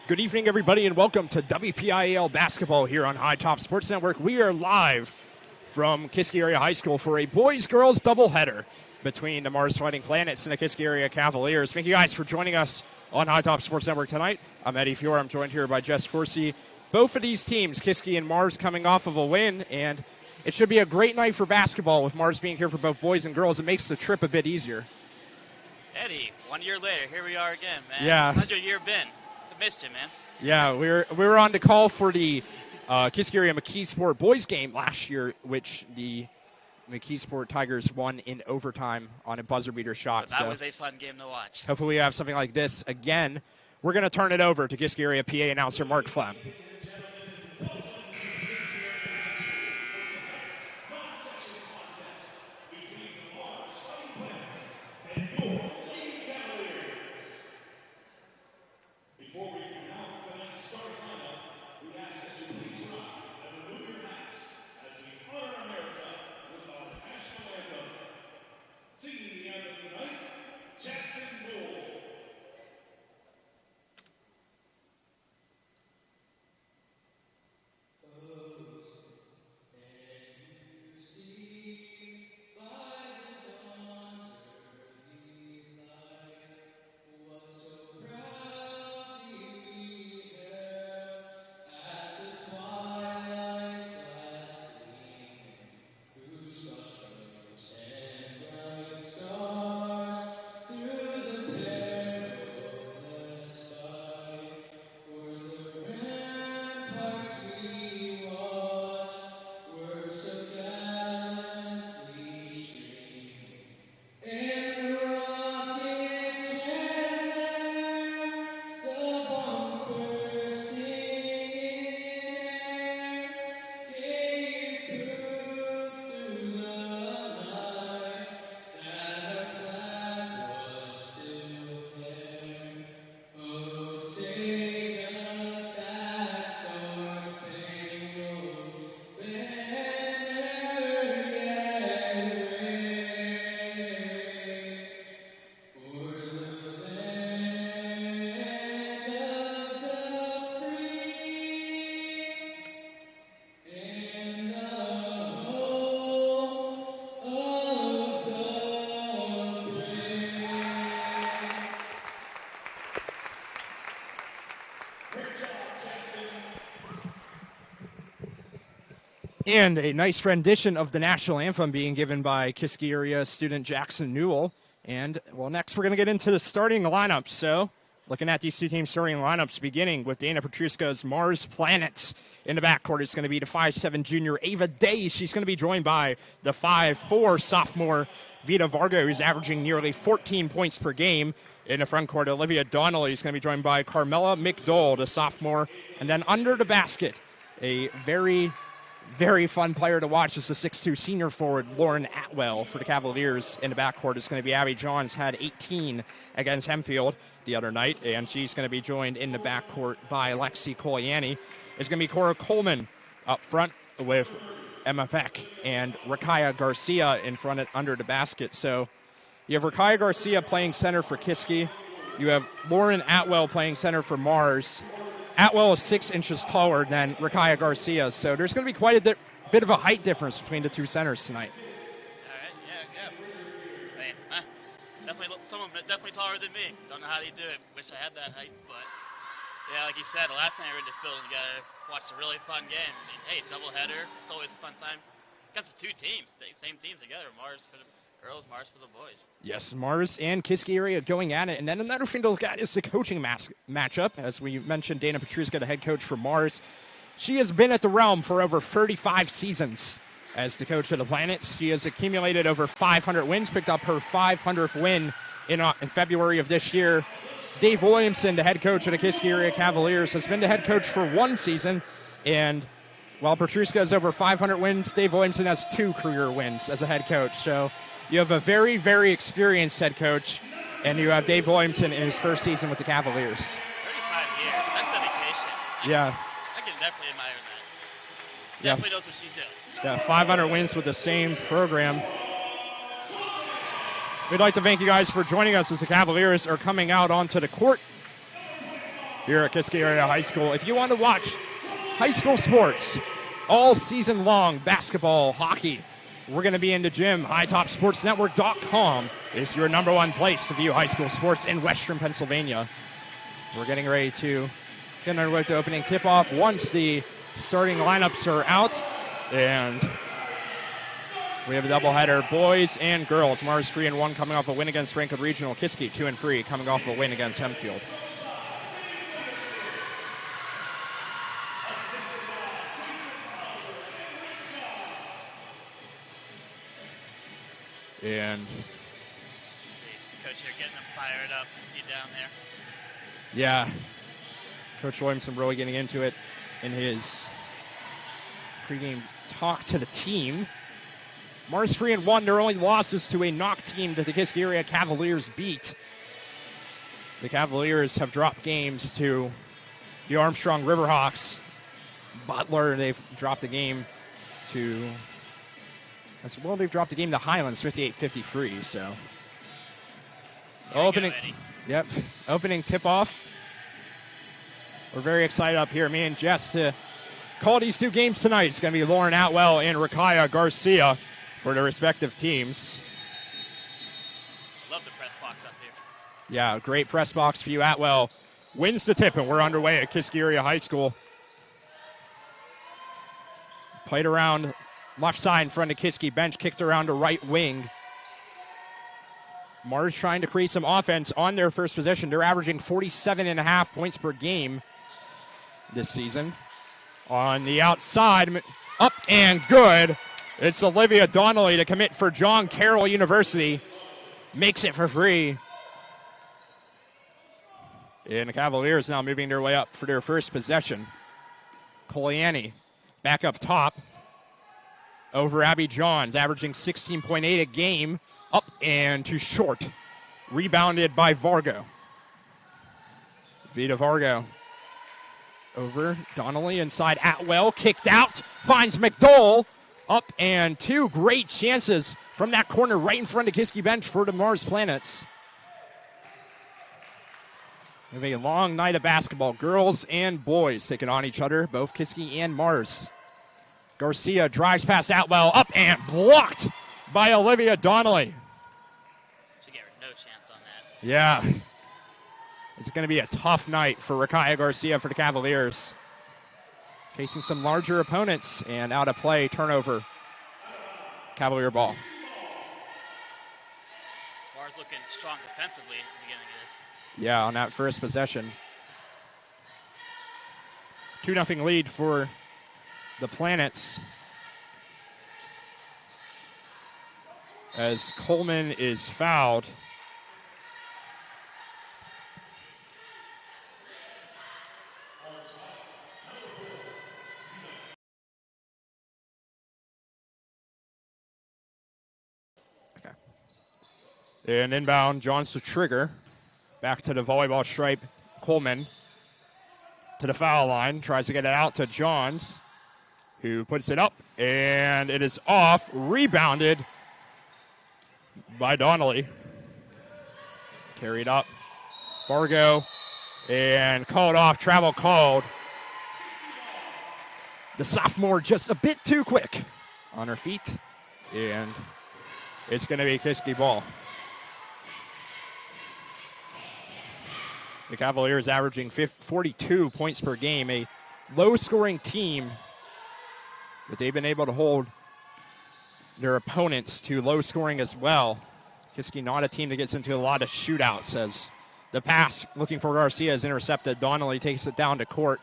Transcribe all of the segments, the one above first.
Good evening, everybody, and welcome to WPIAL basketball here on High Top Sports Network. We are live from Kiski Area High School for a boys-girls doubleheader between the Mars Fighting Planets and the Kiski Area Cavaliers. Thank you guys for joining us on High Top Sports Network tonight. I'm Eddie Fiore. I'm joined here by Jess Forsey. Both of these teams, Kiski and Mars, coming off of a win, and it should be a great night for basketball with Mars being here for both boys and girls. It makes the trip a bit easier. Eddie, 1 year later, here we are again, man. Yeah. How's your year been? I missed you, man. Yeah, we were on the call for the Kiski Area McKeesport boys game last year, which the McKeesport Tigers won in overtime on a buzzer beater shot. That was a fun game to watch. Hopefully we have something like this again. We're going to turn it over to Kiski Area PA announcer Mark Flem. And a nice rendition of the national anthem being given by Kiski Area student Jackson Newell. And, well, next we're going to get into the starting lineup. So, looking at these two teams' starting lineups, beginning with Dana Petruska's Mars Planets. In the backcourt, it's going to be the 5'7" junior Ava Day. She's going to be joined by the 5'4" sophomore Vita Vargo, who's averaging nearly 14 points per game. In the front court, Olivia Donnelly is going to be joined by Carmela McDowell, the sophomore. And then under the basket, a very fun player to watch is the 6'2" senior forward, Lauren Atwell, for the Cavaliers. In the backcourt is going to be Abby Johns, had 18 against Hempfield the other night, and she's going to be joined in the backcourt by Lexi Koliani. It's going to be Cora Coleman up front with Emma Peck and Rakaya Garcia in front under the basket. So you have Rakaya Garcia playing center for Kiski. You have Lauren Atwell playing center for Mars. Atwell is 6 inches taller than Rakaya Garcia, so there's going to be quite a bit of a height difference between the two centers tonight. All right, yeah. I mean, someone definitely taller than me. Don't know how they do it. Wish I had that height, but yeah, like you said, the last time we were in this building together, watched a really fun game. I mean, hey, doubleheader, it's always a fun time. Got the two teams, same teams together. Mars for the girls, Mars for the boys. Yes, Mars and Kiski Area going at it. And then another thing to look at is the coaching matchup. As we mentioned, Dana Petruska, the head coach for Mars. She has been at the Realm for over 35 seasons as the coach of the Planets. She has accumulated over 500 wins, picked up her 500th win in February of this year. Dave Williamson, the head coach of the Kiski Area Cavaliers, has been the head coach for one season. And while Petruska has over 500 wins, Dave Williamson has 2 career wins as a head coach. So you have a very, very experienced head coach, and you have Dave Williamson in his first season with the Cavaliers. 35 years. That's dedication. Yeah. I can definitely admire that. Yeah. Definitely knows what she's doing. Yeah, 500 wins with the same program. We'd like to thank you guys for joining us as the Cavaliers are coming out onto the court. here at Kiski Area High School. If you want to watch high school sports all season long, basketball, hockey, we're going to be in the gym. HighTopSportsNetwork.com is your number one place to view high school sports in Western Pennsylvania. We're getting ready to get underway with the opening tip-off once the starting lineups are out. And we have a doubleheader, boys and girls. Mars 3-1 coming off a win against Franklin Regional. Kiski 2-3 coming off a win against Hempfield. And Coach here getting them fired up. See down there. yeah, Coach Williamson really getting into it in his pregame talk to the team. Mars 3-1, their only losses to a knock team that the Kiski Area Cavaliers beat. The Cavaliers have dropped games to the Armstrong Riverhawks. Butler, they've dropped a game to, as well, they've dropped a game to Highlands 58-53, so. Opening tip-off. We're very excited up here, me and Jess, to call these two games tonight. It's going to be Lauren Atwell and Rakaya Garcia for their respective teams. Love the press box up here. Yeah, great press box for you. Atwell wins the tip, and we're underway at Kiski Area High School. Played around left side in front of Kiski bench, kicked around to right wing. Mars trying to create some offense on their first possession. They're averaging 47.5 points per game this season. On the outside, up and good. It's Olivia Donnelly to commit for John Carroll University. Makes it for free. And the Cavaliers now moving their way up for their first possession. Coliani back up top over Abby Johns, averaging 16.8 a game. Up and too short. Rebounded by Vargo. Vita Vargo over Donnelly inside Atwell. Kicked out. Finds McDowell. Up and two great chances from that corner right in front of Kiski bench for the Mars Planets. We have a long night of basketball. Girls and boys taking on each other, both Kiski and Mars. Garcia drives past Atwell. Up and blocked by Olivia Donnelly. She gave her no chance on that. Yeah. It's going to be a tough night for Rakaya Garcia for the Cavaliers. Facing some larger opponents and out of play, turnover. Cavalier ball. Mars looking strong defensively at the beginning of this. Yeah, on that first possession. 2-0 lead for the Planets. As Coleman is fouled. Okay. And inbound, Johns to trigger. Back to the volleyball stripe, Coleman to the foul line. Tries to get it out to Johns, who puts it up, and it is off. Rebounded by Donnelly. Carried up. Fargo, and called off. Travel called. The sophomore just a bit too quick on her feet, and it's going to be Kiski ball. The Cavaliers averaging 42 points per game, a low-scoring team, but they've been able to hold their opponents to low scoring as well. Kiski not a team that gets into a lot of shootouts, as the pass looking for Garcia is intercepted. Donnelly takes it down to court.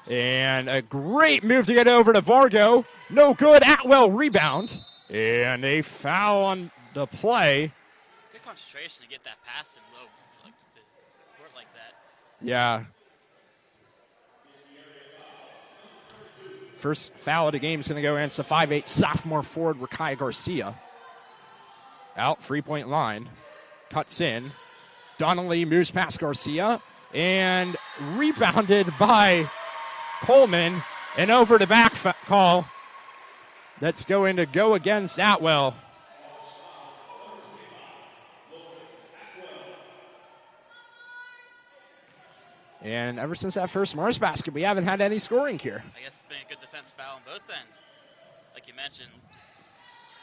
And a great move to get over to Vargo. No good. Atwell rebound. And a foul on the play. Good concentration to get that pass in low, like to work like that. Yeah. First foul of the game is going to go against the 5'8" sophomore forward, Rakaya Garcia. Out, 3-point line. Cuts in. Donnelly moves past Garcia. And rebounded by Coleman. And over the back call. That's going to go against Atwell. And ever since that first Mars basket, we haven't had any scoring here. I guess it's been a good defense battle on both ends. Like you mentioned,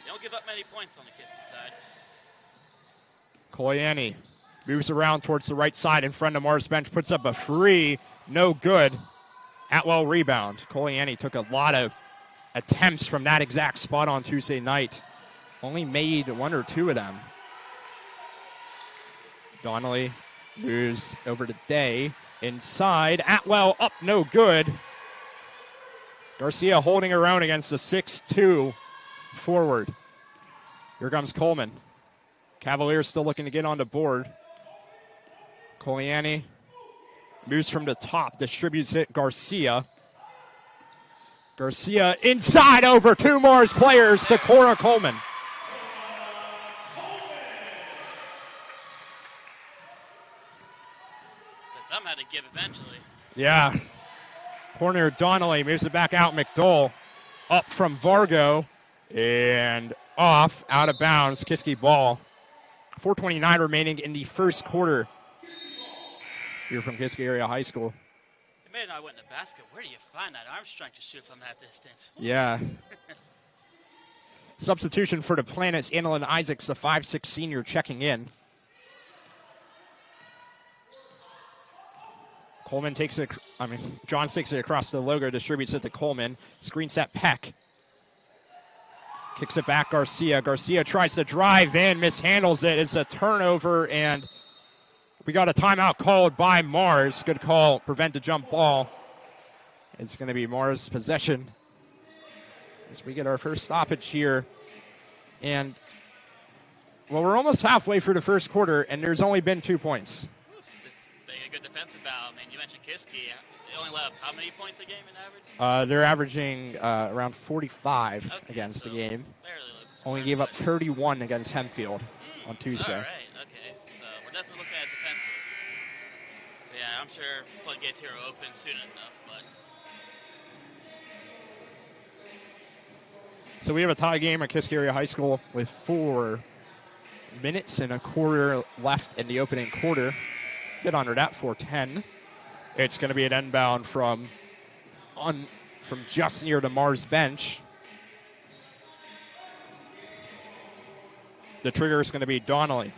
they don't give up many points on the Kiski side. Koyani moves around towards the right side in front of Mars bench, puts up a free, no good. Atwell rebound. Koyani took a lot of attempts from that exact spot on Tuesday night. Only made 1 or 2 of them. Donnelly moves over to Day. Inside, Atwell up, no good. Garcia holding her own against the 6'2 forward. Here comes Coleman. Cavaliers still looking to get on the board. Koyani moves from the top, distributes it. Garcia inside over 2 Mars players to Cora Coleman. Some had to give eventually. Yeah. Corner Donnelly moves it back out. McDowell up from Vargo and off, out of bounds. Kiski ball. 4:29 remaining in the first quarter here from Kiski Area High School. It may not win the basket. Where do you find that arm strength to shoot from that distance? Yeah. Substitution for the Planets. Annalyn Isaacs, a 5'6 senior, checking in. Coleman takes it, Johns takes it across the logo, distributes it to Coleman. Screen set Peck. Kicks it back Garcia. Garcia tries to drive in, mishandles it. It's a turnover, and we got a timeout called by Mars. Good call, prevent the jump ball. It's going to be Mars' possession as we get our first stoppage here. And, well, we're almost halfway through the first quarter, and there's only been 2 points. A good defensive battle. I mean, you mentioned Kiski. They only let up how many points a game in average? They're averaging around 45 against the game. Only gave up 31 against Hempfield on Tuesday. All right, okay. So we're definitely looking at defensive. Yeah, I'm sure floodgates here will open soon enough, but. So we have a tie game at Kiski Area High School with 4 minutes and a quarter left in the opening quarter. Get under that 4:10. It's going to be an inbound from just near the Mars bench. The trigger is going to be Donnelly.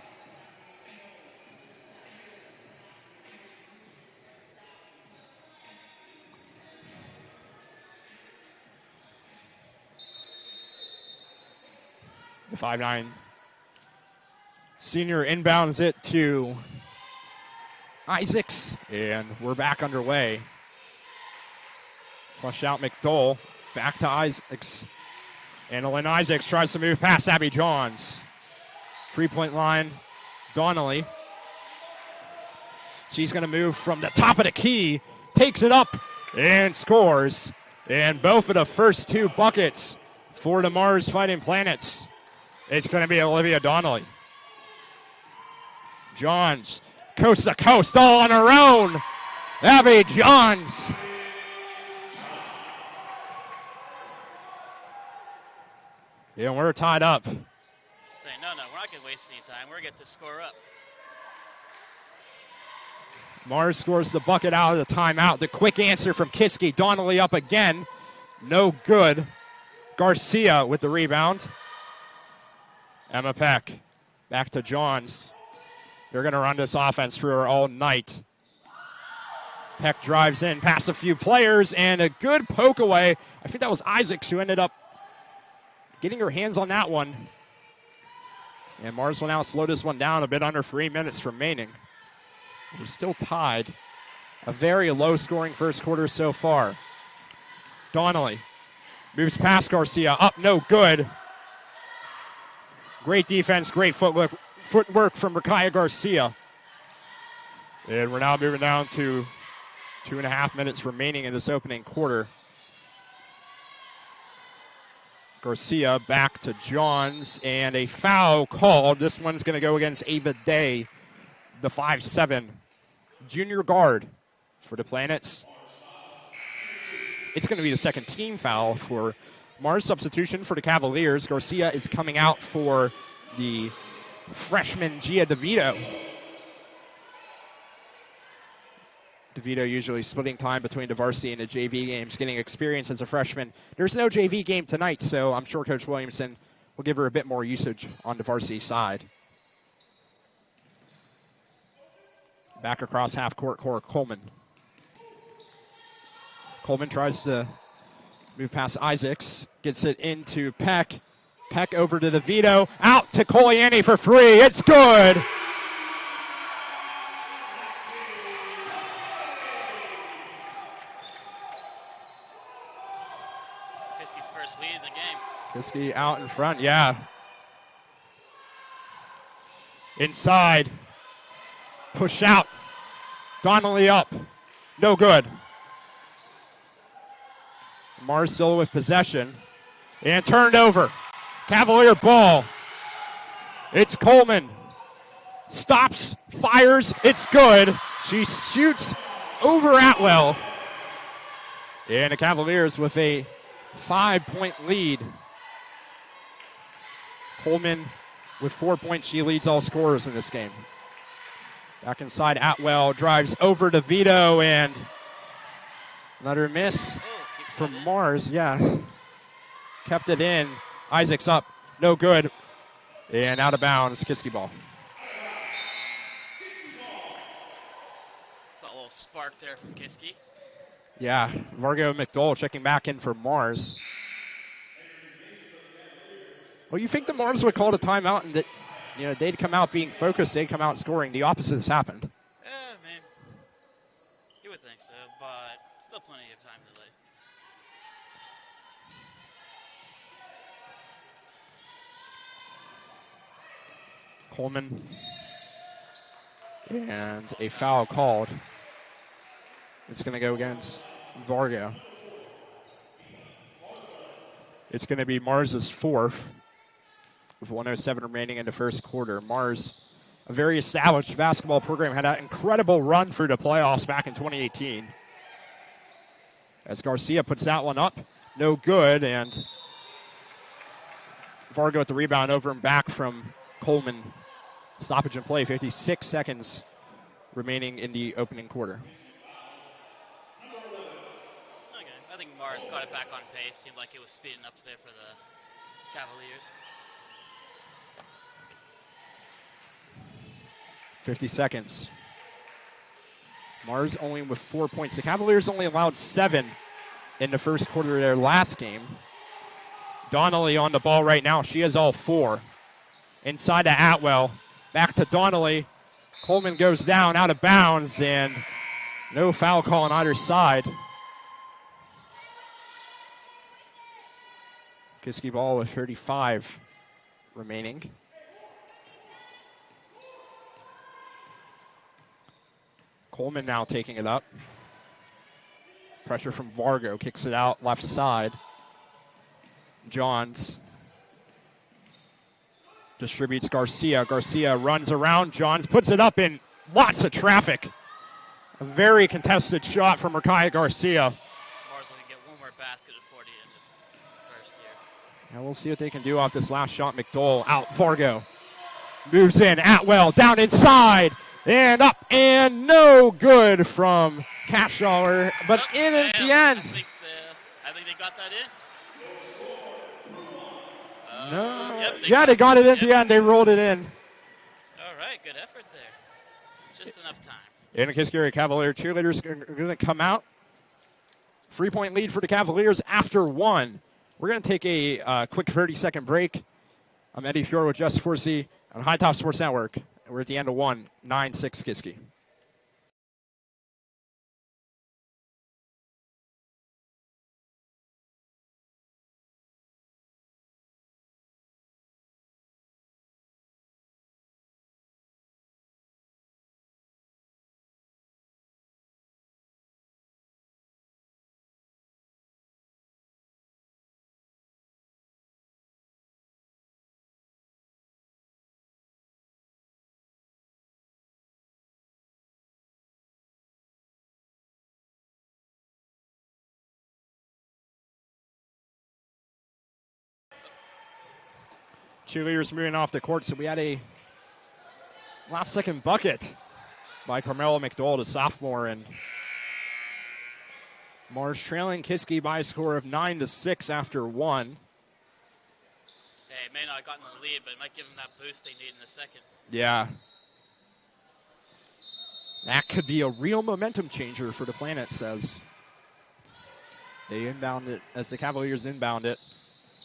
The 5'9 senior inbounds it to Isaacs, and we're back underway. Flush out McDowell, back to Isaacs. Annalyn Isaacs tries to move past Abby Johns. 3-point line, Donnelly. She's going to move from the top of the key, takes it up, and scores. And both of the first 2 buckets for the Mars Fighting Planets. It's going to be Olivia Donnelly. Johns, coast to coast, all on her own. Abby Johns. Yeah, we're tied up. Say, no, we're not going to waste any time. We're going to get this score up. Mars scores the bucket out of the timeout. The quick answer from Kiski. Donnelly up again. No good. Garcia with the rebound. Emma Peck back to Johns. They're going to run this offense through her all night. Peck drives in past a few players, and a good poke away. I think that was Isaacs who ended up getting her hands on that one. And Mars will now slow this one down, a bit under 3 minutes remaining. We're still tied. A very low-scoring first quarter so far. Donnelly moves past Garcia. Up, no good. Great defense, great footwork from Rakaya Garcia. And we're now moving down to 2.5 minutes remaining in this opening quarter. Garcia back to Johns, and a foul called. This one's going to go against Ava Day, the 5'7 junior guard for the Planets. It's going to be the second team foul for Mars. Substitution for the Cavaliers. Garcia is coming out for the freshman Gia DeVito. DeVito usually splitting time between the varsity and the JV games, getting experience as a freshman. There's no JV game tonight, so I'm sure Coach Williamson will give her a bit more usage on the varsity side. Back across half court, Cora Coleman. Coleman tries to move past Isaacs, gets it into Peck. Peck over to DeVito, out to Coliani for three. It's good. Kiski's first lead in the game. Kiski out in front, yeah. Inside. Push out. Donnelly up. No good. Mars still with possession. And turned over. Cavalier ball. It's Coleman. Stops, fires, it's good. She shoots over Atwell. And the Cavaliers with a 5-point lead. Coleman with 4 points. She leads all scorers in this game. Back inside, Atwell drives over to Vito and another miss from Mars. Yeah, kept it in. Isaacs up, no good. And out of bounds, Kiski ball. A little spark there from Kiski. Yeah, Vargo McDowell checking back in for Mars. Well, you think the Mars would call a timeout and that, you know, they'd come out being focused, they'd come out scoring. The opposite has happened. I mean, you would think so, but still plenty of time to leave. Coleman. And a foul called. It's going to go against Vargo. It's going to be Mars's fourth with 1:07 remaining in the first quarter. Mars, a very established basketball program, had an incredible run through the playoffs back in 2018. As Garcia puts that one up, no good, and Vargo at the rebound over and back from Coleman. Stoppage in play, 56 seconds remaining in the opening quarter. Okay. I think Mars got it back on pace. Seemed like it was speeding up there for the Cavaliers. 50 seconds. Mars only with 4 points. The Cavaliers only allowed 7 in the first quarter of their last game. Donnelly on the ball right now. She has all 4. Inside to Atwell. Back to Donnelly. Coleman goes down, out of bounds, and no foul call on either side. Kiski ball with 35 remaining. Coleman now taking it up. Pressure from Vargo, kicks it out left side. Johns distributes Garcia. Garcia runs around Johns, puts it up in lots of traffic. A very contested shot from Rakaya Garcia. Mars will get one more basket before the end of the first here. And we'll see what they can do off this last shot. McDowell out. Vargo moves in. Atwell down inside. And up and no good from Cashaller, but in at the end. I think they got that in. No. Yep, they got it in the end. They rolled it in. All right, good effort there. Just enough time. And the Kiski Cavalier cheerleaders are going to come out. 3-point lead for the Cavaliers after 1. We're going to take a quick 30-second break. I'm Eddie Fiore with Just Forsey on High Top Sports Network. We're at the end of 1, 9-6 Kiski. Cheerleaders moving off the court, so we had a last-second bucket by Carmelo McDowell, the sophomore, and Mars trailing Kiski by a score of 9-6 after one. Hey, it may not have gotten the lead, but it might give them that boost they need in the second. Yeah. That could be a real momentum changer for the Planets as they inbound it, as the Cavaliers inbound it.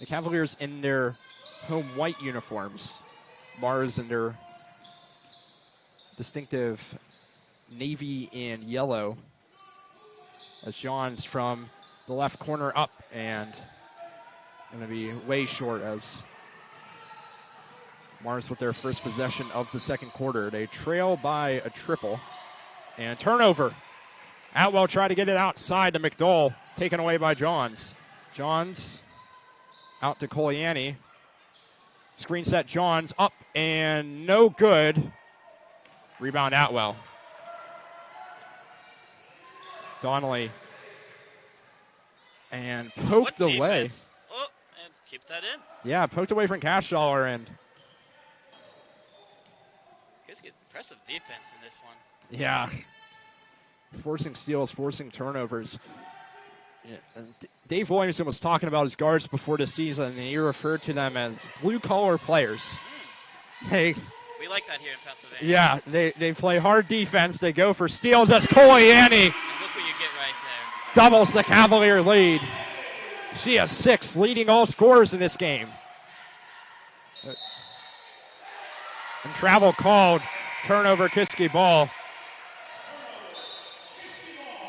The Cavaliers in their home white uniforms. Mars in their distinctive navy and yellow. As Johns from the left corner up and going to be way short as Mars with their first possession of the second quarter. They trail by a triple. And turnover. Atwell tried to get it outside to McDowell. Taken away by Johns. Johns out to Koliani. Screen set Johns up and no good. Rebound Atwell. Donnelly. And poked away. Oh, and keeps that in. Yeah, poked away from Cashdollar and Kiski, impressive defense in this one. yeah. Forcing steals, forcing turnovers. Yeah, and Dave Williamson was talking about his guards before the season, and he referred to them as blue-collar players. We like that here in Pennsylvania. Yeah, they play hard defense. They go for steals. That's Koliani. And look what you get right there. Doubles the Cavalier lead. She has 6, leading all scorers in this game. And travel called. Turnover, Kiski ball.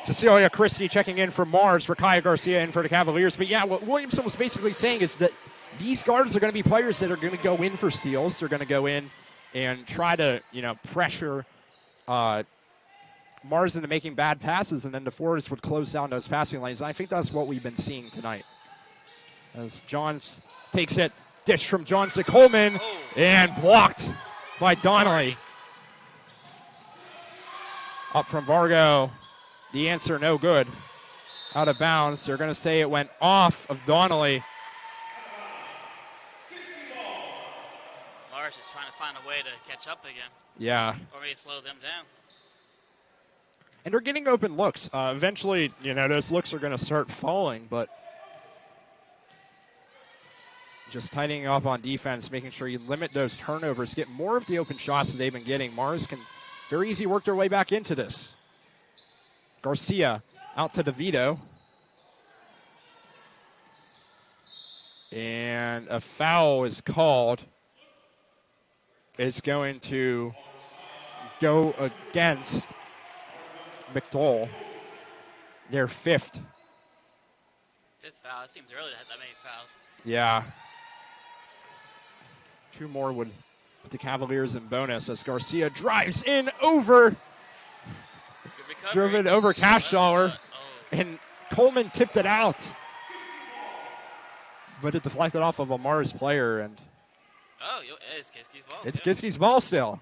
Cecilia Christie checking in for Mars, Rakaya Garcia in for the Cavaliers. But yeah, what Williamson was basically saying is that these guards are going to be players that are going to go in for steals. They're going to go in and try to, pressure Mars into making bad passes, and then the forwards would close down those passing lanes. And I think that's what we've been seeing tonight. As Johns takes it, dish from Johns to Coleman, and blocked by Donnelly. Up from Vargo. The answer, no good. Out of bounds. They're going to say it went off of Donnelly. Lars is trying to find a way to catch up again. Yeah. Or maybe slow them down. And they're getting open looks. Eventually, those looks are going to start falling, but just tightening up on defense, making sure you limit those turnovers, get more of the open shots that they've been getting. Mars can very easily work their way back into this. Garcia out to DeVito. And a foul is called. It's going to go against McDowell. Their fifth. Fifth foul. It seems early to have that many fouls. Yeah. 2 more would put the Cavaliers in bonus as Garcia drives in over. Driven over Cashdollar, and Coleman tipped it out. But it deflected off of a Mars player, and it's Kiski's ball. It's Kiski's ball still.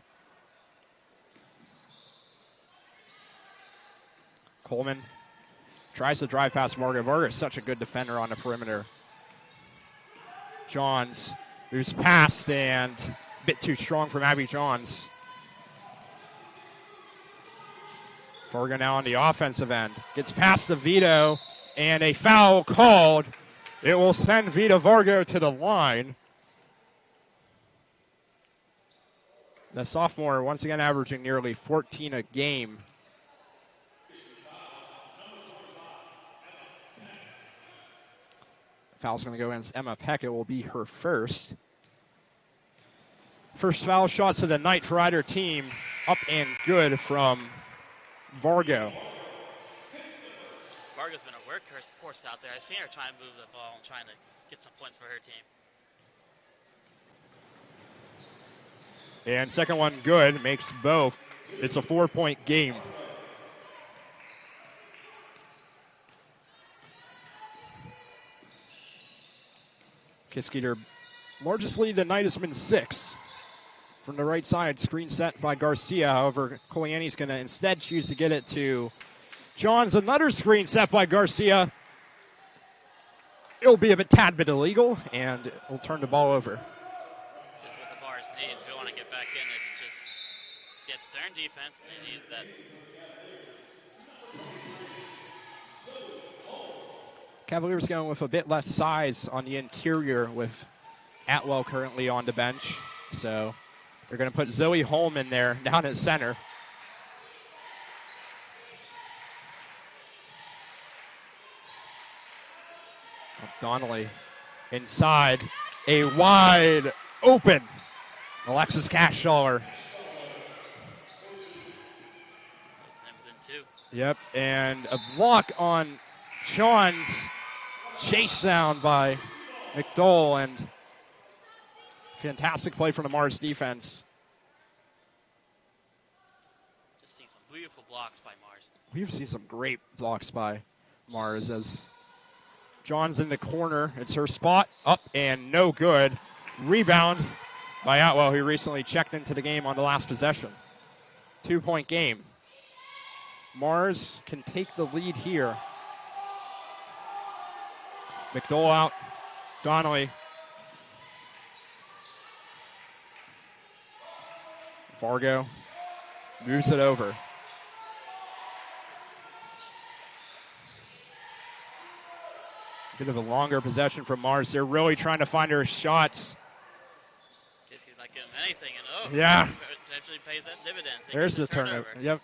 Coleman tries to drive past Varga. Varga is such a good defender on the perimeter. Johns moves past, and a bit too strong from Abby Johns. Varga now on the offensive end. Gets past the Vito, and a foul called. It will send Vita Vargo to the line. The sophomore once again averaging nearly 14 a game. Foul's going to go against Emma Peck. It will be her first. First foul shots of the night for either team. Up and good from Vargo. Vargo's been a workhorse out there. I've seen her trying to move the ball and trying to get some points for her team. And second one good, makes both. It's a 4-point game. Kiski, their largest lead tonight has been 6. From the right side, screen set by Garcia. However, Koliani's going to instead choose to get it to Johns. Another screen set by Garcia. It'll be a tad bit illegal, and we'll turn the ball over. This is what the Mars needs. If we want to get back in, it's just get stern defense. They need that. Cavaliers going with a bit less size on the interior with Atwell currently on the bench. So they're going to put Zoe Holm in there down at center. Donnelly inside, a wide open Alexis Cashshaller. Yep, and a block on Sean's chase down by McDowell, and fantastic play from the Mars defense. Just seeing some beautiful blocks by Mars. We've seen some great blocks by Mars as John's in the corner. It's her spot, up and no good. Rebound by Atwell, who recently checked into the game on the last possession. 2-point game. Mars can take the lead here. McDowell out. Donnelly. Fargo moves it over. Bit of a longer possession from Mars. They're really trying to find her shots. Kiski's not getting anything. And yeah. Potentially pays that dividend. There's the turnover. Yep.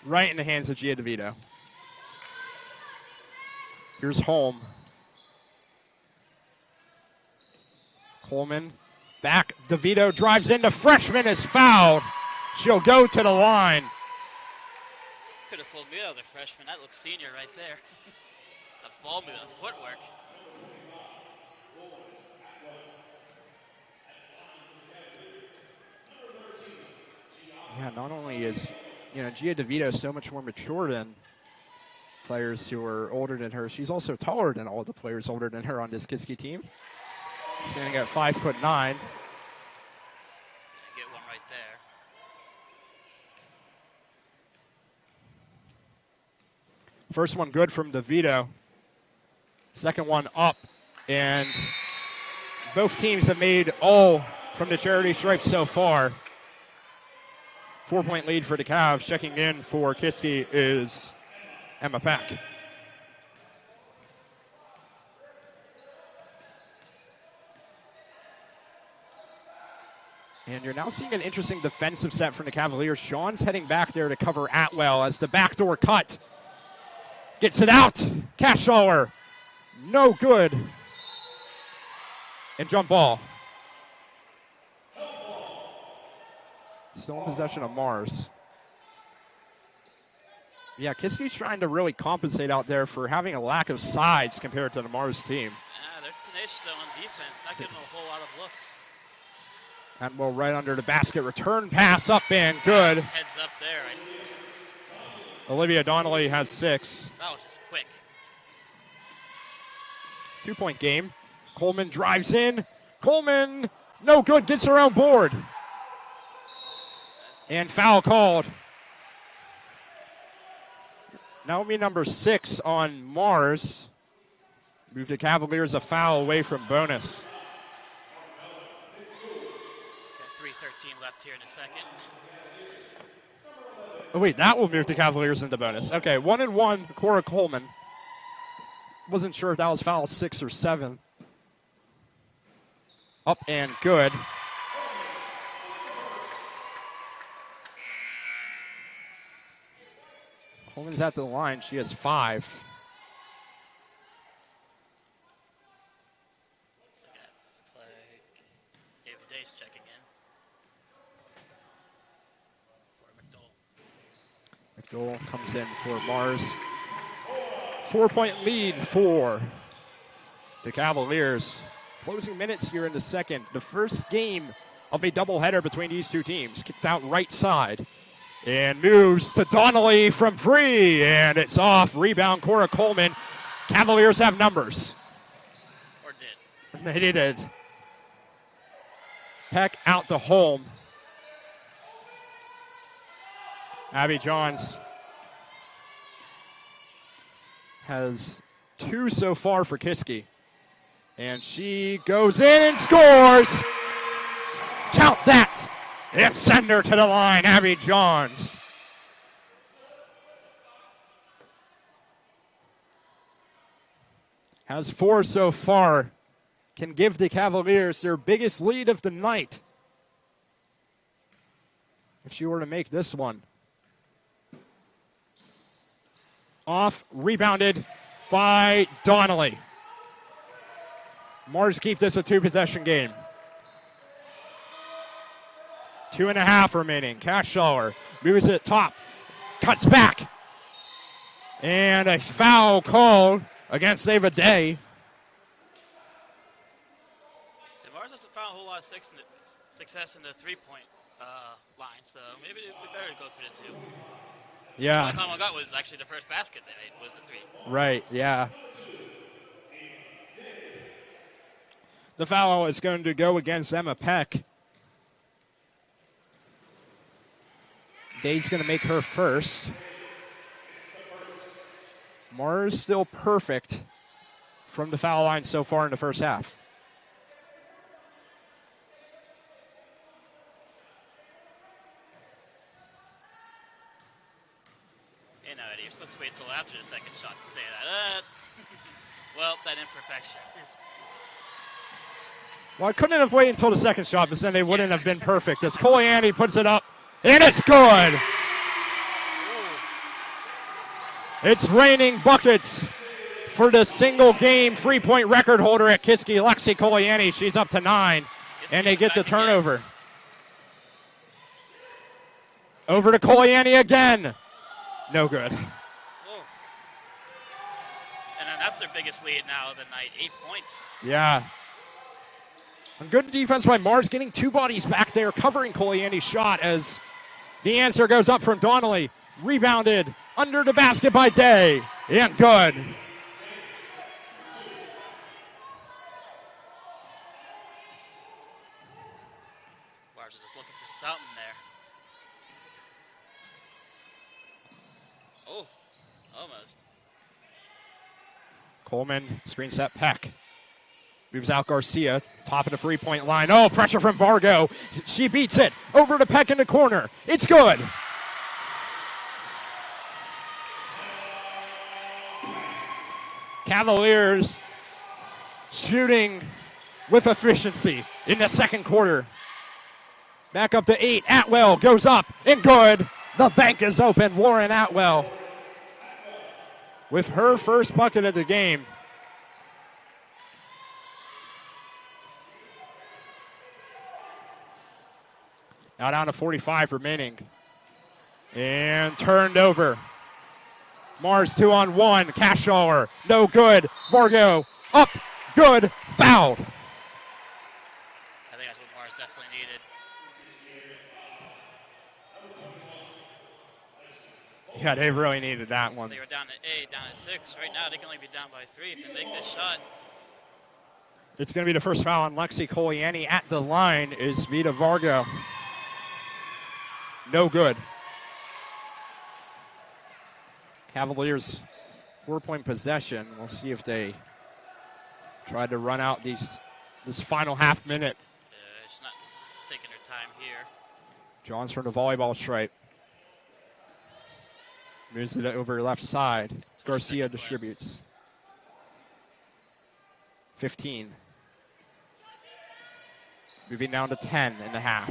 Right in the hands of Gia DeVito. Here's Holm. Coleman back. DeVito drives in. The freshman is fouled. She'll go to the line. Could have fooled me out of the freshman. That looks senior right there. The ball movement, the footwork. Yeah, not only is, Gia DeVito so much more mature than players who are older than her, she's also taller than all the players older than her on this Kiski team. Standing at 5'9". Get one right there. First one good from DeVito. Second one up, and both teams have made all from the charity stripe so far. 4-point lead for the Cavs. Checking in for Kiski is Emma Peck. And you're now seeing an interesting defensive set from the Cavaliers. Sean's heading back there to cover Atwell as the backdoor cut. Gets it out. Cashshaller. No good. And jump ball. Still in possession of Mars. Yeah, Kiski's trying to really compensate out there for having a lack of size compared to the Mars team. Yeah, they're tenacious though on defense, not getting a whole lot of looks. Atwell right under the basket. Return pass up and good. Heads up there. Olivia Donnelly has 6. That was just quick. 2-point game. Coleman drives in. Coleman, no good, gets her own board. And foul called. Now will be number 6 on Mars. Move the Cavaliers a foul away from bonus. Okay, 3:13 left here in a second. Oh, wait, that will move the Cavaliers into bonus. Okay, 1-1, Cora Coleman. Wasn't sure if that was foul 6 or 7. Up and good. Coleman's at the line. She has 5. Looks like David Day's checking in. For McDowell. McDowell comes in for Mars. 4-point lead for the Cavaliers. Closing minutes here in the second. The first game of a doubleheader between these two teams. Kicks out right side. And moves to Donnelly from free. And it's off. Rebound, Cora Coleman. Cavaliers have numbers. Or did. They did. Peck out to Holm. Abby Johns has 2 so far for Kiski. And she goes in and scores. Count that. And send her to the line, Abby Johns. Has 4 so far. Can give the Cavaliers their biggest lead of the night if she were to make this one. Off, rebounded by Donnelly. Mars keep this a 2-possession game. 2.5 remaining. Cashaller moves it top, cuts back. And a foul called against Ava Day. So Mars hasn't found a whole lot of success in the three-point line, so maybe we better go for the 2. Yeah. The only time I got was actually the first basket they made was the 3. Right, yeah. The foul is going to go against Emma Peck. Day's going to make her first. Mars still perfect from the foul line so far in the first half. You know, Eddie, you're supposed to wait until after the second shot to say that. Well, that imperfection is... Well, I couldn't have waited until the second shot, but then they wouldn't have been perfect. As Koliani puts it up, and it's good. It's raining buckets for the single-game three-point record holder at Kiski, Lexi Koliani. She's up to 9, and they get the turnover. Over to Koliani again. No good. Whoa. And then that's their biggest lead now of the night, 8 points. Yeah. And good defense by Mars, getting 2 bodies back there, covering Koliani's shot as the answer goes up from Donnelly. Rebounded under the basket by Day. And good. Mars is just looking for something there. Oh, almost. Coleman, screen set, Peck. Moves out Garcia, top of the three-point line. Oh, pressure from Vargo. She beats it. Over to Peck in the corner. It's good. Cavaliers shooting with efficiency in the second quarter. Back up to 8. Atwell goes up and good. The bank is open. Lauren Atwell with her first bucket of the game. Now down to 45 remaining. And turned over. Mars 2-on-1. Cashaller, no good. Vargo, up, good, fouled. I think that's what Mars definitely needed. Yeah, they really needed that one. They were down to 8, down to 6. Right now, they can only be down by 3 if they make this shot. It's going to be the first foul on Lexi Koliani. At the line is Vita Vargo. No good. Cavaliers 4-point possession. We'll see if they try to run out this final half minute. She's not taking her time here. Johns from the volleyball stripe. Moves it over left side. Garcia distributes. 15. Moving down to 10 and a half.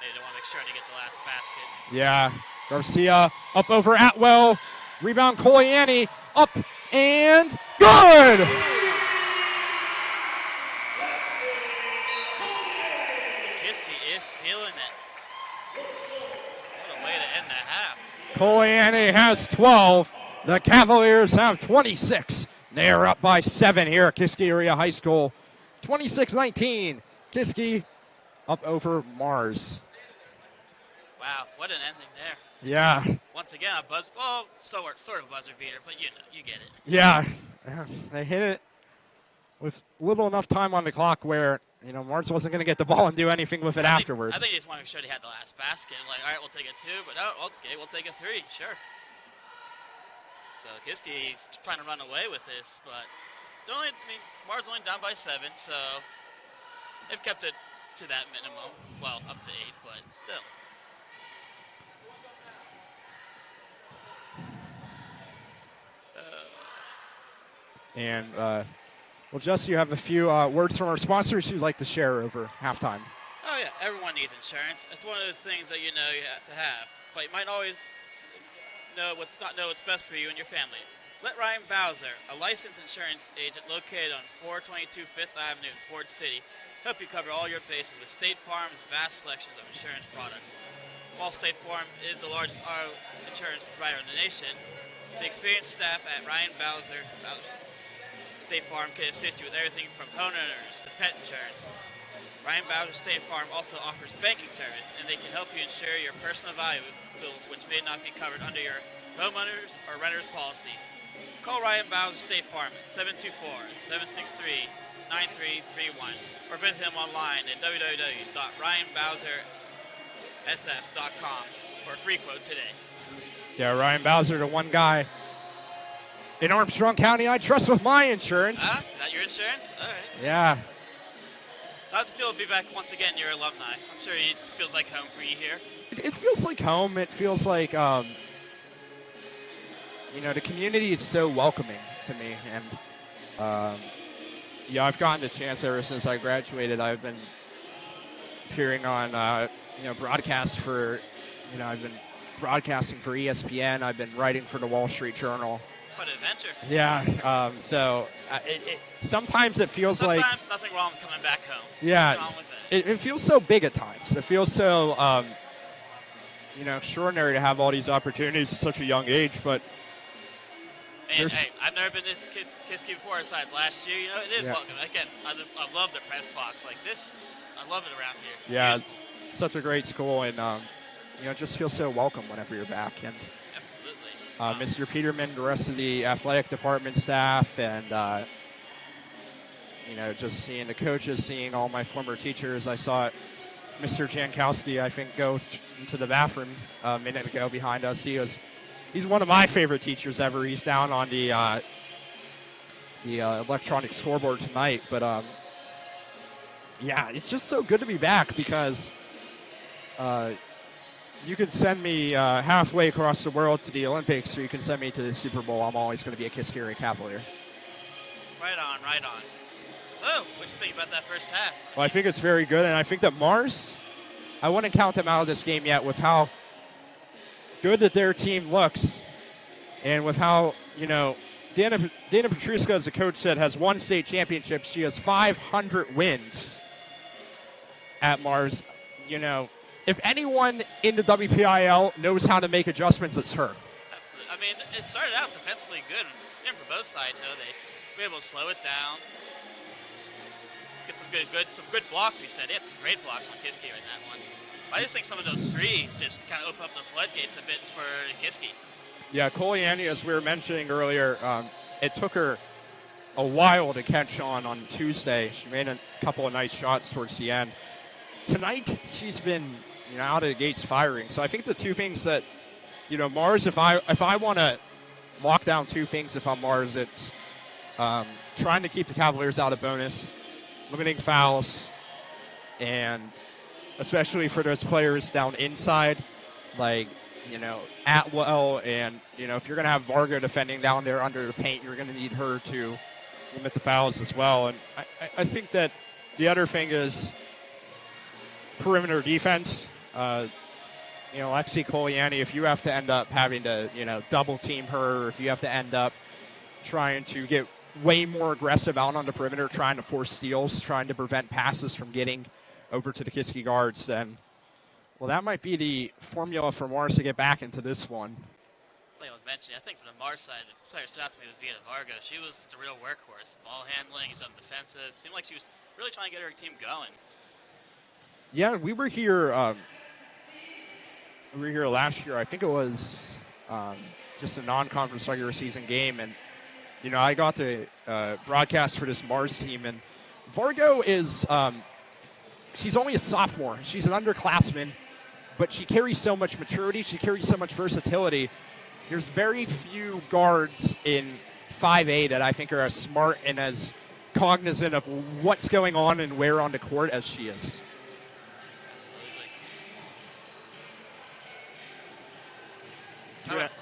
They don't want to make sure to get the last basket. Yeah. Garcia up over Atwell. Rebound Koliani. Up and good! Kiski is feeling it. What a way to end the half. Koliani has 12. The Cavaliers have 26. They are up by 7 here at Kiski Area High School. 26-19. Kiski up over Mars. Wow, what an ending there. Yeah. Once again, sort of a buzzer beater, but you get it. Yeah. They hit it with little enough time on the clock where, Mars wasn't going to get the ball and do anything with it afterward. I think they just want to make sure they had the last basket. Like, all right, we'll take a 2, but no, okay, we'll take a 3, sure. So Kiski's trying to run away with this, but Mars only down by 7, so they've kept it to that minimum. Well, up to 8, but still. And Well, Jesse, you have a few words from our sponsors you'd like to share over halftime. Oh yeah, everyone needs insurance. It's one of those things that you know you have to have, but you might always not know what's best for you and your family. Let Ryan Bowser, a licensed insurance agent located on 422 Fifth Avenue in Ford City, help you cover all your bases with State Farm's vast selections of insurance products. While State Farm is the largest auto insurance provider in the nation, the experienced staff at Ryan Bowser State Farm can assist you with everything from homeowners to pet insurance. Ryan Bowser State Farm also offers banking service, and they can help you insure your personal valuables which may not be covered under your homeowners or renter's policy. Call Ryan Bowser State Farm at 724-763-9331 or visit him online at www.ryanbowsersf.com for a free quote today. Yeah, Ryan Bowser, the one guy in Armstrong County I trust with my insurance. Is that your insurance? All right. Yeah. So how's it feel to be back once again near alumni? I'm sure it feels like home for you here. It feels like home. It feels like, the community is so welcoming to me. And, I've gotten the chance ever since I graduated. I've been appearing on, broadcasts for, I've been broadcasting for ESPN. I've been writing for the Wall Street Journal. What an adventure. Yeah. Sometimes it feels Sometimes nothing wrong with coming back home. Yeah. Nothing wrong with it. It feels so big at times. It feels so, extraordinary to have all these opportunities at such a young age. But hey, I've never been to Kiski before besides last year. It is welcome. Again, I love the press box like this. I love it around here. Yeah, it's such a great school, and it just feels so welcome whenever you're back. And absolutely, Mr. Peterman, the rest of the athletic department staff, and just seeing the coaches, seeing all my former teachers. I saw Mr. Jankowski, I think, go into the bathroom a minute ago behind us. He's one of my favorite teachers ever. He's down on the electronic scoreboard tonight. But, it's just so good to be back because you can send me halfway across the world to the Olympics, or you can send me to the Super Bowl. I'm always going to be a Kiski Cavalier. Right on. So, what do you think about that first half? Well, I think it's very good, and I think that Mars, I wouldn't count them out of this game yet with how good that their team looks, and with how, Dana Petruska, as the coach said, has won state championships. She has 500 wins at Mars. If anyone in the WPIL knows how to make adjustments, it's her. Absolutely. I mean, it started out defensively good for both sides. They were able to slow it down. Get some good blocks. We said they had some great blocks on Kiski in that one. I just think some of those threes just kind of open up the floodgates a bit for Kiski. Yeah, Koliani, as we were mentioning earlier, it took her a while to catch on Tuesday. She made a couple of nice shots towards the end. Tonight, she's been out of the gates firing. So I think the two things that Mars, if I want to lock down two things, if I'm Mars, it's trying to keep the Cavaliers out of bonus, limiting fouls, and especially for those players down inside, like, Atwell, and, if you're going to have Varga defending down there under the paint, you're going to need her to limit the fouls as well. And I think that the other thing is perimeter defense. Lexi Koliani, if you have to end up having to, double team her, or if you have to end up trying to get way more aggressive out on the perimeter, trying to force steals, trying to prevent passes from getting over to the Kiski guards, then, well, that might be the formula for Mars to get back into this one. Like I was mentioning, I think from the Mars side, the player stood out to me was Vita Varga. She was the real workhorse. Ball handling, he's on defensive. Seemed like she was really trying to get her team going. Yeah, we were here last year. I think it was just a non-conference regular season game, and I got to broadcast for this Mars team, and Vargo is she's only a sophomore. She's an underclassman, but she carries so much maturity. She carries so much versatility. There's very few guards in 5A that I think are as smart and as cognizant of what's going on and where on the court as she is.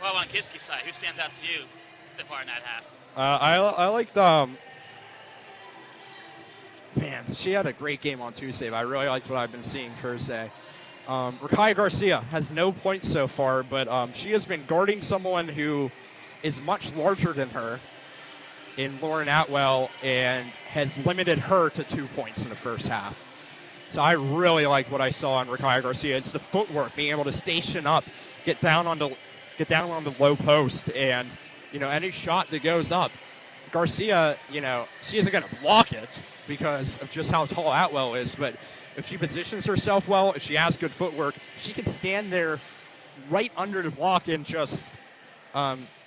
Well, on Kiski's side, who stands out to you so far in that half? I liked Man, she had a great game on Tuesday, but I really liked what I've been seeing Thursday. Rakaya Garcia has no points so far, but she has been guarding someone who is much larger than her in Lauren Atwell and has limited her to 2 points in the first half. So I really like what I saw on Rakaya Garcia. It's the footwork, being able to station up, get down on the low post, and any shot that goes up, Garcia, she isn't going to block it because of just how tall Atwell is, but if she positions herself well, if she has good footwork, she can stand there right under the block and just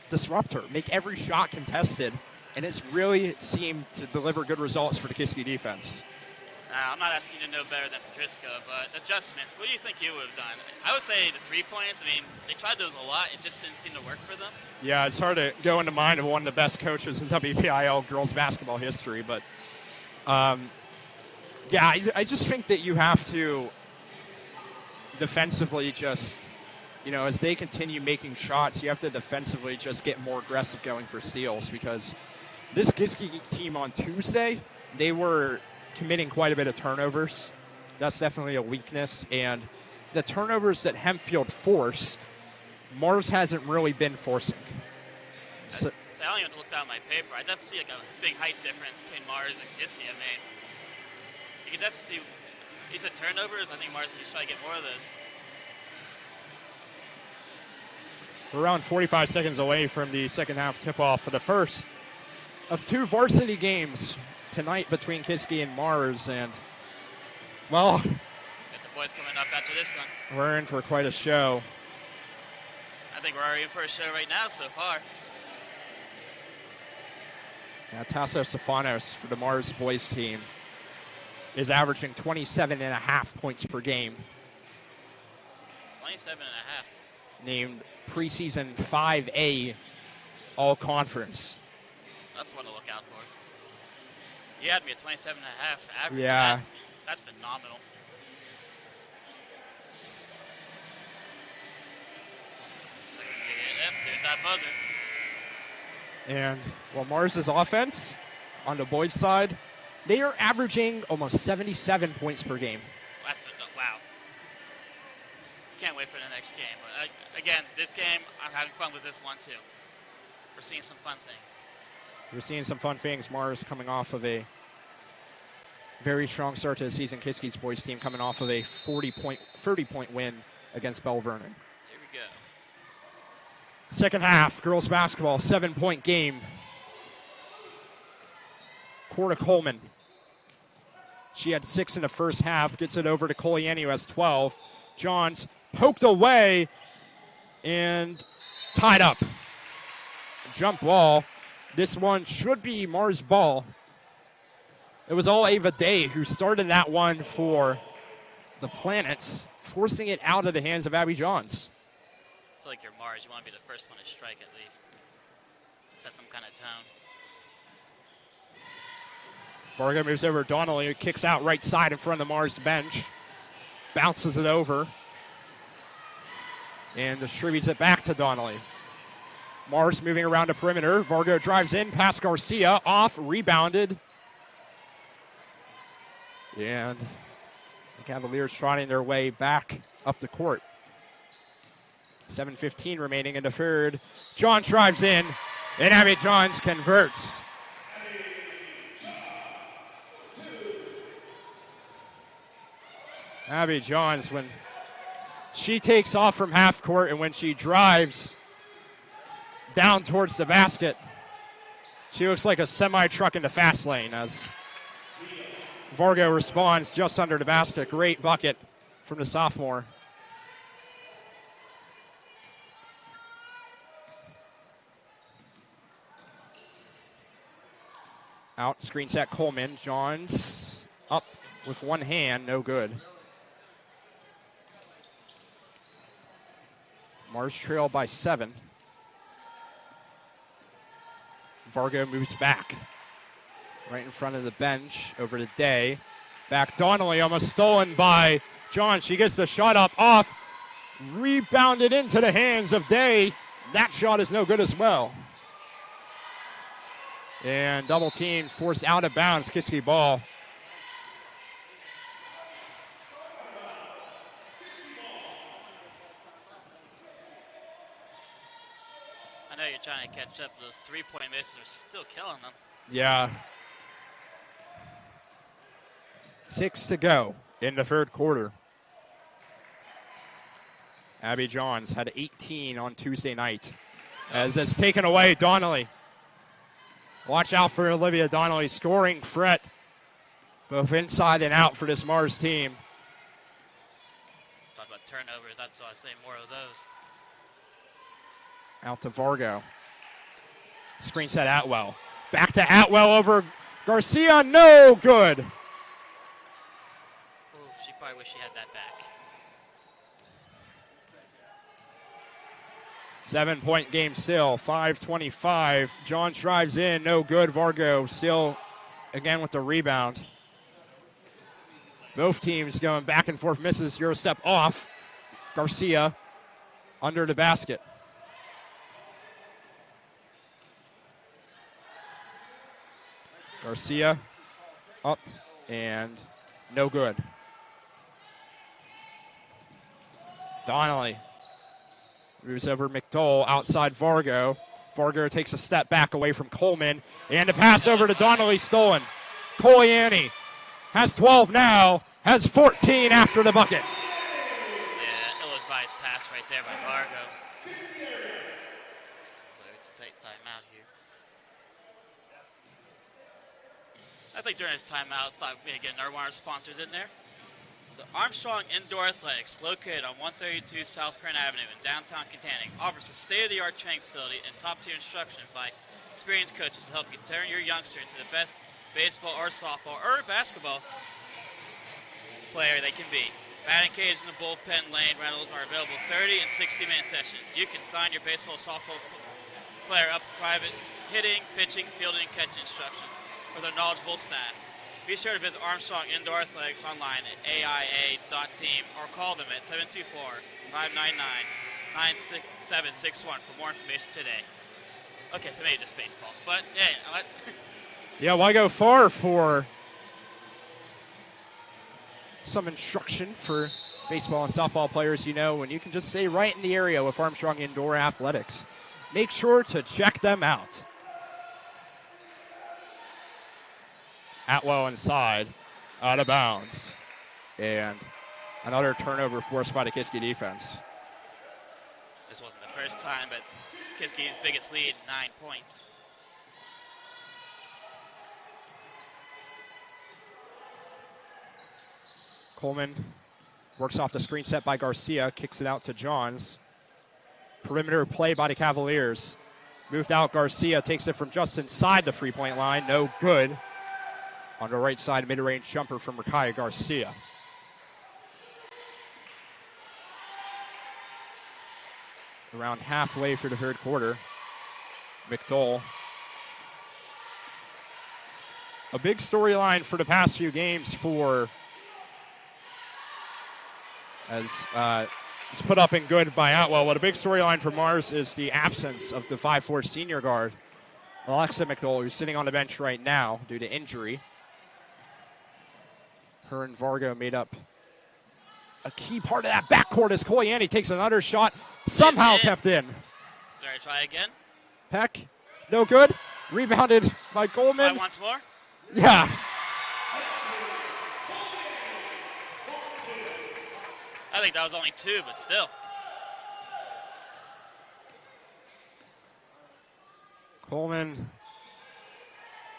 disrupt her, make every shot contested, and it's really seemed to deliver good results for the Kiski defense. I'm not asking you to know better than Patriska, but adjustments, what do you think you would have done? I would say the 3 points, they tried those a lot. It just didn't seem to work for them. Yeah, it's hard to go into mind of one of the best coaches in WPIL girls basketball history, but I just think that you have to defensively just, as they continue making shots, you have to defensively just get more aggressive going for steals, because this Kiski team on Tuesday, they were committing quite a bit of turnovers. That's definitely a weakness. And the turnovers that Hempfield forced, Mars hasn't really been forcing. So I don't even have to look down my paper. I definitely see a big height difference between Mars and Kiski. You can definitely see these are turnovers. I think Mars is just trying to get more of those. We're around 45 seconds away from the second half tip-off for the first of 2 varsity games tonight between Kiski and Mars, and got the boys coming up after this one. We're in for quite a show. I think we're already in for a show right now so far. Tasso Stefanos for the Mars boys team is averaging 27.5 points per game. 27.5. Named preseason 5A All-Conference. That's one to look out for. You had me at 27.5 average. Yeah. That's phenomenal. There's that buzzer. And Mars' offense on the boys' side, they are averaging almost 77 points per game. Wow. Can't wait for the next game. But again, this game, I'm having fun with this one too. We're seeing some fun things. We're seeing some fun things. Mars coming off of a very strong start to the season. Kiski's boys team coming off of a 30-point win against Bell Vernon. Here we go. Second half, girls basketball, 7-point game. Corda Coleman. She had 6 in the first half. Gets it over to Coliani, who has 12. Johns poked away and tied up. Jump ball. This one should be Mars ball. It was all Ava Day who started that one for the Planets, forcing it out of the hands of Abby Johns. I feel like you're Mars. You want to be the first one to strike at least. Set some kind of tone. Varga moves over. Donnelly kicks out right side in front of the Mars bench. Bounces it over. And distributes it back to Donnelly. Mars moving around the perimeter. Vargo drives in past Garcia. Off. Rebounded. And the Cavaliers trotting their way back up the court. 7:15 remaining in the third. John drives in. And Abby Johns converts. Abby Johns, when she takes off from half court and when she drives down towards the basket, she looks like a semi-truck in the fast lane as Vargo responds just under the basket. Great bucket from the sophomore. Out, screen set Coleman. Johns up with one hand, no good. Mars trail by 7. Vargo moves back. Right in front of the bench, over to Day. Back Donnelly, almost stolen by John. She gets the shot up, off. Rebounded into the hands of Day. That shot is no good as well. And double team forced out of bounds. Kiski ball. catch up. Those three-point misses are still killing them. Yeah. 6 to go in the third quarter. Abby Johns had 18 on Tuesday night. As it's taken away, Donnelly. Watch out for Olivia Donnelly, scoring threat both inside and out for this Mars team. Talk about turnovers, that's why I say more of those. Out to Vargo. Screen set Atwell. Back to Atwell over Garcia, no good. Ooh, she probably wish she had that back. 7-point game still, 5:25. Johns drives in, no good. Vargo still again with the rebound. Both teams going back and forth, misses. Euro step off. Garcia under the basket. Garcia up and no good. Donnelly moves over McDowell outside Vargo. Vargo takes a step back away from Coleman. And a pass over to Donnelly stolen. Coliani has 12 now, has 14 after the bucket. Yeah, ill-advised pass right there by Vargo. So it's a tight timeout here. I think during this timeout, I thought we'd get another one of our sponsors in there. So Armstrong Indoor Athletics, located on 132 South Kern Avenue in downtown Katanning, offers a state-of-the-art training facility and top-tier instruction by experienced coaches to help you turn your youngster into the best baseball or softball or basketball player they can be. Batting cage and the bullpen lane rentals are available 30 and 60-minute sessions. You can sign your baseball or softball player up for private hitting, pitching, fielding, and catching instructions with a knowledgeable staff. Be sure to visit Armstrong Indoor Athletics online at aia.team or call them at 724-599-9761 for more information today. Okay, so maybe just baseball, but yeah. Yeah, why go far for some instruction for baseball and softball players, you know, when you can just stay right in the area with Armstrong Indoor Athletics. Make sure to check them out. Atwell inside, out of bounds. And another turnover forced by the Kiski defense. This wasn't the first time, but Kiski's biggest lead, 9 points. Coleman works off the screen set by Garcia, kicks it out to Johns. Perimeter play by the Cavaliers. Moved out, Garcia takes it from just inside the three-point line, no good. On the right side, mid-range jumper from Rakaya Garcia. Around halfway through the third quarter. McDowell. A big storyline for the past few games for, as it's put up in good by Atwell. What a big storyline for Mars is the absence of the 5'4" senior guard, Alexa McDowell, who's sitting on the bench right now due to injury. Her and Vargo made up a key part of that backcourt as Coliani takes another shot, somehow kept in. Sorry, try again. Peck, no good. Rebounded by Goldman. Try once more. Yeah. I think that was only 2, but still. Coleman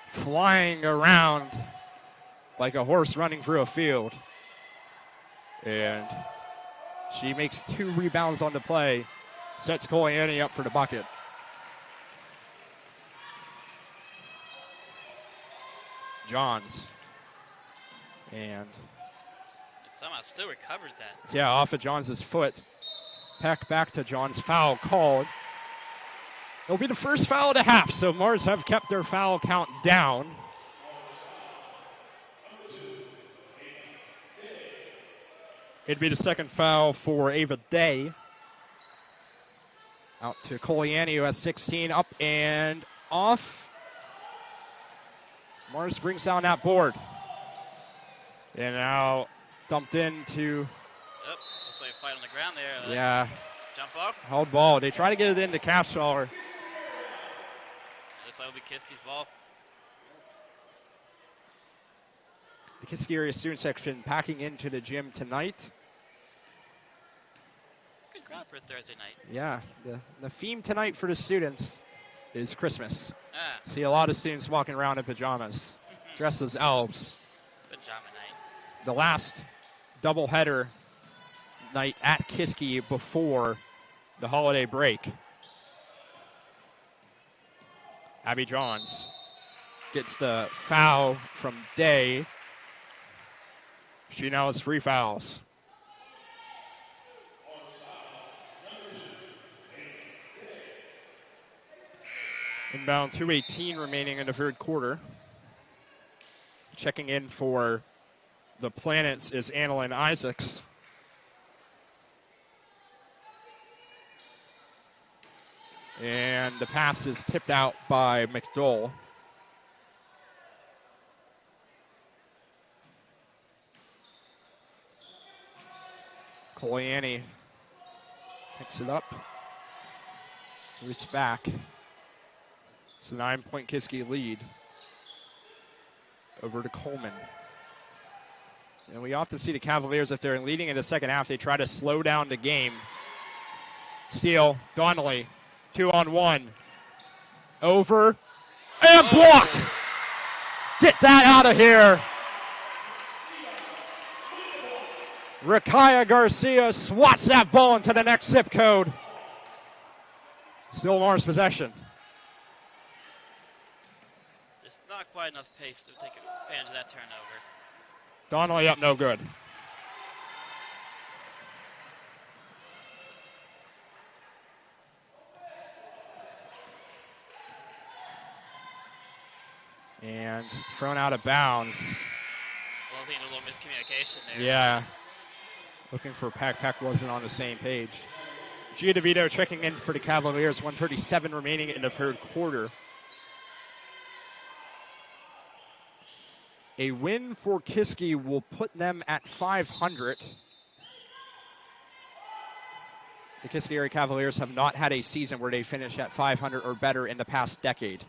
flying around like a horse running through a field. And she makes 2 rebounds on the play, sets Coliani up for the bucket. Johns. And somehow still recovers that. yeah, off of Johns' foot. Peck back to Johns, foul called. It'll be the first foul of the half, so Mars have kept their foul count down. It'd be the second foul for Ava Day. Out to Coliani, who has 16, up and off. Mars brings down that board. And now dumped into. Yep, looks like a fight on the ground there. Yeah. Jump up. Held ball. They try to get it into Cashall. Looks like it'll be Kiski's ball. The Kiski area student section packing into the gym tonight. Good crowd for a Thursday night. Yeah, the theme tonight for the students is Christmas. Ah. See a lot of students walking around in pajamas, dressed as elves. Pajama night. The last doubleheader night at Kiski before the holiday break. Abby Johns gets the foul from Day. She now has 3 fouls. Inbound 2:18 remaining in the third quarter. Checking in for the Planets is Annalyn Isaacs. And the pass is tipped out by McDowell. Coliani picks it up. Moves back. It's a 9-point Kiski lead over to Coleman. And we often see the Cavaliers, if they're leading in the second half, they try to slow down the game. Steal, Donnelly, 2-on-1. Over, and blocked! Get that out of here! Rakaya Garcia swats that ball into the next zip code. Still Mars possession. Just not quite enough pace to take advantage of that turnover. Donnelly up, no good. And thrown out of bounds. Well, I think a little miscommunication there. Yeah. Looking for Pack. Pack wasn't on the same page. Gia DeVito checking in for the Cavaliers. 1:37 remaining in the third quarter. A win for Kiski will put them at 500. The Kiski area Cavaliers have not had a season where they finish at 500 or better in the past decade.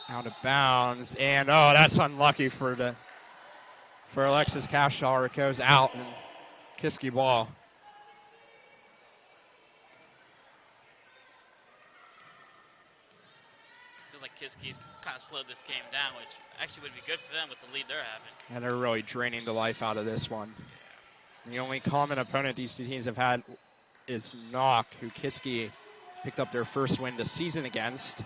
Out of bounds, and oh, that's unlucky for Alexis Cashall. It goes out and Kiski ball. Feels like Kiski's kind of slowed this game down, which actually would be good for them with the lead they're having. And they're really draining the life out of this one. Yeah. The only common opponent these two teams have had is Knock, who Kiski picked up their first win this season against.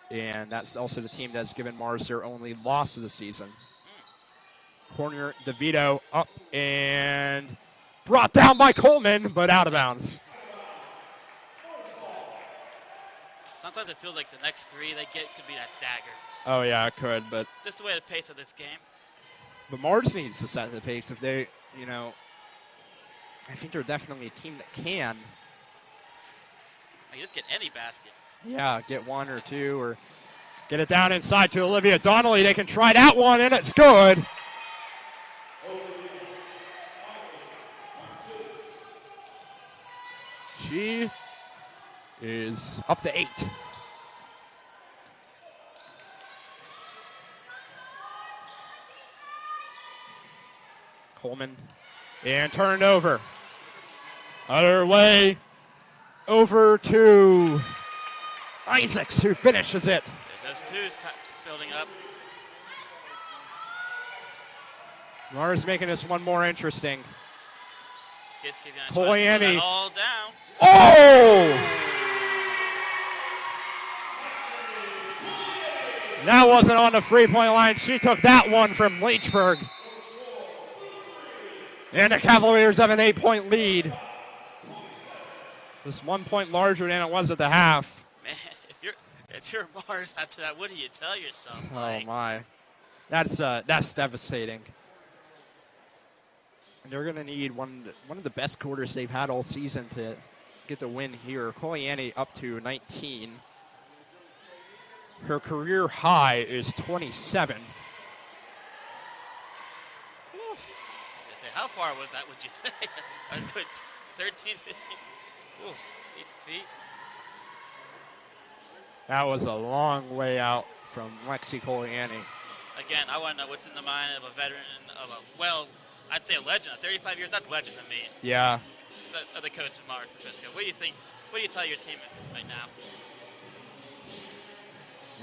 And that's also the team that's given Mars their only loss of the season. Corner, DeVito up and brought down by Coleman, but out of bounds. Sometimes it feels like the next 3 they get could be that dagger. Oh, yeah, it could, but... Just the way the pace of this game. But Mars needs to set the pace if they, I think they're definitely a team that can. Like, just get any basket. Yeah, get 1 or 2 or get it down inside to Olivia Donnelly. They can try that one, and it's good. She is up to 8. Coleman, and turned over. Other way, over to Isaacs, who finishes it. There's those 2s building up. Mars making this one more interesting. Kiski's going to try to slow that all down. Oh! That wasn't on the free-point line. She took that one from Leechburg. And the Cavaliers have an 8-point lead. Just 1 point larger than it was at the half. Man, if you're Mars after that, what do you tell yourself? Oh, my. That's devastating. And they're going to need one of the best quarters they've had all season to get the win here. Coliani up to 19. Her career high is 27. How far was that, would you say? 13, 15. Oof, feet to feet. That was a long way out from Lexi Coliani. Again, I want to know what's in the mind of a veteran, of a, well, I'd say a legend. 35 years, that's legend to me. Yeah. The coach of Mars Patricia. What do you think? What do you tell your team right now?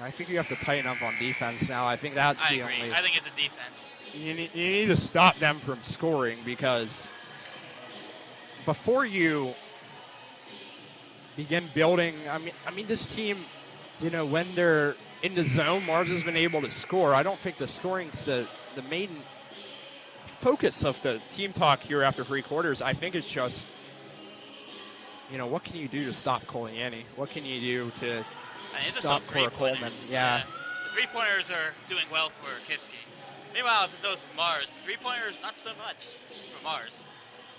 I think you have to tighten up on defense now. I think that's I the agree. only. I think it's a defense. You need to stop them from scoring, because before you begin building, I mean, this team, when they're in the zone, Mars has been able to score. I don't think the scoring's the main focus of the team talk here after 3 quarters. I think it's just, what can you do to stop Coliani? What can you do to stop Cora Coleman? Yeah. The three-pointers are doing well for Kiski. Meanwhile, for those with Mars, three-pointers, not so much for Mars.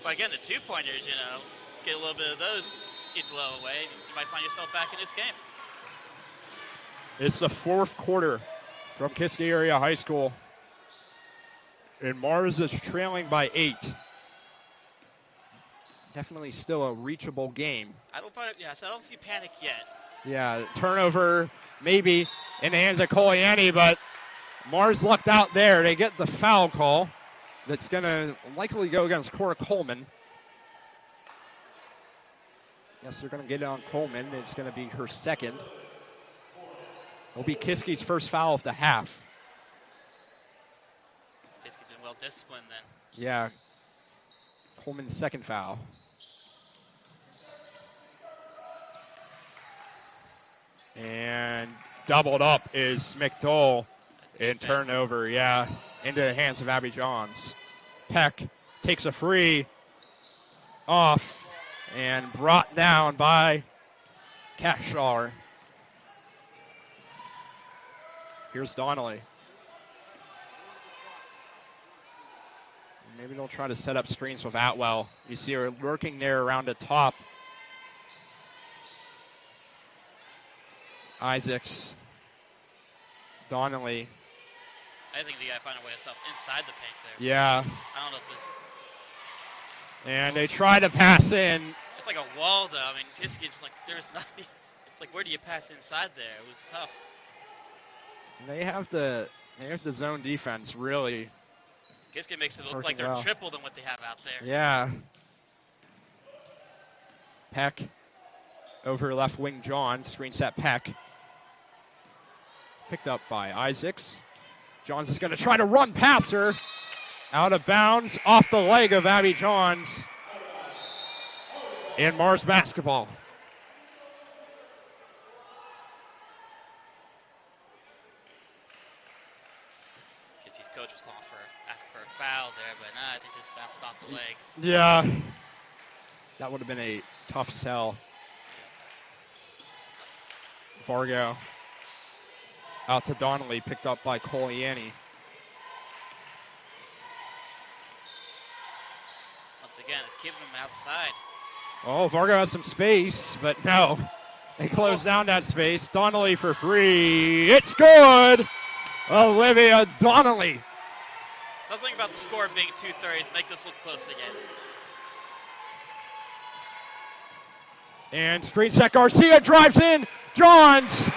But again, the two-pointers, get a little bit of those each low away, you might find yourself back in this game. It's the 4th quarter from Kiski Area High School. And Mars is trailing by 8. Definitely still a reachable game. I don't see panic yet. Yeah, turnover maybe in the hands of Coliani, but Mars lucked out there. They get the foul call that's going to likely go against Cora Coleman. Yes, they're going to get it on Coleman. It's going to be her second. It'll be Kiski's first foul of the half. Kiski's been well disciplined then. Yeah. Coleman's second foul. And doubled up is McDowell in turnover, into the hands of Abby Johns. Peck takes a free off and brought down by Cashar. Here's Donnelly. Maybe they'll try to set up screens with Atwell. You see her lurking there around the top. Isaacs. Donnelly. I think they got to find a way to stop inside the paint there. Yeah. I don't know if this... And they try to pass in. It's like a wall, though. I mean, Kiski's like, there's nothing. It's like, where do you pass inside there? It was tough. They have the zone defense really. Kiski makes it look like they're triple than what they have out there. Yeah. Peck over left wing John. Screen set Peck. Picked up by Isaacs. Johns is going to try to run past her. Out of bounds, off the leg of Abby Johns. And Mars basketball. Kiski's coach was asking for a foul there, but I think this bounced off the leg. Yeah. That would have been a tough sell. Vargo out to Donnelly, picked up by Coliani. Once again, it's keeping them outside. Oh, Vargo has some space, but no. They close down that space. Donnelly for free. It's good! Olivia Donnelly. Something about the score being 2-3s makes this look close again. And screen set, Garcia drives in. Johns. Seems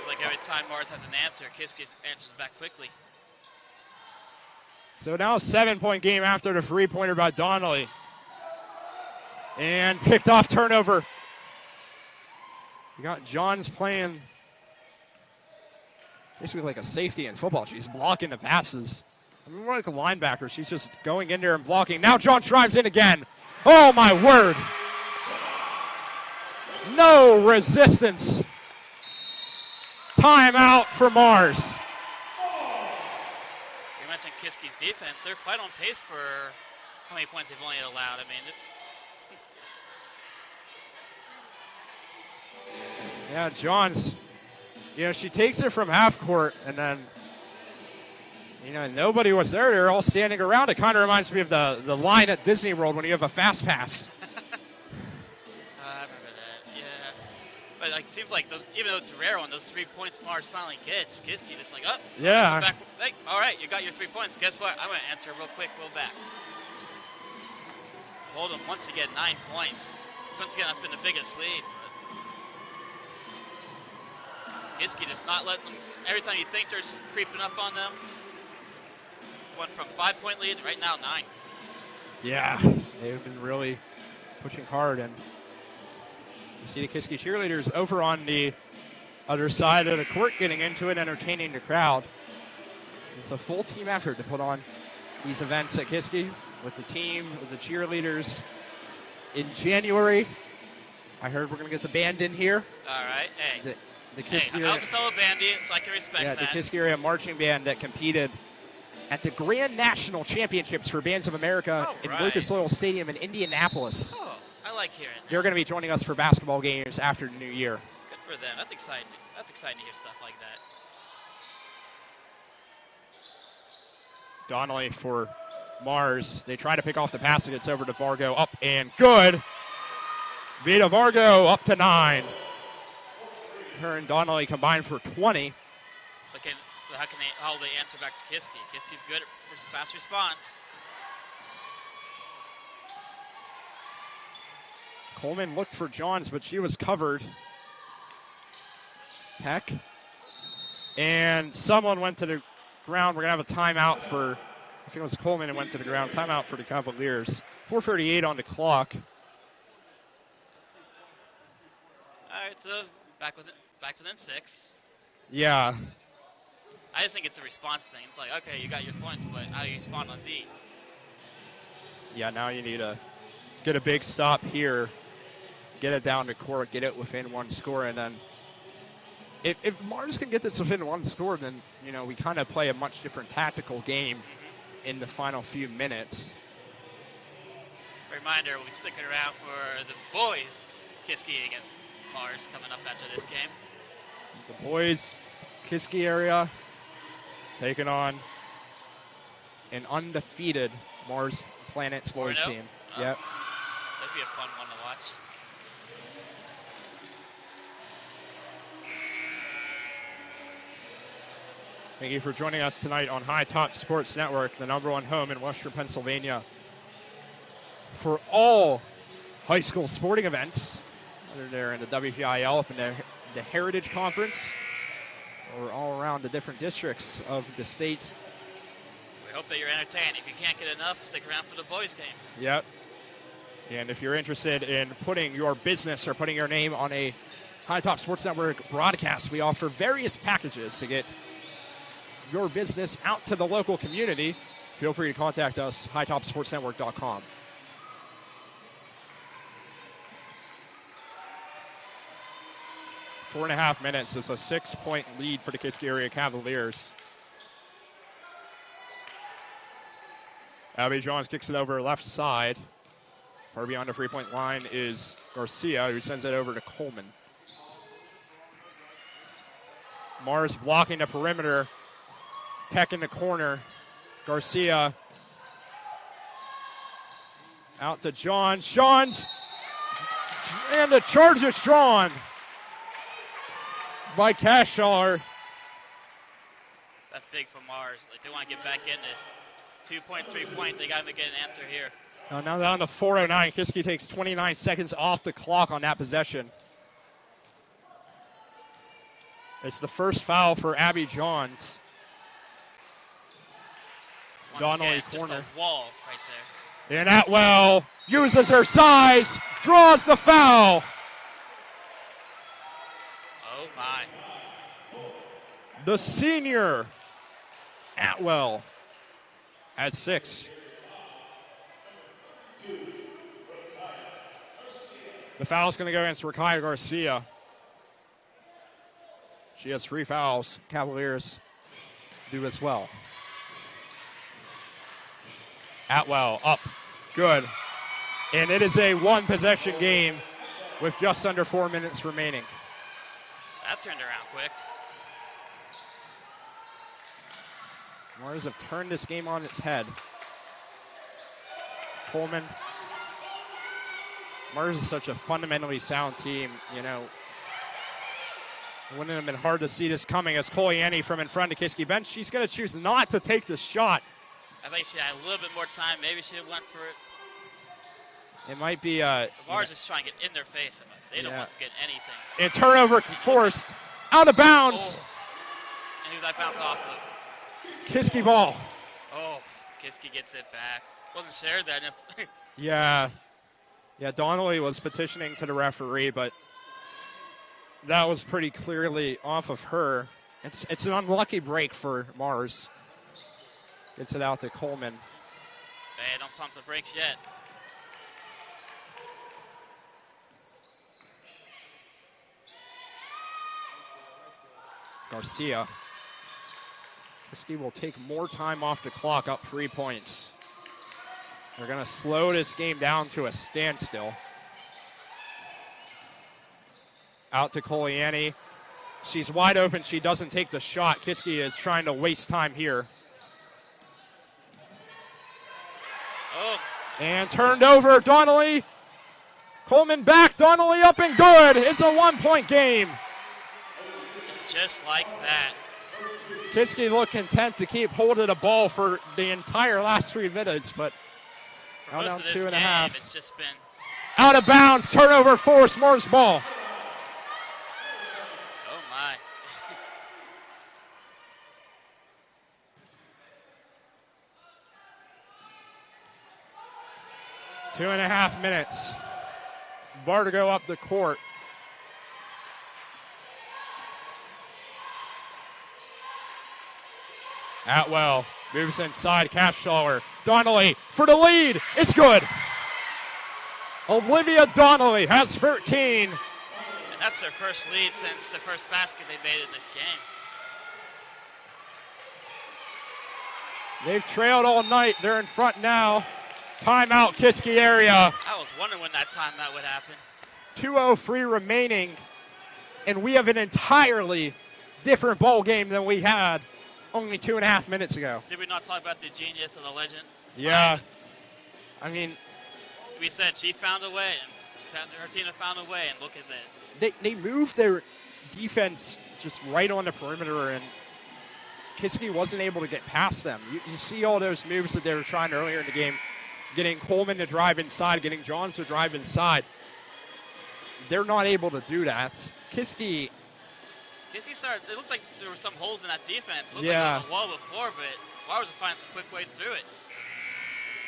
like every time Mars has an answer, Kiski answers back quickly. So now a 7-point game after the three-pointer by Donnelly. And picked off turnover. You got Johns playing basically like a safety in football. She's blocking the passes. I mean, more like a linebacker. She's just going in there and blocking. Now Johns drives in again. Oh, my word. No resistance. Timeout for Mars. You mentioned Kiski's defense. They're quite on pace for how many points they've only allowed. I mean, yeah, Johns, she takes it from half court, and then, nobody was there. They're all standing around. It kind of reminds me of the line at Disney World when you have a fast pass. I remember that, yeah. But it seems like even though it's a rare one, those 3 points Mars finally gets, Kiski just like, yeah. Back, all right, you got your 3 points. Guess what? I'm going to answer real quick, real back. hold them once again, 9 points. Once again, that's been the biggest lead. Kiski just not letting them, every time you think they're creeping up on them, went from 5-point lead, right now 9. Yeah, they've been really pushing hard, and you see the Kiski cheerleaders over on the other side of the court getting into it, entertaining the crowd. It's a full team effort to put on these events at Kiski with the team, with the cheerleaders. In January, I heard we're going to get the band in here. All right, hey. The Kiski I was a fellow bandit, so I can respect that. Yeah, the Kiski area marching band that competed at the Grand National Championships for Bands of America in Lucas Oil Stadium in Indianapolis. Oh, I like hearing that. They're going to be joining us for basketball games after the new year. Good for them. That's exciting. That's exciting to hear stuff like that. Donnelly for Mars. They try to pick off the pass. It gets over to Vargo. Up and good. Vita Vargo up to 9. Her and Donnelly combined for 20. But how they answer back to Kiski? Kiski's good for fast response. Coleman looked for Johns, but she was covered. Peck. And someone went to the ground. We're going to have a timeout for, I think it was Coleman and went to the ground. Timeout for the Cavaliers. 4:38 on the clock. All right, so back within 6. Yeah. I just think it's a response thing. It's like, okay, you got your points, but how do you respond on D? Yeah, now you need to get a big stop here, get it down to court, get it within 1 score, and then if Mars can get this within 1 score, then, you know, we kind of play a much different tactical game in the final few minutes. Reminder, we'll be sticking around for the boys' Kiski against Mars coming up after this game. The boys' Kiski area taking on an undefeated Mars Planets boys team. Yep. That'd be a fun one to watch. Thank you for joining us tonight on High Top Sports Network, the #1 home in Western Pennsylvania for all high school sporting events, whether they're in the WPIL, up in the Heritage Conference, or all around the different districts of the state. We hope that you're entertained. If you can't get enough, stick around for the boys' game. Yep. And if you're interested in putting your business or putting your name on a High Top Sports Network broadcast, we offer various packages to get your business out to the local community. Feel free to contact us, hightopsportsnetwork.com. Four and a half minutes. It's a 6-point lead for the Kiski area Cavaliers. Abby Johns kicks it over left side. Far beyond the 3-point line is Garcia, who sends it over to Coleman. Mars blocking the perimeter. Peck in the corner. Garcia out to Johns. Johns, and the charge is drawn by Cashar. That's big for Mars. Like, they want to get back in this. 2-point, 3-point. They got to get an answer here. Now down to 4:09. Kiski takes 29 seconds off the clock on that possession. It's the first foul for Abby Johns. Donnelly corner. Just a wall right there. And Atwell uses her size, draws the foul. Oh, my. The senior, Atwell, at 6. The foul's going to go against Rakaya Garcia. She has 3 fouls. Cavaliers do as well. Atwell up. Good. And it is a 1-possession game with just under 4 minutes remaining. That turned around quick. Mars have turned this game on its head. Coleman. Mars is such a fundamentally sound team, you know. It wouldn't have been hard to see this coming as Koliani from in front of Kiski bench. She's going to choose not to take the shot. I think she had a little bit more time. Maybe she went for it. It might be Mars is trying to get in their face. They don't want to get anything. And turnover forced. Out of bounds. Oh. And who's that bounce off of? Kiski ball. Oh, Kiski gets it back. Wasn't shared that. Yeah. Yeah, Donnelly was petitioning to the referee, but that was pretty clearly off of her. It's an unlucky break for Mars. Gets it out to Coleman. Hey, don't pump the brakes yet. Garcia. Kiski will take more time off the clock, up 3 points. They're going to slow this game down to a standstill. Out to Coliani. She's wide open. She doesn't take the shot. Kiski is trying to waste time here. Oh. And turned over. Donnelly. Coleman back. Donnelly up and good. It's a 1-point game. Just like that. Kiski looked content to keep hold of the ball for the entire last 3 minutes, but for most of this game, it's just been out of bounds. Turnover force. Mars ball. Oh my. 2.5 minutes. Bar to go up the court. Atwell moves inside. Cashstaller. Donnelly for the lead. It's good. Olivia Donnelly has 13. And that's their first lead since the first basket they made in this game. They've trailed all night. They're in front now. Timeout, Kiski area. I was wondering when that timeout would happen. 2:03 remaining, and we have an entirely different ball game than we had only 2.5 minutes ago. Did we not talk about the genius of the legend? Yeah. I mean, we said she found a way, and her team have found a way, and look at that. They moved their defense just right on the perimeter, and Kiski wasn't able to get past them. You see all those moves that they were trying earlier in the game, getting Coleman to drive inside, getting Johns to drive inside. They're not able to do that. Kiski started, it looked like there were some holes in that defense. It looked like there was a wall before, but Mars was just finding some quick ways through it.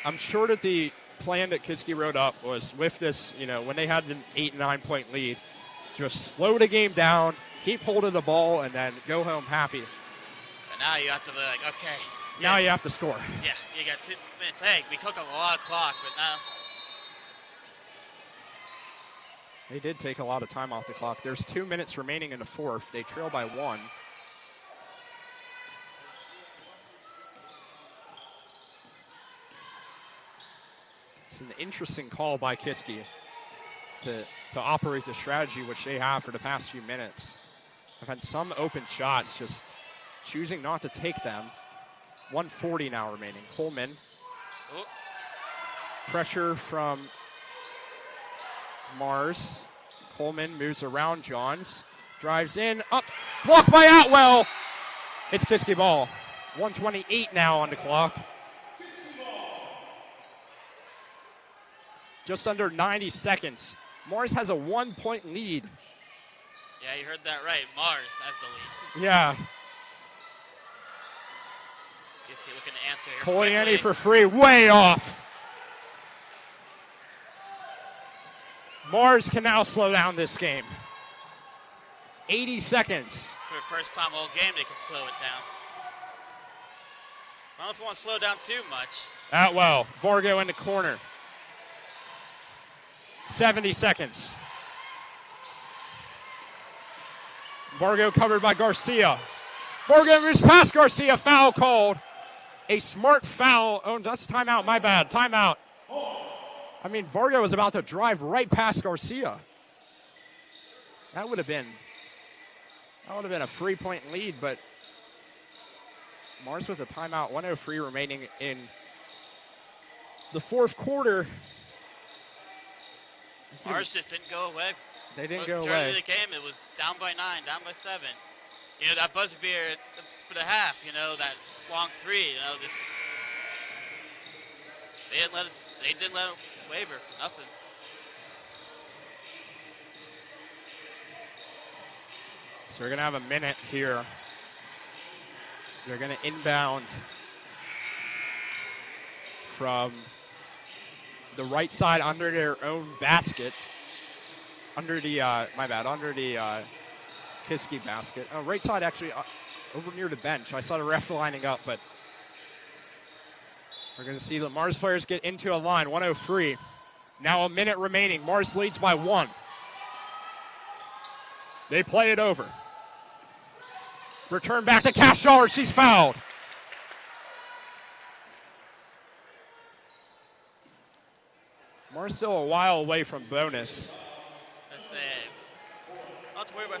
I'm sure that the plan that Kiski wrote up was with this, when they had an 8 and 9 point lead, just slow the game down, keep hold of the ball, and then go home happy. But now you have to be like, okay. Now you have to score. Yeah, you got 2 minutes. Hey, we took up a lot of clock, but now. They did take a lot of time off the clock. There's 2 minutes remaining in the fourth. They trail by 1. It's an interesting call by Kiski to operate the strategy which they have for the past few minutes. I've had some open shots, just choosing not to take them. 1:40 now remaining. Coleman. Oh. Pressure from Mars. Coleman moves around Johns. Drives in, up, blocked by Atwell. It's Kiski ball. 1:28 now on the clock. Just under 90 seconds. Mars has a 1-point lead. Yeah, you heard that right. Mars has the lead. Yeah. Kiski looking to answer here. Coliani for free, way off. Mars can now slow down this game. 80 seconds. For the first time all game, they can slow it down. I don't know if you want to slow down too much. Atwell, Vargo in the corner. 70 seconds. Vargo covered by Garcia. Vargo moves past Garcia, foul called. A smart foul. Oh, that's timeout, my bad, timeout. I mean, Vargo was about to drive right past Garcia. That would have been a 3-point lead, but Mars with a timeout, 1:03 remaining in the fourth quarter. Mars just didn't go away. They didn't go away. During the game, it was down by 9, down by 7. That buzzer beater for the half, that long three, this. They didn't let waiver for nothing. So we're going to have a minute here. They're going to inbound from the right side under their own basket. Under the, under the Kiski basket. Right side actually over near the bench. I saw the ref lining up, but we're going to see the Mars players get into a line, 103. Now a minute remaining. Mars leads by 1. They play it over. Return back to Cashar. She's fouled. Mars still a while away from bonus. Not to worry about.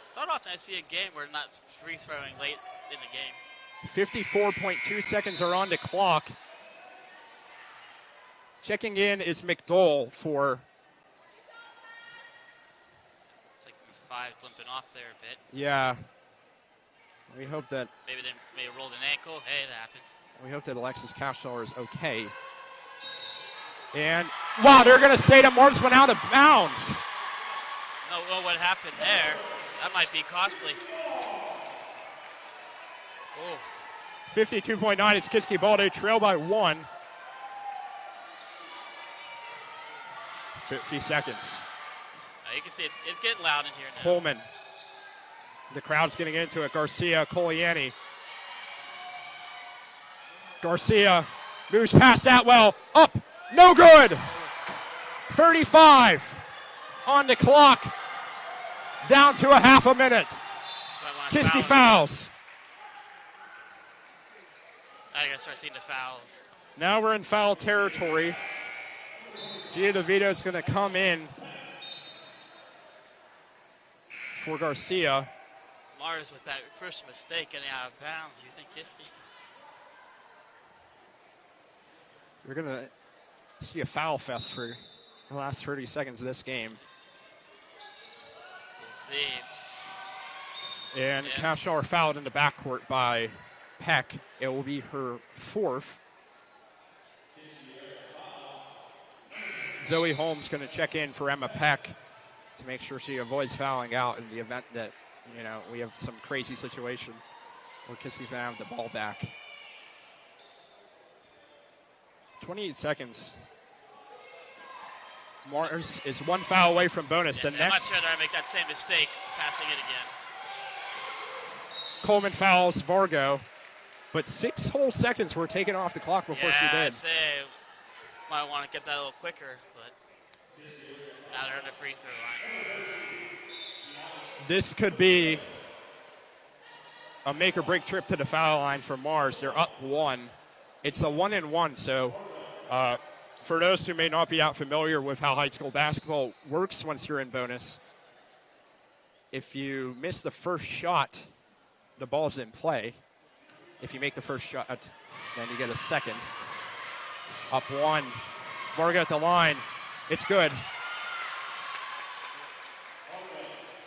It's not often I see a game where not free throwing late in the game. 54.2 seconds are on the clock. Checking in is McDowell for. It's like 5 limping off there a bit. Yeah. We hope that. Maybe rolled an ankle. Hey, it happens. We hope that Alexis Cashar is okay. And wow, they're going to say that Mars went out of bounds. No, well, what happened there? That might be costly. Oof. 52.9. It's Kiski ball. They trail by 1. 50 seconds. You can see it's getting loud in here now. Coleman. The crowd's getting into it. Garcia, Coliani. Garcia moves past Atwell. Up. No good. 35 on the clock. Down to a half a minute. Kiski fouls. I gotta start seeing the fouls. Now we're in foul territory. Gia DeVito's going to come in for Garcia. Mars with that first mistake getting out of bounds. You think Kiski? We're going to see a foul fest for the last 30 seconds of this game. We'll see. And Cashar fouled in the backcourt by Peck. It will be her 4th. Zoe Holmes going to check in for Emma Peck to make sure she avoids fouling out in the event that, we have some crazy situation where Kiski's going to have the ball back. 28 seconds. Mars is 1 foul away from bonus. I'm not sure that I make that same mistake passing it again. Coleman fouls Vargo, but 6 whole seconds were taken off the clock before she did. I'd say might want to get that a little quicker, but now they're on the free throw line. This could be a make-or-break trip to the foul line for Mars. They're up 1. It's a 1-and-1, so for those who may not be out familiar with how high school basketball works once you're in bonus, if you miss the first shot, the ball's in play. If you make the first shot, then you get a second. Up 1. Varga at the line. It's good.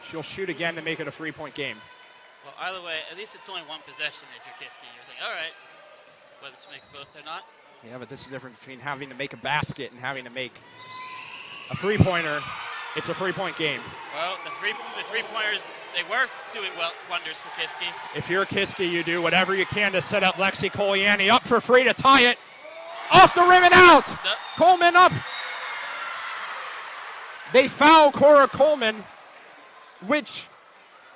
She'll shoot again to make it a 3-point game. Well, either way, at least it's only 1 possession if you're Kiski. You're thinking, all right, whether this makes both or not. Yeah, but this is the difference between having to make a basket and having to make a three-pointer. It's a 3-point game. Well, the three-pointers, they were doing wonders for Kiski. If you're Kiski, you do whatever you can to set up Lexi Coliani up for free to tie it. Off the rim and out. No. Coleman up. They foul Cora Coleman, which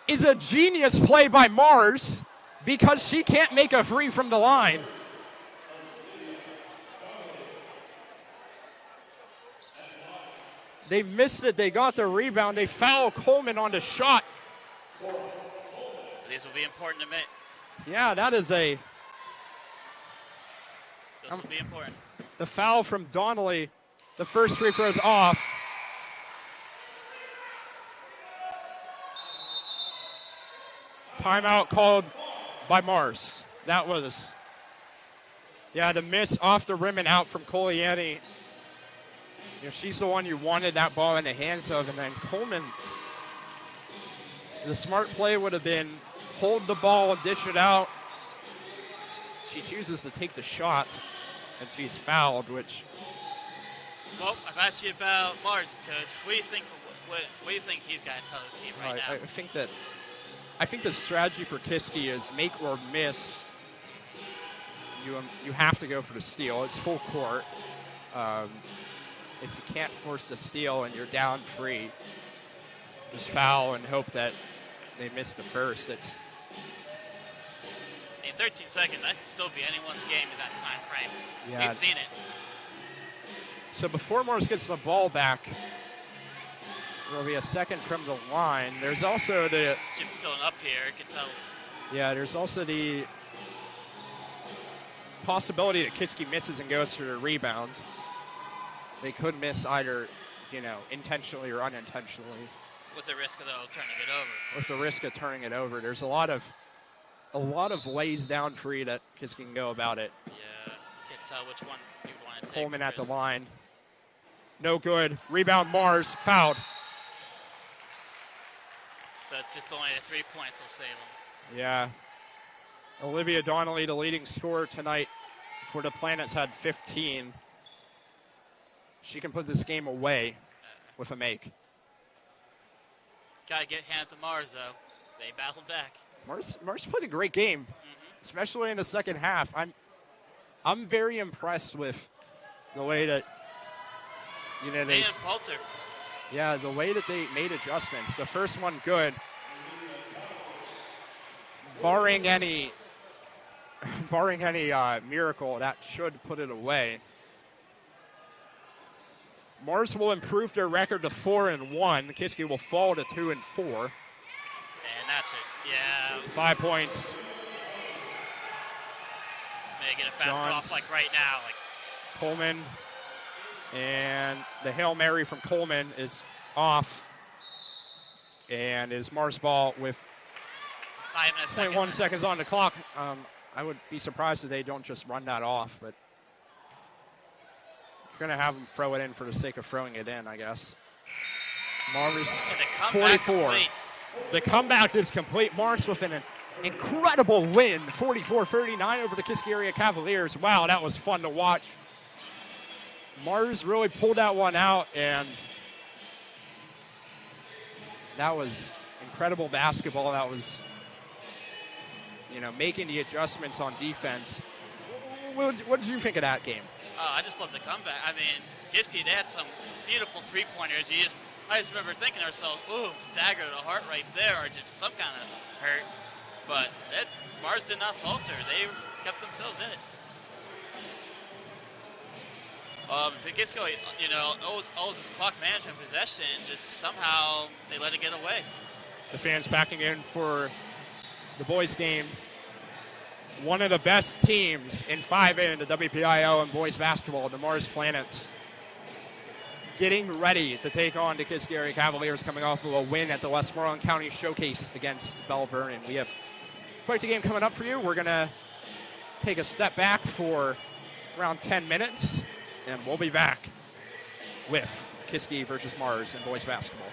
is a genius play by Mars because she can't make a free from the line. They missed it. They got the rebound. They foul Coleman on the shot. These will be important to me. Yeah, that is a... This will be important. The foul from Donnelly. The first free throws off. Timeout called by Mars. That was... Yeah, the miss off the rim and out from Coliani. She's the one you wanted that ball in the hands of. And then Coleman, the smart play would have been hold the ball and dish it out. She chooses to take the shot, and she's fouled, which Well, I've asked you about Mars, Coach. What do you think? What do you think he's got to tell his team right now? I think the strategy for Kiski is make or miss. You have to go for the steal. It's full court. If you can't force the steal and you're down free, just foul and hope that they miss the first. It's in 13 seconds, that could still be anyone's game in that time frame. Yeah. We've seen it. So before Morris gets the ball back, there will be a second from the line. There's also the Jim's filling up here. You can tell. Yeah, there's also the possibility that Kiski misses and goes for the rebound. They could miss either, intentionally or unintentionally. With the risk of turning it over. With the risk of turning it over. There's a lot of ways down free that Kiski can go about it. Yeah, can't tell which one you want to take. Coleman at the line. No good. Rebound Mars. Fouled. So it's just only the 3 points will save them. Yeah. Olivia Donnelly, the leading scorer tonight for the Planets, had 15. She can put this game away with a make. Got to get handed to Mars, though. They battled back. Mars played a great game, especially in the second half. I'm very impressed with the way that they didn't falter. Yeah, the way that they made adjustments. The first one good, barring any miracle that should put it away. Mars will improve their record to 4-1. Kiski will fall to 2-4. And that's it. Yeah. 5 points. May get a basket off like right now. Coleman. And the Hail Mary from Coleman is off. And is Mars ball with 0.1 seconds on the clock. I would be surprised if they don't just run that off, but you're going to have them throw it in for the sake of throwing it in, I guess. Mars 44. The comeback is complete. Mars with an incredible win, 44-39 over the Kiski area Cavaliers. Wow, that was fun to watch. Mars really pulled that one out, and that was incredible basketball. That was, making the adjustments on defense. What did you think of that game? I just love the comeback. I mean, Kiski, they had some beautiful three-pointers. I just remember thinking to ourselves, ooh, stagger to the heart right there, or just some kind of hurt. But Mars did not falter. They kept themselves in it. Kiski, always this clock management possession, just somehow they let it get away. The fans backing in for the boys' game. One of the best teams in 5A in the WPIO and boys basketball, the Mars Planets, getting ready to take on the Kiski area Cavaliers, coming off of a win at the Westmoreland County Showcase against Belle Vernon. We have quite a game coming up for you. We're going to take a step back for around 10 minutes, and we'll be back with Kiski versus Mars in boys basketball.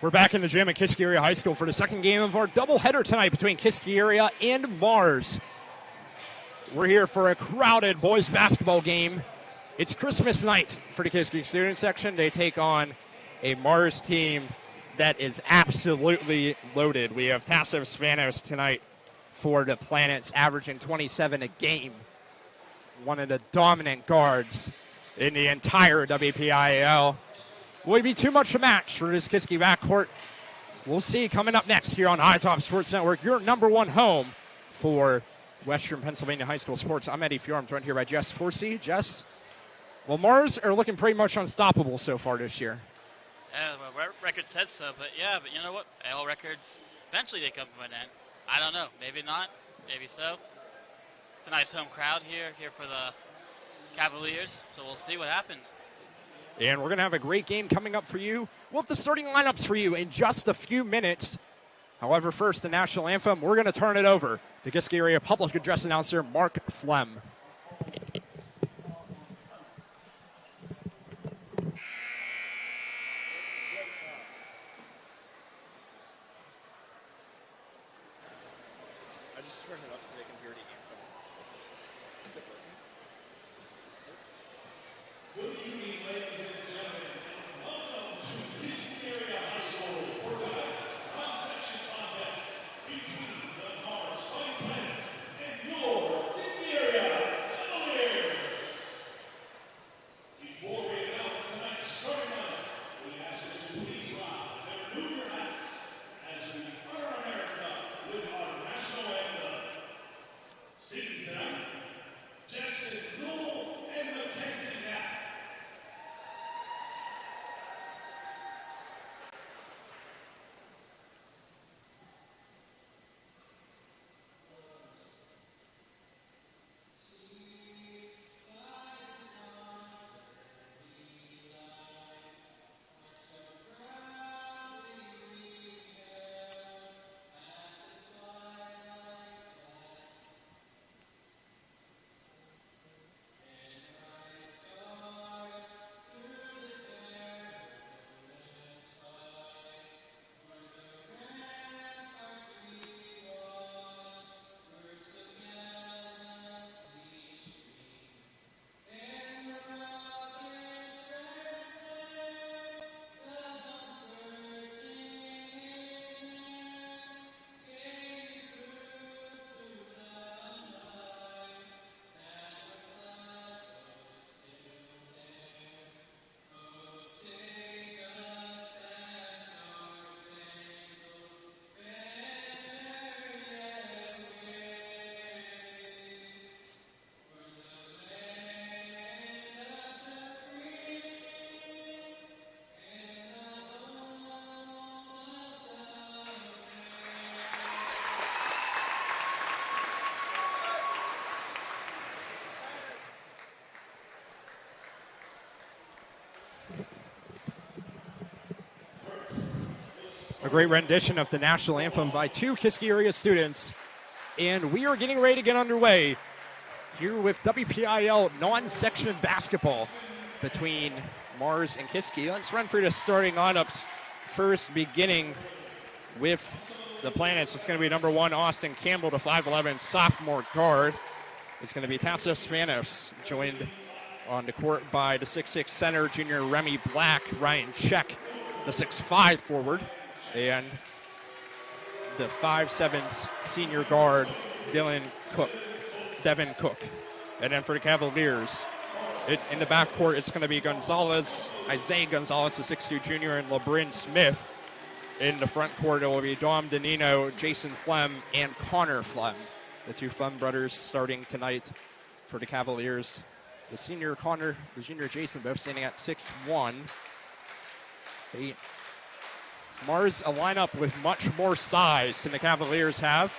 We're back in the gym at Kiski Area High School for the second game of our doubleheader tonight between Kiski Area and Mars. We're here for a crowded boys basketball game. It's Christmas night for the Kiski student section. They take on a Mars team that is absolutely loaded. We have Tassos Spanos tonight for the Planets, averaging 27 a game. One of the dominant guards in the entire WPIAL. Would it be too much to match for this Kiski backcourt? We'll see coming up next here on High Top Sports Network, your number one home for Western Pennsylvania high school sports. I'm Eddie Fiore. I'm joined here by Jess Forsey. Jess, well, Mars are looking pretty much unstoppable so far this year. Yeah, well, record said so, but you know what? AL records, eventually they come to an end. I don't know. Maybe not. Maybe so. It's a nice home crowd here for the Cavaliers, so we'll see what happens. And we're going to have a great game coming up for you. We'll have the starting lineups for you in just a few minutes. However, first, the national anthem. We're going to turn it over to Kiski Area Public Address Announcer Mark Flem. I just turned it up so they can hear the anthem. Is it working? Good evening, ladies and gentlemen. Welcome to Kiski Area High School for tonight's conception contest between the Mars Fightin and your Kiski Area Cavaliers. Before we announce tonight's starting lineup, we ask that you please rise and remove your hats as we honor America with our national anthem. Singing tonight, Jackson Newell and Mackenzie Knapp. A great rendition of the national anthem by two Kiski Area students. And we are getting ready to get underway here with WPIL non-section basketball between Mars and Kiski. Let's run through the starting lineups first, beginning with the Planets. It's going to be number 1, Austin Campbell, the 5'11" sophomore guard. It's going to be Tassos Spanos, joined on the court by the 6'6" center, junior Remy Black, Ryan Check, the 6'5" forward, and the 5'7" senior guard, Devin Cook. And then for the Cavaliers, in the backcourt, it's going to be Isaiah Gonzalez, the 6'2" junior, and LeBrin Smith. In the front court, it will be Dom Danino, Jason Flem, and Connor Flem, the two Flem brothers starting tonight for the Cavaliers. The senior Connor, the junior Jason, both standing at 6'1". Mars, a lineup with much more size than the Cavaliers have.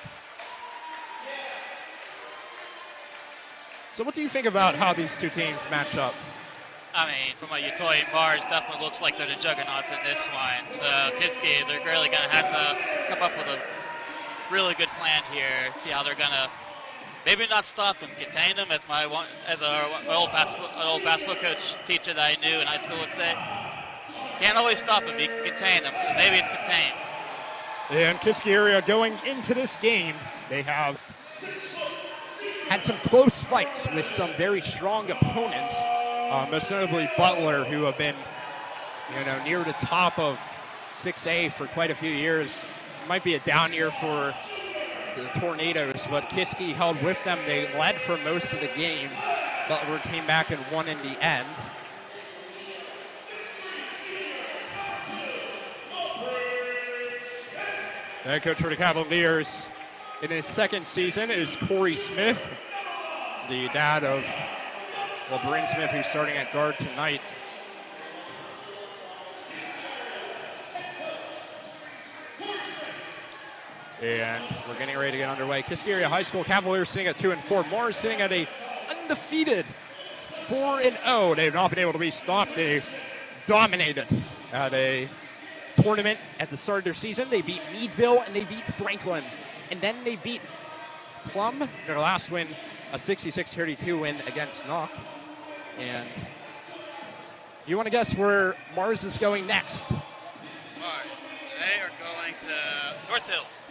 So what do you think about how these two teams match up? I mean, from what you told me, Mars definitely looks like they're the juggernauts in this one. So Kiski, they're really going to have to come up with a really good plan here, see how they're going to maybe not stop them, contain them, as our old basketball coach teacher that I knew in high school would say. Can't always stop them, but you can contain them, so maybe it's contained. And Kiski area going into this game, they have had some close fights with some very strong opponents, most notably Butler, who have been, near the top of 6A for quite a few years. Might be a down year for the Tornadoes, but Kiski held with them. They led for most of the game. Butler came back and won in the end. The head coach for the Cavaliers in his second season is Corey Smith, the dad of LeBron Smith, who's starting at guard tonight. And we're getting ready to get underway. Kiski Area High School Cavaliers sitting at 2-4. Mars sitting at a undefeated 4-0. They've not been able to be stopped. They've dominated at a tournament at the start of their season. They beat Meadville and they beat Franklin. And then they beat Plum, their last win, a 66-32 win against Knock. And you want to guess where Mars is going next? Mars, they are going to North Hills.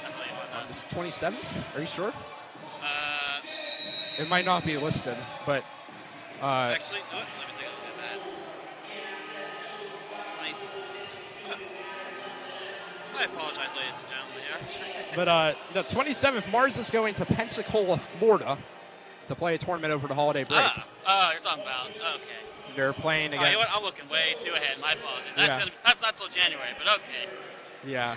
I believe on that. This is 27th? Are you sure? It might not be listed, but... Actually, let me take a look at that. I apologize, ladies and gentlemen, here. But the 27th, Mars is going to Pensacola, Florida, to play a tournament over the holiday break. You're talking about, okay. They're playing again. You know what? I'm looking way too ahead. My apologies. That's not till January, but okay. Yeah.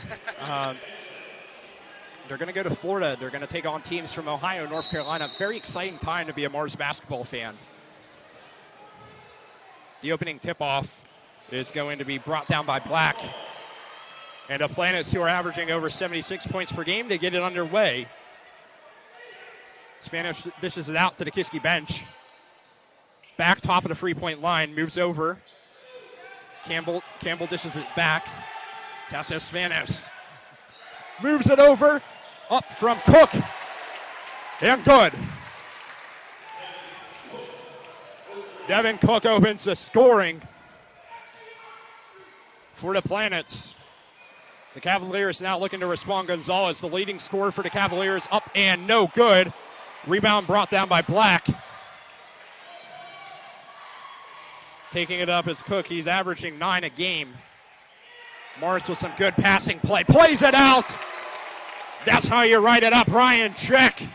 They're going to go to Florida. They're going to take on teams from Ohio, North Carolina. Very exciting time to be a Mars basketball fan. The opening tip-off is going to be brought down by Black. And the Planets, who are averaging over 76 points per game, they get it underway. Spanish dishes it out to the Kiski bench. Back top of the three-point line, moves over. Campbell dishes it back. Cassius Spanos moves it over. Up from Cook. And good. Devin Cook opens the scoring for the Planets. The Cavaliers now looking to respond. Gonzalez, the leading scorer for the Cavaliers, up and no good. Rebound brought down by Black. Taking it up is Cook. He's averaging 9 a game. Morris with some good passing play. Plays it out. That's how you write it up. Ryan Chick,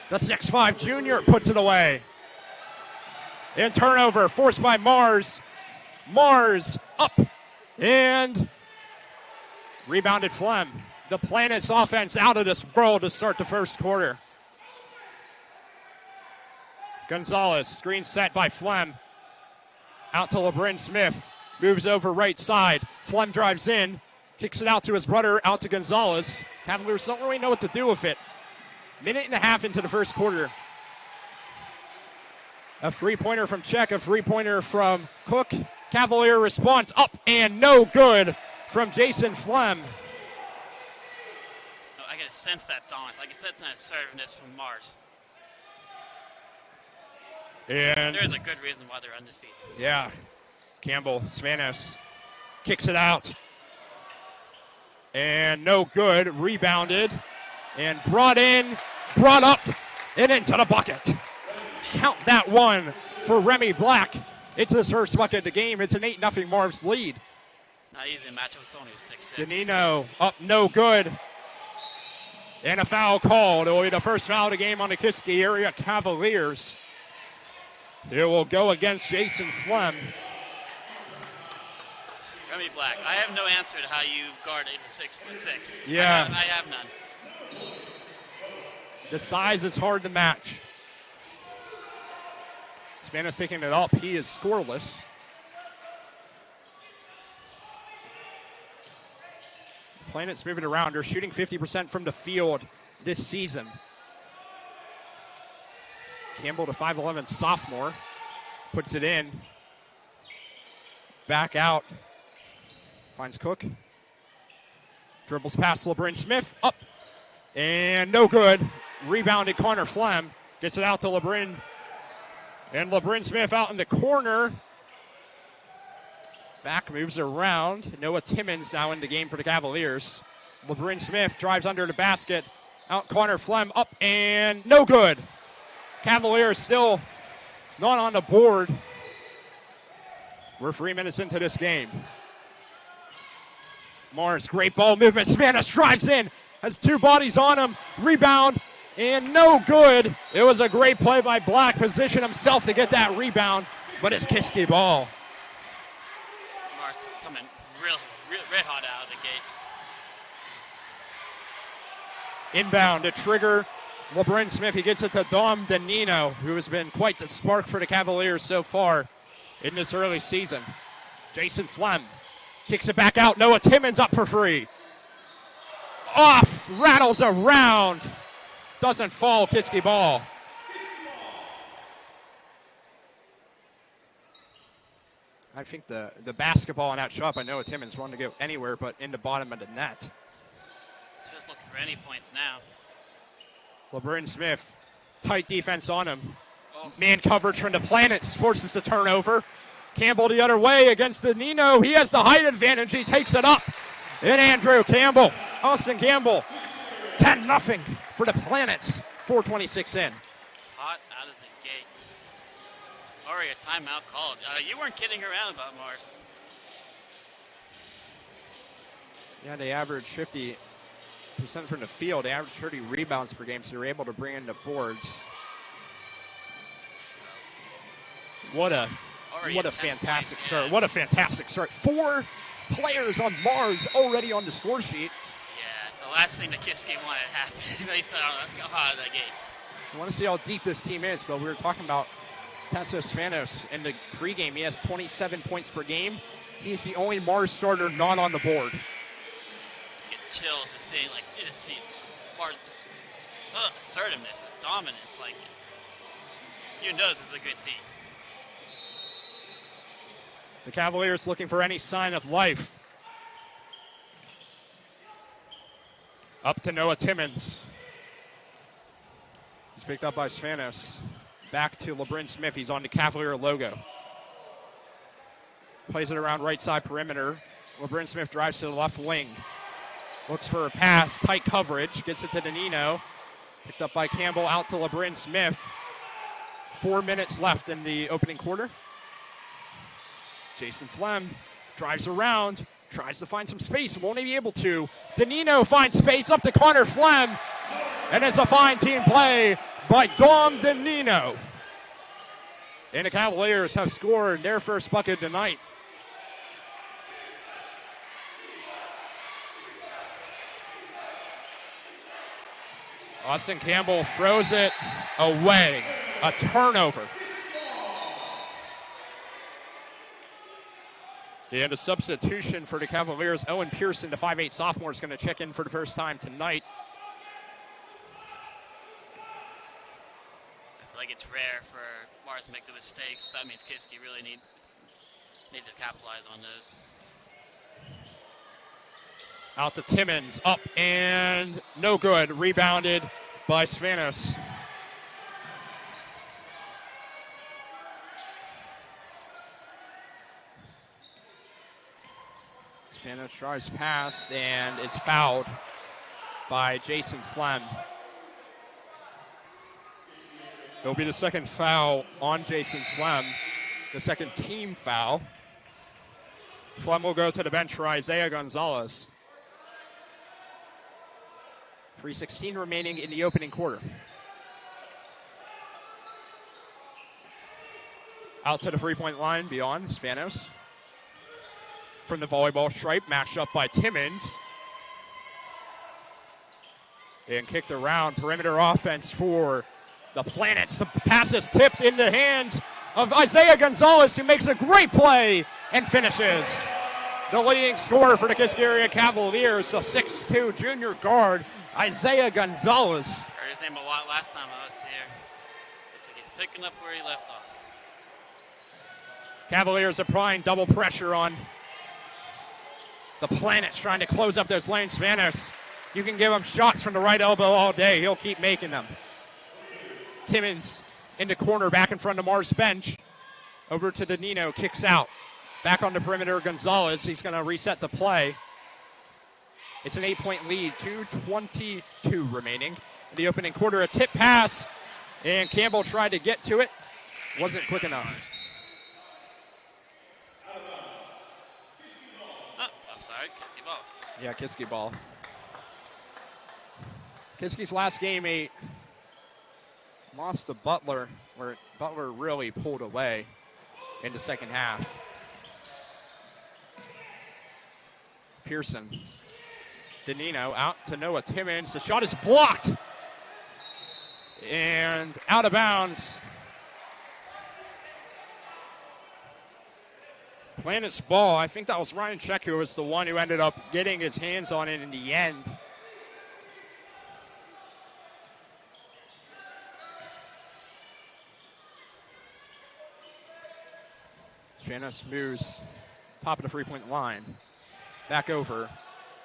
the 6'5 junior, puts it away. And turnover forced by Mars. Mars up and rebounded Flem. The Planets offense out of this world to start the first quarter. Gonzalez, screen set by Flem. Out to LeBron Smith. Moves over right side. Flem drives in. Kicks it out to his brother, out to Gonzalez. Cavaliers don't really know what to do with it. Minute and a half into the first quarter. A three-pointer from Czech, a three-pointer from Cook. Cavalier response up and no good from Jason Flem. I can sense that dominance. I can sense that assertiveness from Mars. And there's a good reason why they're undefeated. Yeah. Campbell, Spanos kicks it out. And no good. Rebounded. And brought up, and into the bucket. Count that one for Remy Black. It's his first bucket of the game. It's an 8-0 Mars lead. Not easy to match up with someone who's 6'6". Danino up, no good. And a foul called. It will be the first foul of the game on the Kiski area Cavaliers. It will go against Jason Flem. Remy Black, I have no answer to how you guard a 6'6". Yeah. I have none. The size is hard to match. Spanos taking it up. He is scoreless. The Planets moving around. They're shooting 50% from the field this season. Campbell, the 5'11 sophomore, puts it in. Back out. Finds Cook. Dribbles past LeBron Smith. Up. And no good. Rebounded Connor Flem. Gets it out to LeBron. And LeBron Smith out in the corner. Back moves around. Noah Timmons now in the game for the Cavaliers. LeBron Smith drives under the basket. Out corner, Flem up and no good. Cavaliers still not on the board. We're 3 minutes into this game. Mars, great ball movement. Spanish drives in, has two bodies on him. Rebound, and no good. It was a great play by Black. Position himself to get that rebound, but it's Kiski ball. Mars is coming really red hot out of the gates. Inbound to trigger LeBron Smith. He gets it to Dom Danino, who has been quite the spark for the Cavaliers so far in this early season. Jason Flem kicks it back out. Noah Timmons up for free. Off, rattles around. Doesn't fall, Kiski ball. I think the basketball on that shot by Noah Timmons wanted to go anywhere but in the bottom of the net. Just looking for any points now. LeBron Smith, tight defense on him. Man coverage from the Planets, forces the turnover. Campbell the other way against the Nino. He has the height advantage. He takes it up. And Andrew Campbell, Austin Campbell, 10-0 for the Planets. 4:26 in. Hot out of the gate. Already a timeout called. You weren't kidding around about Mars. Yeah, they average 50% from the field. They average 30 rebounds per game, so they're able to bring in the boards. What a fantastic start. What a fantastic start. 4 players on Mars already on the score sheet. Yeah, the last thing that Kiski wanted to happen. They said out of the gates. I want to see how deep this team is, but we were talking about Tassos Fanos in the pregame. He has 27 points per game. He's the only Mars starter not on the board. Just get chills to see, like, you just see Mars assertiveness, dominance. Like, you know this is a good team. The Cavaliers looking for any sign of life. Up to Noah Timmons. He's picked up by Spanos. Back to LeBron Smith. He's on the Cavalier logo. Plays it around right side perimeter. LeBron Smith drives to the left wing. Looks for a pass. Tight coverage. Gets it to Danino. Picked up by Campbell. Out to LeBron Smith. 4 minutes left in the opening quarter. Jason Flem drives around, tries to find some space, won't be able to. Danino finds space up to Connor Flem, and it's a fine team play by Dom Danino. And the Cavaliers have scored their first bucket tonight. Austin Campbell throws it away. A turnover. And a substitution for the Cavaliers. Owen Pearson, the 5'8 sophomore, is going to check in for the first time tonight. I feel like it's rare for Mars to make the mistakes. That means Kiski really need to capitalize on those. Out to Timmons, up and no good. Rebounded by Spanos. Spanos tries past and is fouled by Jason Flem. It'll be the second foul on Jason Flem, the second team foul. Flem will go to the bench for Isaiah Gonzalez. 3:16 remaining in the opening quarter. Out to the three-point line beyond Spanos. From the volleyball stripe, matched up by Timmons. And kicked around, perimeter offense for the Planets. The pass is tipped in the hands of Isaiah Gonzalez, who makes a great play and finishes. The leading scorer for the Kiski area Cavaliers, the 6'2 junior guard, Isaiah Gonzalez. Heard his name a lot last time I was here. Looks like he's picking up where he left off. Cavaliers applying double pressure on the Planets, trying to close up those lanes. Spanos, you can give him shots from the right elbow all day. He'll keep making them. Timmons in the corner, back in front of Mars bench. Over to Danino, kicks out. Back on the perimeter, Gonzalez. He's going to reset the play. It's an 8-point lead, 2:22 remaining. In the opening quarter, a tip pass, and Campbell tried to get to it. Wasn't quick enough. Oh, I'm sorry, Kiski ball. Yeah, Kiski ball. Kiski's last game, he lost to Butler, where Butler really pulled away in the second half. Pearson. Danino out to Noah Timmons. The shot is blocked. And out of bounds. Planet's ball. I think that was Ryan Check who was the one who ended up getting his hands on it in the end. Janis moves top of the three-point line. Back over.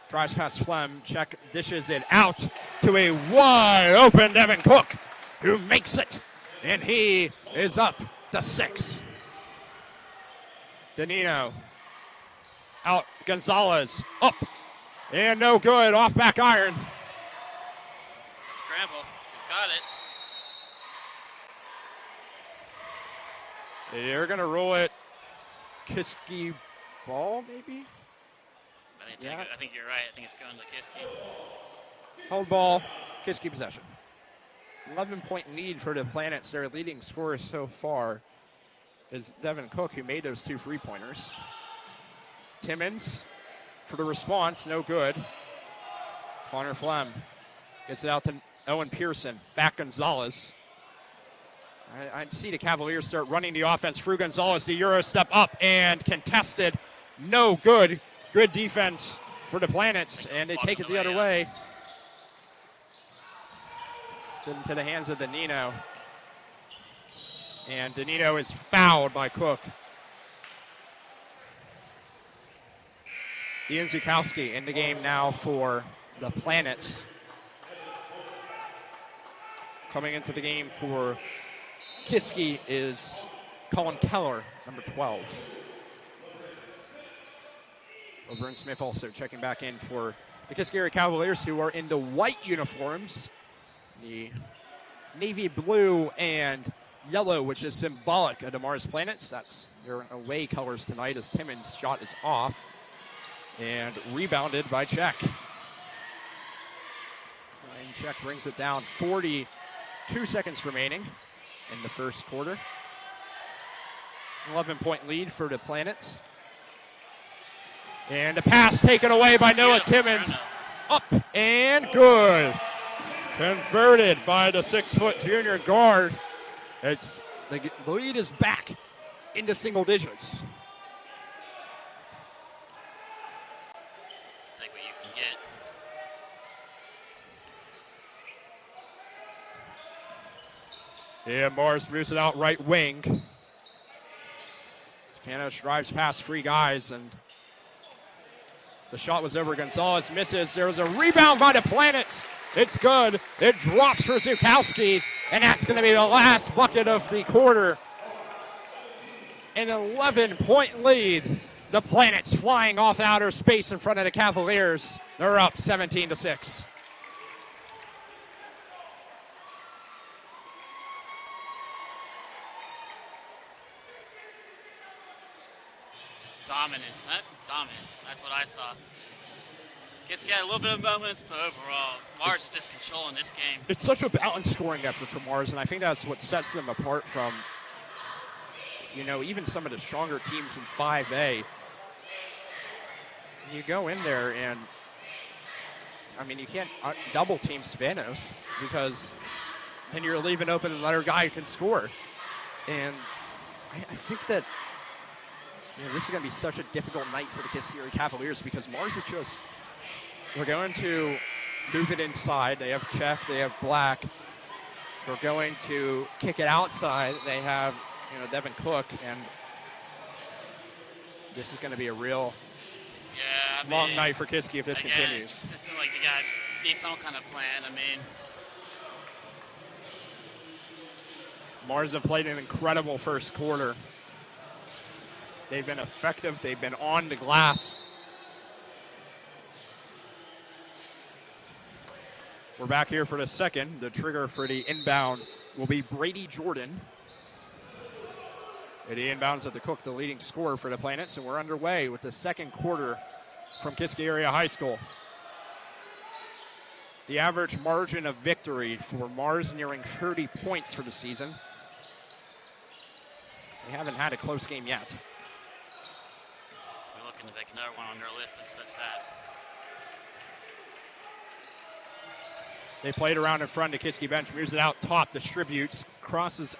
Drives past Flem. Check dishes it out to a wide open Devin Cook, who makes it. And he is up to 6. Danino. Out. Gonzalez. Up. And no good. Off back iron. Scramble. He's got it. They're going to roll it. Kiski ball, maybe? I think you're right. I think it's going to Kiski. Hold ball. Kiski possession. 11-point lead for the Planets. Their leading scorer so far is Devin Cook, who made those 2 3-pointers. Timmons for the response. No good. Connor Flem gets it out to Owen Pearson. Back Gonzalez. I'd see the Cavaliers start running the offense through Gonzalez. The Euro step up and contested. No good. Good defense for the Planets, and they take it the other way. Into the hands of Danino. And Danino is fouled by Cook. Ian Zukowski in the game now for the Planets. Coming into the game for Kiski is Colin Keller, number 12. O'Brien Smith also checking back in for the Kiski area Cavaliers, who are in the white uniforms. The navy blue and yellow, which is symbolic of the Mars Planets. That's their away colors tonight, as Timmons' shot is off and rebounded by Check. And Check brings it down. 42 seconds remaining in the first quarter. 11-point lead for the Planets. And a pass taken away by Noah Timmons. Up and good. Converted by the 6-foot junior guard. The lead is back into single digits. Take what you can get. Yeah, Mars moves it out right wing. Spanos drives past 3 guys, and the shot was over. Gonzalez misses. There was a rebound by the Planets. It's good. It drops for Zukowski, and that's going to be the last bucket of the quarter. An 11-point lead. The Planets flying off outer space in front of the Cavaliers. They're up 17-6. Dominance. Dominance. That's what I saw. Kiski had a little bit of moments, but overall, Mars is just controlling this game. It's such a balanced scoring effort for Mars, and I think that's what sets them apart from, even some of the stronger teams in 5A. You go in there and, you can't double team Spanos, because then you're leaving open another guy who can score. And I think that this is going to be such a difficult night for the Kiski Cavaliers, because Mars is just, we're going to move it inside. They have Check, they have Black. We're going to kick it outside. They have, Devin Cook, and this is going to be a real long night for Kiski if this continues. It seems like they need some kind of plan. Mars have played an incredible first quarter. They've been effective. They've been on the glass. We're back here for the second. The trigger for the inbound will be Brady Jordan. The inbounds at the Cook, the leading scorer for the Planets, and we're underway with the second quarter from Kiski Area High School. The average margin of victory for Mars nearing 30 points for the season. They haven't had a close game yet. We're looking to make another one on their list of such that. They played around in front. The Kiski bench moves it out top, distributes, crosses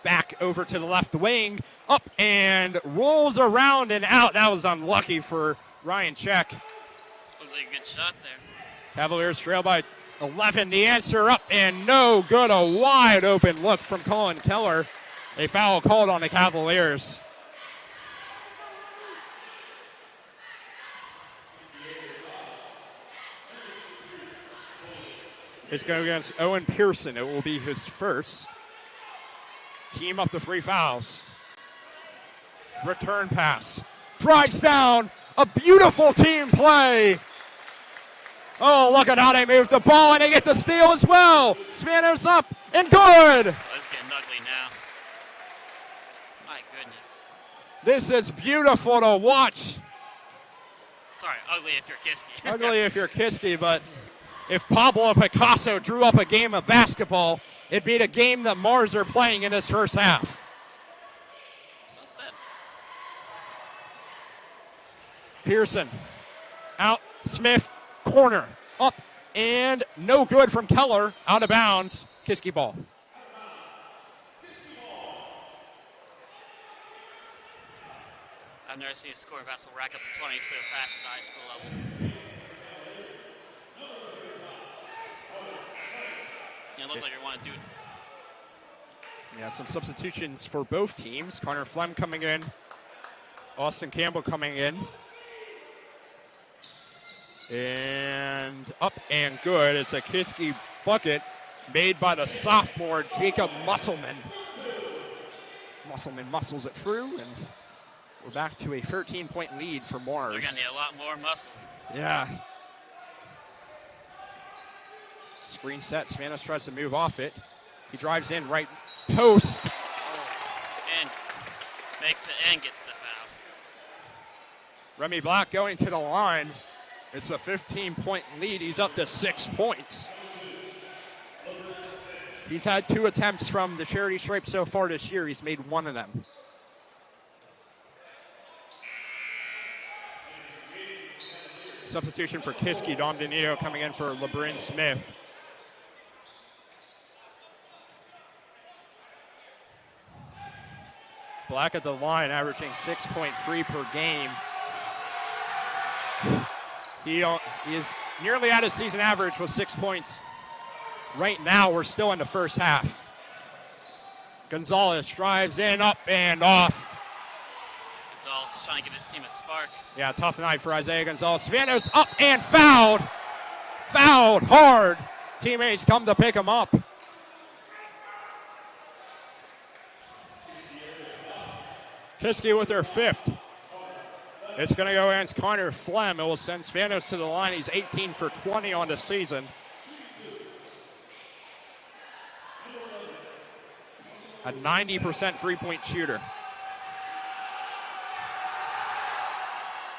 back over to the left wing, up and rolls around and out. That was unlucky for Ryan Check. Looks like a good shot there. Cavaliers trail by 11. The answer up and no good. A wide open look from Colin Keller. A foul called on the Cavaliers. It's going against Owen Pearson. It will be his first. Team up to 3 fouls. Return pass. Drives down. A beautiful team play. Oh, look at how they move the ball, and they get the steal as well. Spanos up and good. Let's get ugly now. My goodness. This is beautiful to watch. Sorry, ugly if you're Kiski. Ugly if you're Kiski, but if Pablo Picasso drew up a game of basketball, it'd be the game that Mars are playing in this first half. Well said. Pearson out, Smith, corner, up, and no good from Keller, out of bounds, Kiski ball. I've never seen a scoring basketball rack up to 20 so fast at the high school level. Yeah, it looks like you want to do it. Yeah, some substitutions for both teams. Connor Flem coming in, Austin Campbell coming in. And up and good. It's a Kiski bucket made by the sophomore Jacob Musselman. Musselman muscles it through, and we're back to a 13-point lead for Mars. They're going to need a lot more muscle. Yeah. Screen set. Spanos tries to move off it. He drives in right post. Oh, and makes it and gets the foul. Remy Black going to the line. It's a 15-point lead. He's up to 6 points. He's had 2 attempts from the charity stripe so far this year. He's made 1 of them. Substitution for Kiski. Dom Danito coming in for LeBrin Smith. Black at the line, averaging 6.3 per game. He is nearly at his season average with 6 points. Right now, we're still in the first half. Gonzalez drives in, up and off. Gonzalez is trying to give his team a spark. Yeah, tough night for Isaiah Gonzalez. Spanos up and fouled. Fouled hard. Teammates come to pick him up. Kiski with their 5th. It's going to go against Connor Flem. It will send Spanos to the line. He's 18 for 20 on the season. A 90% three-point shooter.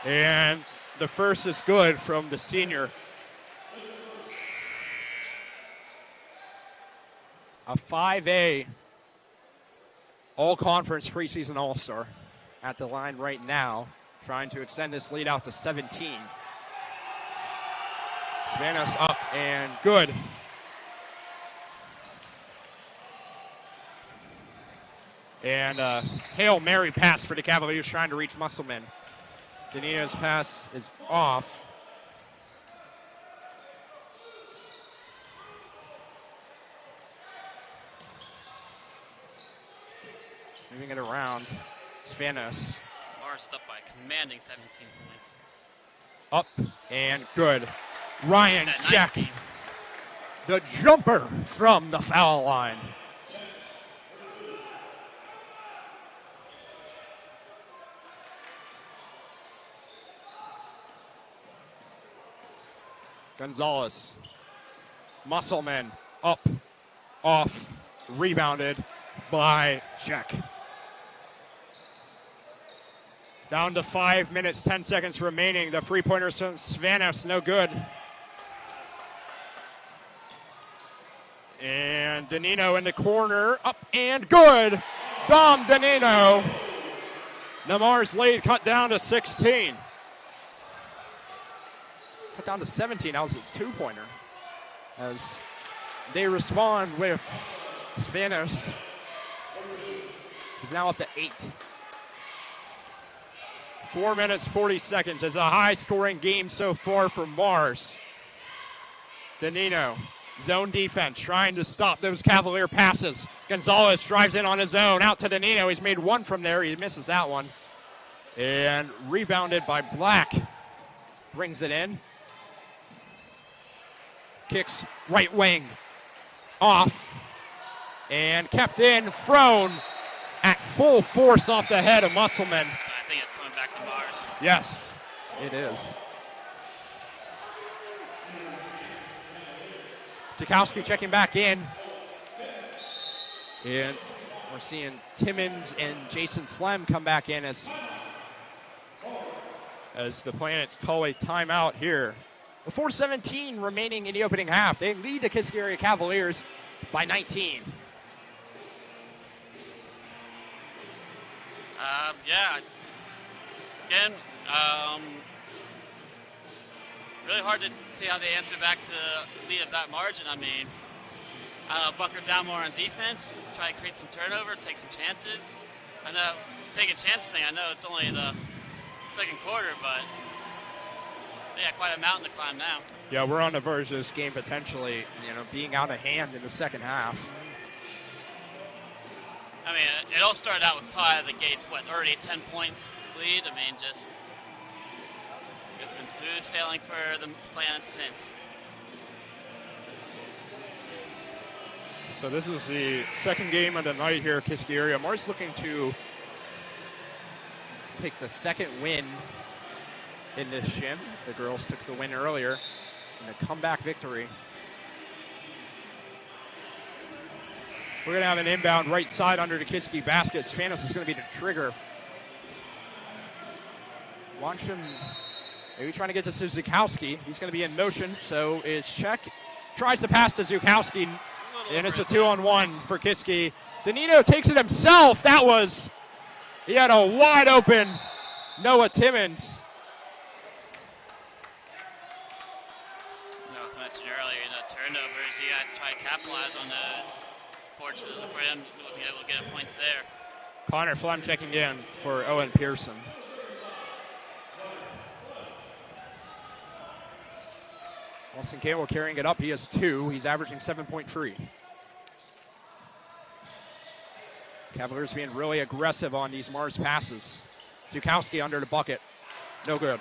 And the first is good from the senior. A 5A all-conference preseason all-star at the line right now, trying to extend this lead out to 17. Spanos up and good. And a Hail Mary pass for the Cavaliers trying to reach Musselman. Danito's pass is off. Moving it around, Spanos. Mars up by a commanding 17 points. Up and good. Ryan At Check, 19. the jumper from the foul line. Gonzalez. Musselman. Up. Off. Rebounded by Czech. Down to 5 minutes, 10 seconds remaining. The three-pointer from Svanos, no good. And Danino in the corner, up and good. Dom Danino. Namar's lead cut down to 16. Cut down to 17. That was a two-pointer. As they respond with Svanos, who's now up to 8. 4 minutes, 40 seconds. It's a high-scoring game so far for Mars. Danino, zone defense, trying to stop those Cavalier passes. Gonzalez drives in on his own, out to Danino. He's made one from there. He misses that one. And rebounded by Black. Brings it in. Kicks right wing. Off. And kept in. Thrown at full force off the head of Musselman. I think it's coming back to Mars. Yes, it is. Zukowski checking back in. And we're seeing Timmons and Jason Flem come back in as the Planets call a timeout here. With 4:17 remaining in the opening half. They lead the Kiski area Cavaliers by 19. Again, really hard to see how they answer back to the lead of that margin. I mean, I don't know, bunker down more on defense, try to create some turnover, take some chances. I know it's take a chance thing. I know it's only the second quarter, but they got quite a mountain to climb now. Yeah, we're on the verge of this game potentially, being out of hand in the second half. I mean, it all started out with high out of the gates, already a 10-point lead? I mean, it's been smooth sailing for the Planets since. So this is the second game of the night here at Kiski area. Mars looking to take the second win in this shim. The girls took the win earlier in a comeback victory. We're going to have an inbound right side under the Kiski basket. Svanos is going to be the trigger. Watch him maybe trying to get to Zukowski. He's going to be in motion, so is Czech. Tries to pass to Zukowski, and it's a 2-on-1 for Kiski. Danino takes it himself. He had a wide open Noah Timmons. No, as mentioned earlier, turnovers, you got to try to capitalize on those. Fortunately for him, he wasn't able to get points there. Connor Flem checking in for Owen Pearson. Austin Campbell carrying it up. He has 2. He's averaging 7.3. Cavaliers being really aggressive on these Mars passes. Zukowski under the bucket. No good.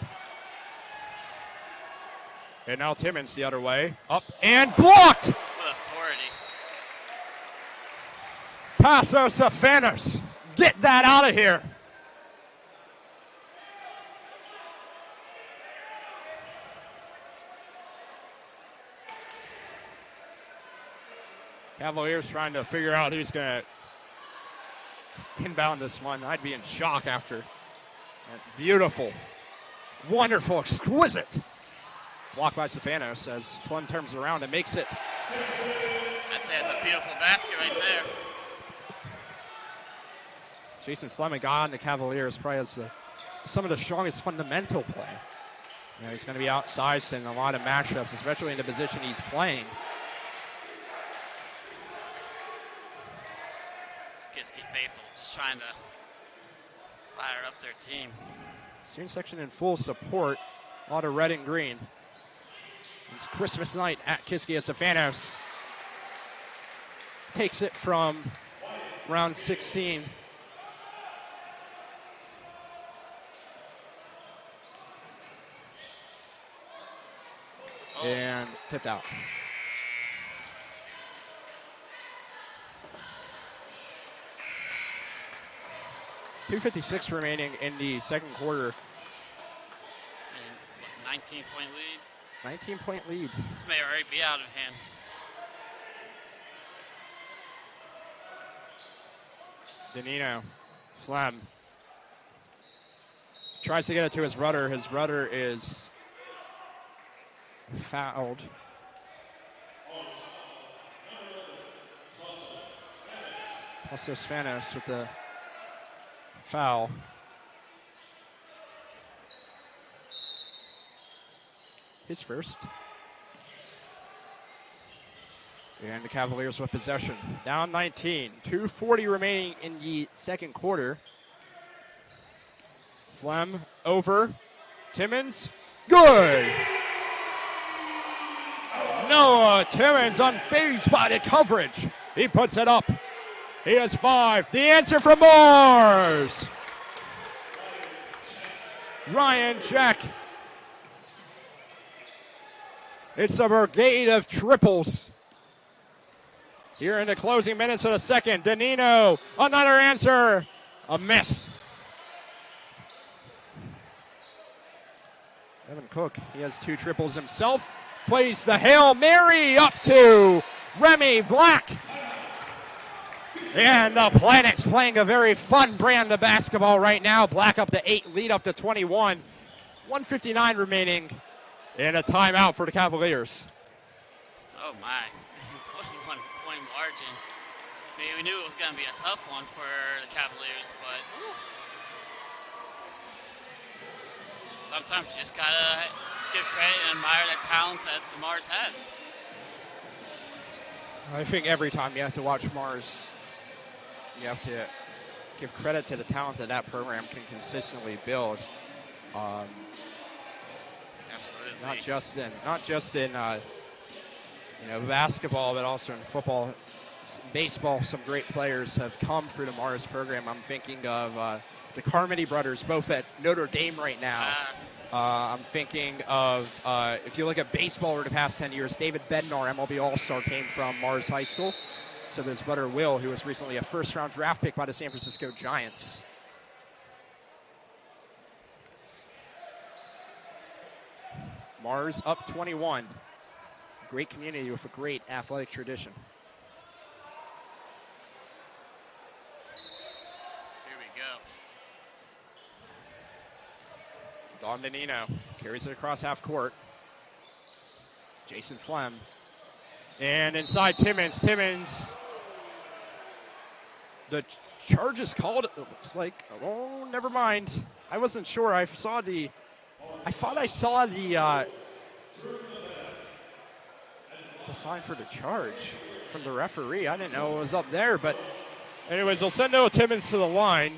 And now Timmons the other way. Up and blocked! With authority. Tasso Safanos. Get that out of here. Cavaliers trying to figure out who's going to inbound this one. I'd be in shock after that beautiful, wonderful, exquisite block by Safanos as Flem turns around and makes it. I'd say it's a beautiful basket right there. Jason Fleming on the Cavaliers probably has some of the strongest fundamental play. He's going to be outsized in a lot of matchups, especially in the position he's playing. It's Kiski faithful, just trying to fire up their team. Student section in full support, a lot of red and green. It's Christmas night at Kiski as Safanos takes it from round 16. And tipped out. .256 remaining in the second quarter. And 19-point lead. 19-point lead. This may already be out of hand. Danino, Flem. Tries to get it to his brother. His brother is fouled. Pastos Fanos with the foul. His first. And the Cavaliers with possession. Down 19. 2:40 remaining in the second quarter. Flem over. Timmons. Good. Noah Timmons unfazed by the coverage. He puts it up. He has 5. The answer from Mars. Ryan Jack. It's a brigade of triples. Here in the closing minutes of the second, Danino, another answer, a miss. Evan Cook, he has 2 triples himself, plays the Hail Mary up to Remy Black. And the Planet's playing a very fun brand of basketball right now. Black up to 8, lead up to 21. 1:59 remaining, and a timeout for the Cavaliers. Oh my, 21-point margin. I mean, we knew it was going to be a tough one for the Cavaliers, but sometimes you just got to give credit and admire the talent that the Mars has. I think every time you have to watch Mars, you have to give credit to the talent that that program can consistently build. Absolutely. Not just in basketball, but also in football, baseball. Some great players have come through the Mars program. I'm thinking of the Carmody brothers, both at Notre Dame right now. I'm thinking of, if you look at baseball over the past 10 years, David Bednar, MLB All-Star, came from Mars High School. So there's brother Will, who was recently a first-round draft pick by the San Francisco Giants. Mars up 21. Great community with a great athletic tradition. Here we go. Don Danino carries it across half court. Jason Flem. And inside Timmons. Timmons. The charge is called. It looks like, oh, never mind. I wasn't sure. I thought I saw the sign for the charge from the referee. I didn't know it was up there, but anyways, they'll send Noah Timmons to the line.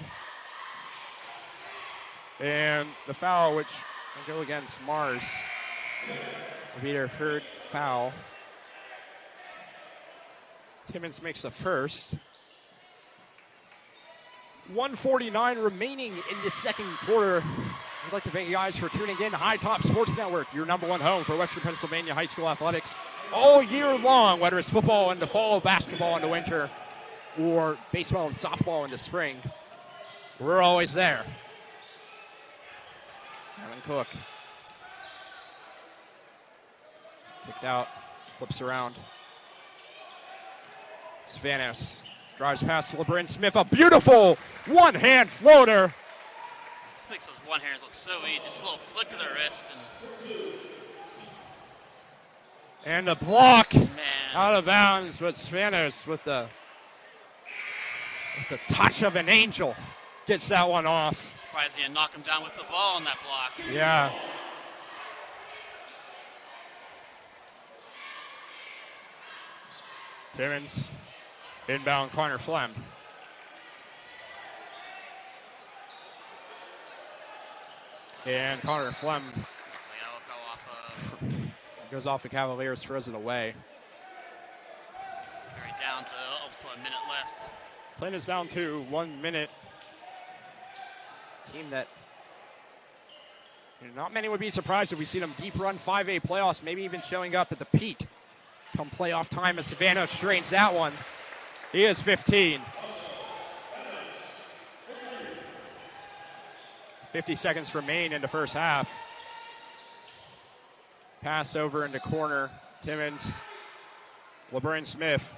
And the foul, which will go against Mars, will be their third foul. Timmons makes the first. 1:49 remaining in the second quarter. I'd like to thank you guys for tuning in to High Top Sports Network, your #1 home for Western Pennsylvania high school athletics all year long, whether it's football in the fall, basketball in the winter, or baseball and softball in the spring. We're always there. Evan Cook. Kicked out, flips around. Spanos drives past LeBron Smith, a beautiful one-hand floater. This makes those one hands look so easy. Just a little flick of the wrist. And the block, Man. Out of bounds, but Spanos with the touch of an angel gets that one off. Surprised he didn't knock him down with the ball on that block. Yeah. Timmons, inbound corner Flem. And Connor Flem Looks like that'll go off of goes off the Cavaliers, throws it away. very down to almost 1 minute left. Playing us down to 1 minute. Team that not many would be surprised if we see them deep run 5A playoffs, maybe even showing up at the peak come playoff time as Savannah strains that one. He is 15. 50 seconds remain in the first half. Pass over into corner. Timmons. LeBron Smith.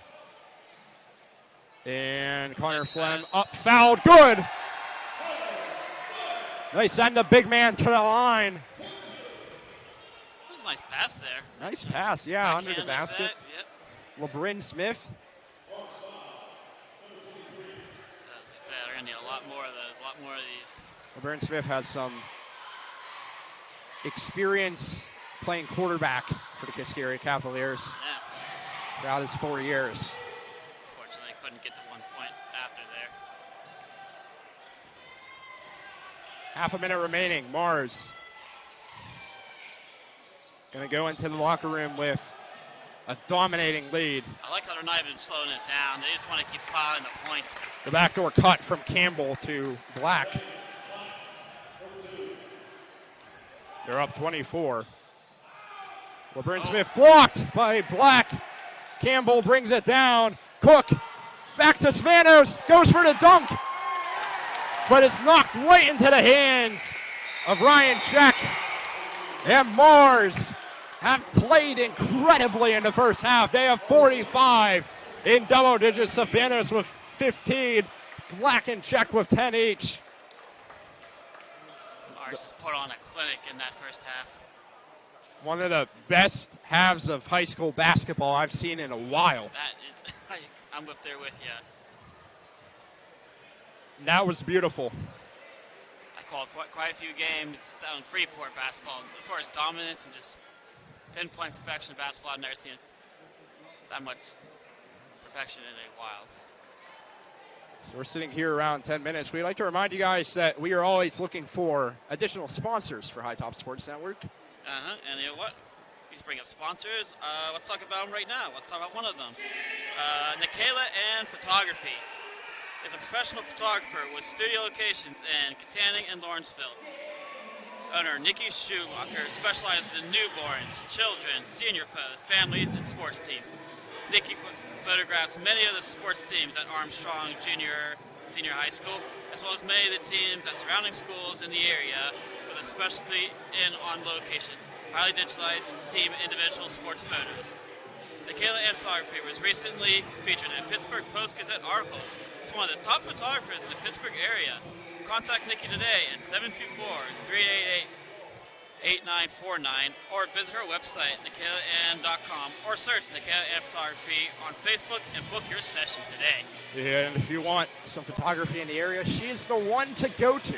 And Connor Flem up, fouled, good. Nice, send the big man to the line. That was a nice pass there. Nice pass, yeah, under the basket. Yep. LeBron Smith. As we said, we're going to need a lot more of those, a lot more of these. LeBron Smith has some experience playing quarterback for the Kiski area Cavaliers throughout his 4 years. Unfortunately, couldn't get to 1 point after there. Half a minute remaining. Mars going to go into the locker room with a dominating lead. I like how they're not even slowing it down. They just want to keep piling the points. The backdoor cut from Campbell to Black. They're up 24. LeBron Smith blocked by Black. Campbell brings it down. Cook back to Spanos. Goes for the dunk. But it's knocked right into the hands of Ryan Check. And Mars have played incredibly in the first half. They have 45 in double digits. Spanos with 15. Black and Check with 10 each. Mars has put on a clinic in that first half. One of the best halves of high school basketball I've seen in a while. That is, I'm up there with you. That was beautiful. I called quite a few games down in Freeport basketball. As far as dominance and just pinpoint perfection of basketball, I've never seen that much perfection in a while. So we're sitting here around 10 minutes. We'd like to remind you guys that we are always looking for additional sponsors for High Top Sports Network. And you know what? These bring up sponsors. Let's talk about them right now. Let's talk about one of them. Nikayla and Photography is a professional photographer with studio locations in Katanning and Lawrenceville. Owner Nikki Schumacher specializes in newborns, children, senior pose, families, and sports teams. Nikki photographs many of the sports teams at Armstrong Junior Senior High School, as well as many of the teams at surrounding schools in the area, with a specialty in on location, highly digitalized team individual sports photos. Nikayla Ann Photography was recently featured in a Pittsburgh Post-Gazette article. It's one of the top photographers in the Pittsburgh area. Contact Nikki today at 724-388-8949 or visit her website, nikaylaann.com, or search Nikayla Ann Photography on Facebook and book your session today. Yeah, and if you want some photography in the area, she is the one to go to.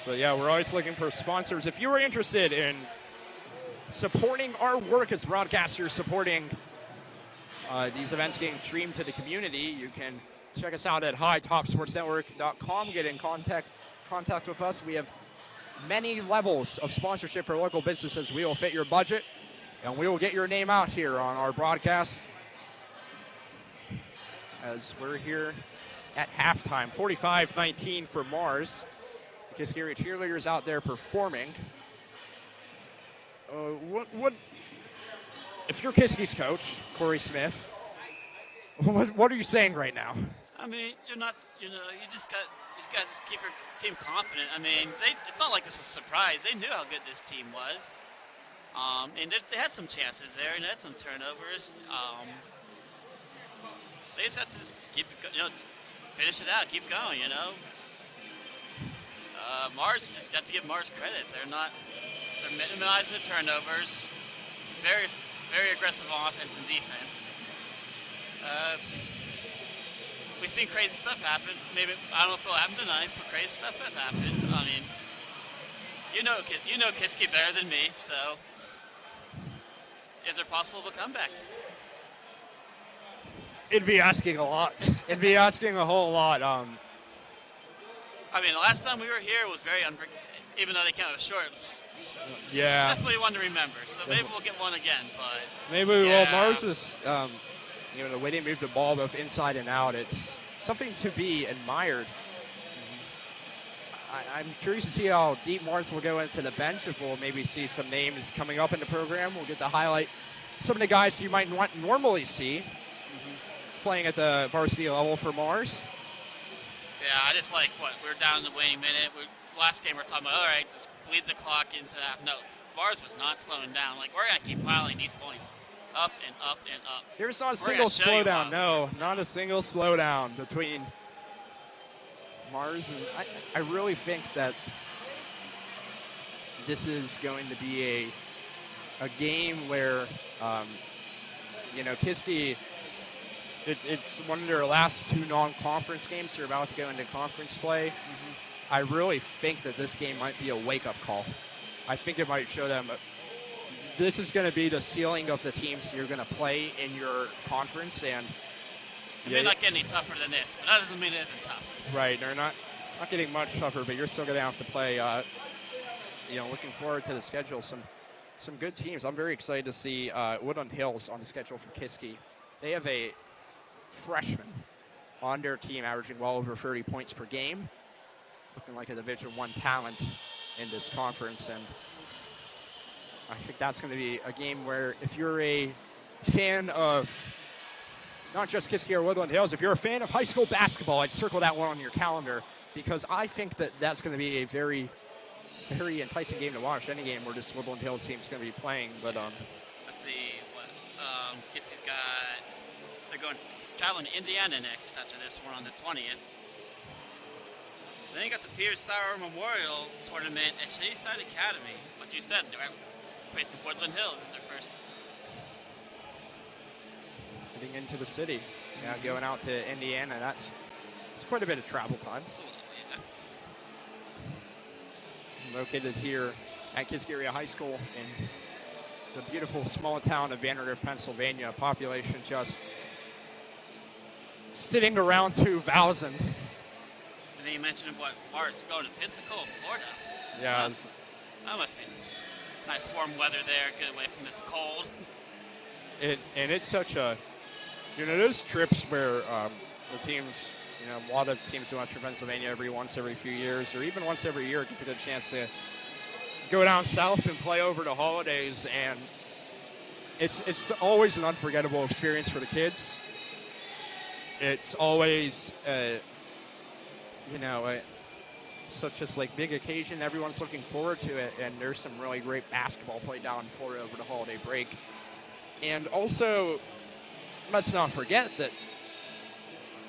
But yeah, we're always looking for sponsors. If you are interested in supporting our work as broadcasters, supporting these events getting streamed to the community, you can check us out at hightopsportsnetwork.com. Get in contact with us. We have many levels of sponsorship for local businesses. We will fit your budget, and we will get your name out here on our broadcast as we're here at halftime. 45-19 for Mars. The Kiski area cheerleaders out there performing. What if you're Kiski's coach, Corey Smith, what are you saying right now? I mean, you just got to keep your team confident. I mean, it's not like this was a surprise. They knew how good this team was. And they had some chances there, and they had some turnovers. They just have to finish it out, keep going, Mars, just have to give Mars credit. They're minimizing the turnovers. Very, very aggressive on offense and defense. We've seen crazy stuff happen. Maybe, I don't know if it'll happen tonight, but crazy stuff has happened. I mean, you know Kiski better than me, so is there possible of a comeback? It'd be asking a lot. It'd be asking a whole lot. I mean, the last time we were here was very even though they came up short, it was definitely one to remember. So maybe we'll get one again, but maybe we will. Mars is, the way they move the ball both inside and out, it's something to be admired. I'm curious to see how deep Mars will go into the bench. If we'll maybe see some names coming up in the program, we'll get to highlight some of the guys you might not normally see playing at the varsity level for Mars. Yeah, I just like we're down in the waning minute. Last game we're talking about, all right, just bleed the clock into half. No, Mars was not slowing down. Like, we're going to keep piling these points up and up and up. There's not a We're single gonna show you slowdown. why. No, not a single slowdown between Mars and I really think that this is going to be a game where, Kiski, it's one of their last two non-conference games. They're about to go into conference play. Mm-hmm. I really think that this game might be a wake-up call. I think it might show them this is going to be the ceiling of the teams you're going to play in your conference. And it may not get any tougher than this, but that doesn't mean it isn't tough. Right, they're not getting much tougher, but you're still going to have to play. Looking forward to the schedule. Some good teams. I'm very excited to see Woodland Hills on the schedule for Kiski. They have a freshman on their team averaging well over 30 points per game, looking like a Division I talent in this conference. And I think that's going to be a game where if you're a fan of not just Kiski or Woodland Hills, if you're a fan of high school basketball, I'd circle that one on your calendar, because I think that that's going to be a very, very enticing game to watch. Any game where this Woodland Hills team is going to be playing. But let's see what Kiski's got. They're going traveling to Indiana next after this one on the 20th. Then you got the Pierce Sauer Memorial Tournament at Shadyside Academy. Like you said, they're facing Woodland Hills as their first. Getting into the city, going out to Indiana, it's quite a bit of travel time. Located here at Kiski Area High School in the beautiful small town of Vandergrift, Pennsylvania. Population just sitting around 2,000. And then you mentioned what Mars going to Pensacola, Florida. Yeah. That must be nice warm weather there, get away from this cold. And it's such a, those trips where the teams, a lot of teams in Western Pennsylvania every few years, or even once every year, get to get a chance to go down south and play over the holidays. And it's always an unforgettable experience for the kids. It's always, such a big occasion. Everyone's looking forward to it, and there's some really great basketball played down in Florida over the holiday break. And also, let's not forget that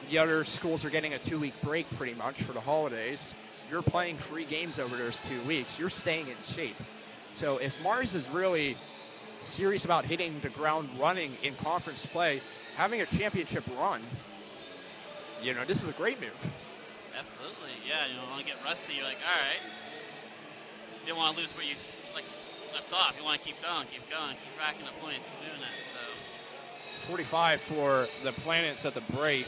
the other schools are getting a 2-week break pretty much for the holidays. You're playing free games over those 2 weeks. You're staying in shape. So if Mars is really serious about hitting the ground running in conference play, having a championship run, this is a great move. Absolutely, yeah. You don't want to get rusty. You're like, all right. You don't want to lose where you left off. You want to keep going, keep racking up points and doing that. So 45 for the Planets at the break.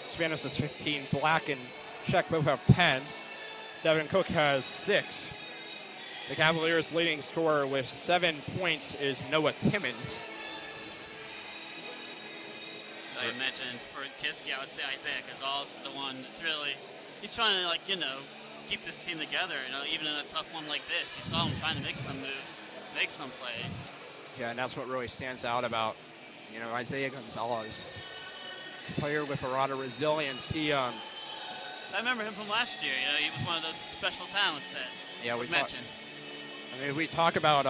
Spanos has 15. Black and Czech both have 10. Devin Cook has 6. The Cavaliers' leading scorer with 7 points is Noah Timmons. I mentioned for Kiski, I would say Isaiah Gonzalez is the one that's really, he's trying to, keep this team together, even in a tough one like this. You saw him trying to make some moves, make some plays. Yeah, and that's what really stands out about, Isaiah Gonzalez. Player with a lot of resilience. I remember him from last year. He was one of those special talents that was mentioned. We talk about,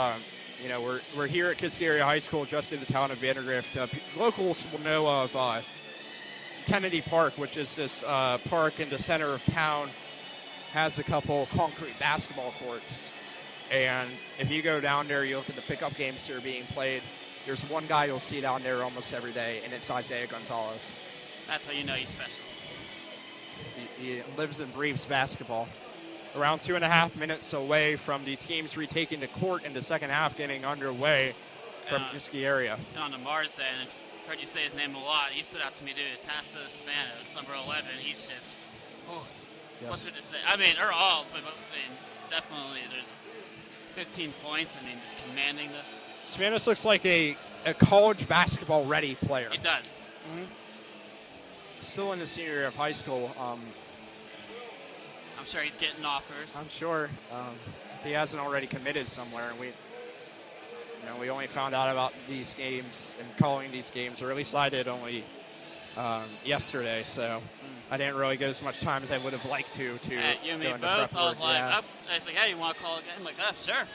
we're here at Kiski Area High School, just in the town of Vandergrift. Locals will know of Kennedy Park, which is this park in the center of town, has a couple concrete basketball courts. And if you go down there, you look at the pickup games that are being played, there's one guy you'll see down there almost every day, and it's Isaiah Gonzalez. That's how you know he's special. He lives and breathes basketball. Around 2.5 minutes away from the teams retaking the court in the second half, getting underway from Kiski area. And on the Mars end, I've heard you say his name a lot. He stood out to me, dude. Tasso Spanos, number 11. He's just, what's it to say? They're all, but definitely there's 15 points. Just commanding the. Spanos looks like a college basketball ready player. He does. Mm-hmm. Still in the senior year of high school. I'm sure he's getting offers. I'm sure if he hasn't already committed somewhere. And we only found out about these games and calling these games, or at least I did only yesterday. So I didn't really get as much time as I would have liked to. You and me both. I was like, I was like, hey, you want to call a game? I'm like, sure.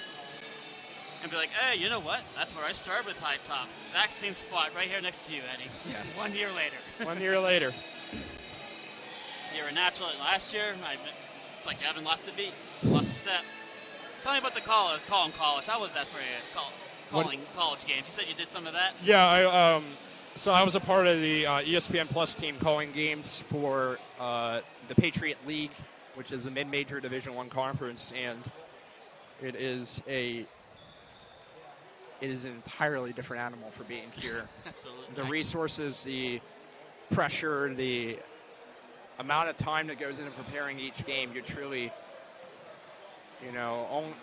and be like, hey, you know what? That's where I started with high top. Exact same spot right here next to you, Eddie. Yes. 1 year later. 1 year later. You were a natural last year. It's like you haven't lost a beat, lost a step. Tell me about the college. How was that for you? Calling college games. You said you did some of that? Yeah, so I was a part of the ESPN Plus team calling games for the Patriot League, which is a mid-major Division I conference, and it is an entirely different animal for being here. Absolutely. The resources, the pressure, the amount of time that goes into preparing each game, you're truly,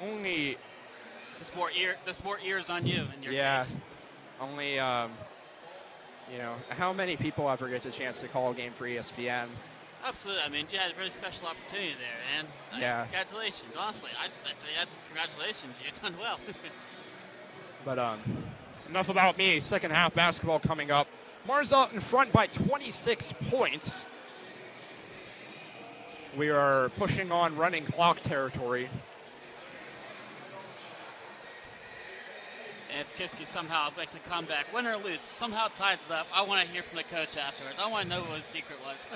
only. There's more ears on you in your case. Only, how many people ever get the chance to call a game for ESPN? Absolutely. I mean, you had a really special opportunity there, and congratulations. Honestly, I'd say that's congratulations. You've done well. But enough about me. Second half basketball coming up. Mars out in front by 26 points. We are pushing on running clock territory. And if Kiski somehow makes a comeback, win or lose, somehow ties it up, I want to hear from the coach afterwards. I want to know what his secret was,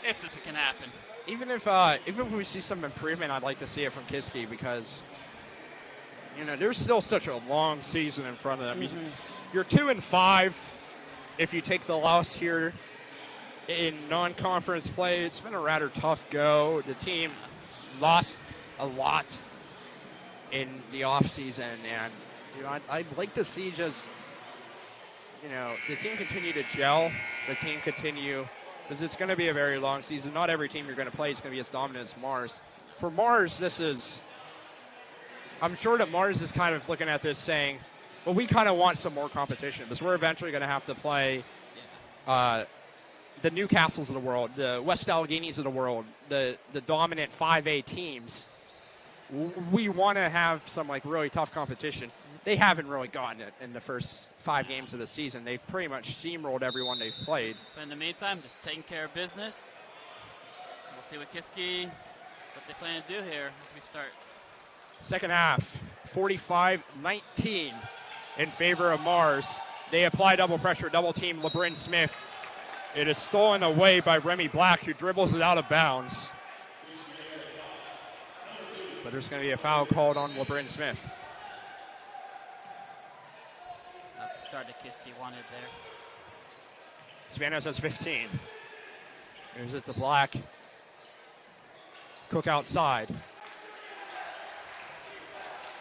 if this can happen. Even if we see some improvement, I'd like to see it from Kiski because, there's still such a long season in front of them. Mm-hmm. You're 2-5 if you take the loss here in non-conference play. It's been a rather tough go. The team lost a lot in the offseason, and I'd like to see just, the team continue to gel, the team continue, because it's going to be a very long season. Not every team you're going to play is going to be as dominant as Mars. For Mars, I'm sure that Mars is kind of looking at this saying, well, we kind of want some more competition because we're eventually going to have to play the Newcastles of the world, the West Alleghenies of the world, the dominant 5A teams. We want to have some really tough competition. They haven't really gotten it in the first 5 games of the season. They've pretty much steamrolled everyone they've played. But in the meantime, just taking care of business. We'll see what they plan to do here as we start. Second half, 45-19 in favor of Mars. They apply double pressure, double team LeBrin Smith. It is stolen away by Remy Black, who dribbles it out of bounds. But there's going to be a foul called on LeBrin Smith. That's the start that Kiski wanted there. Spanos has 15. Here's it to Black. Cook outside.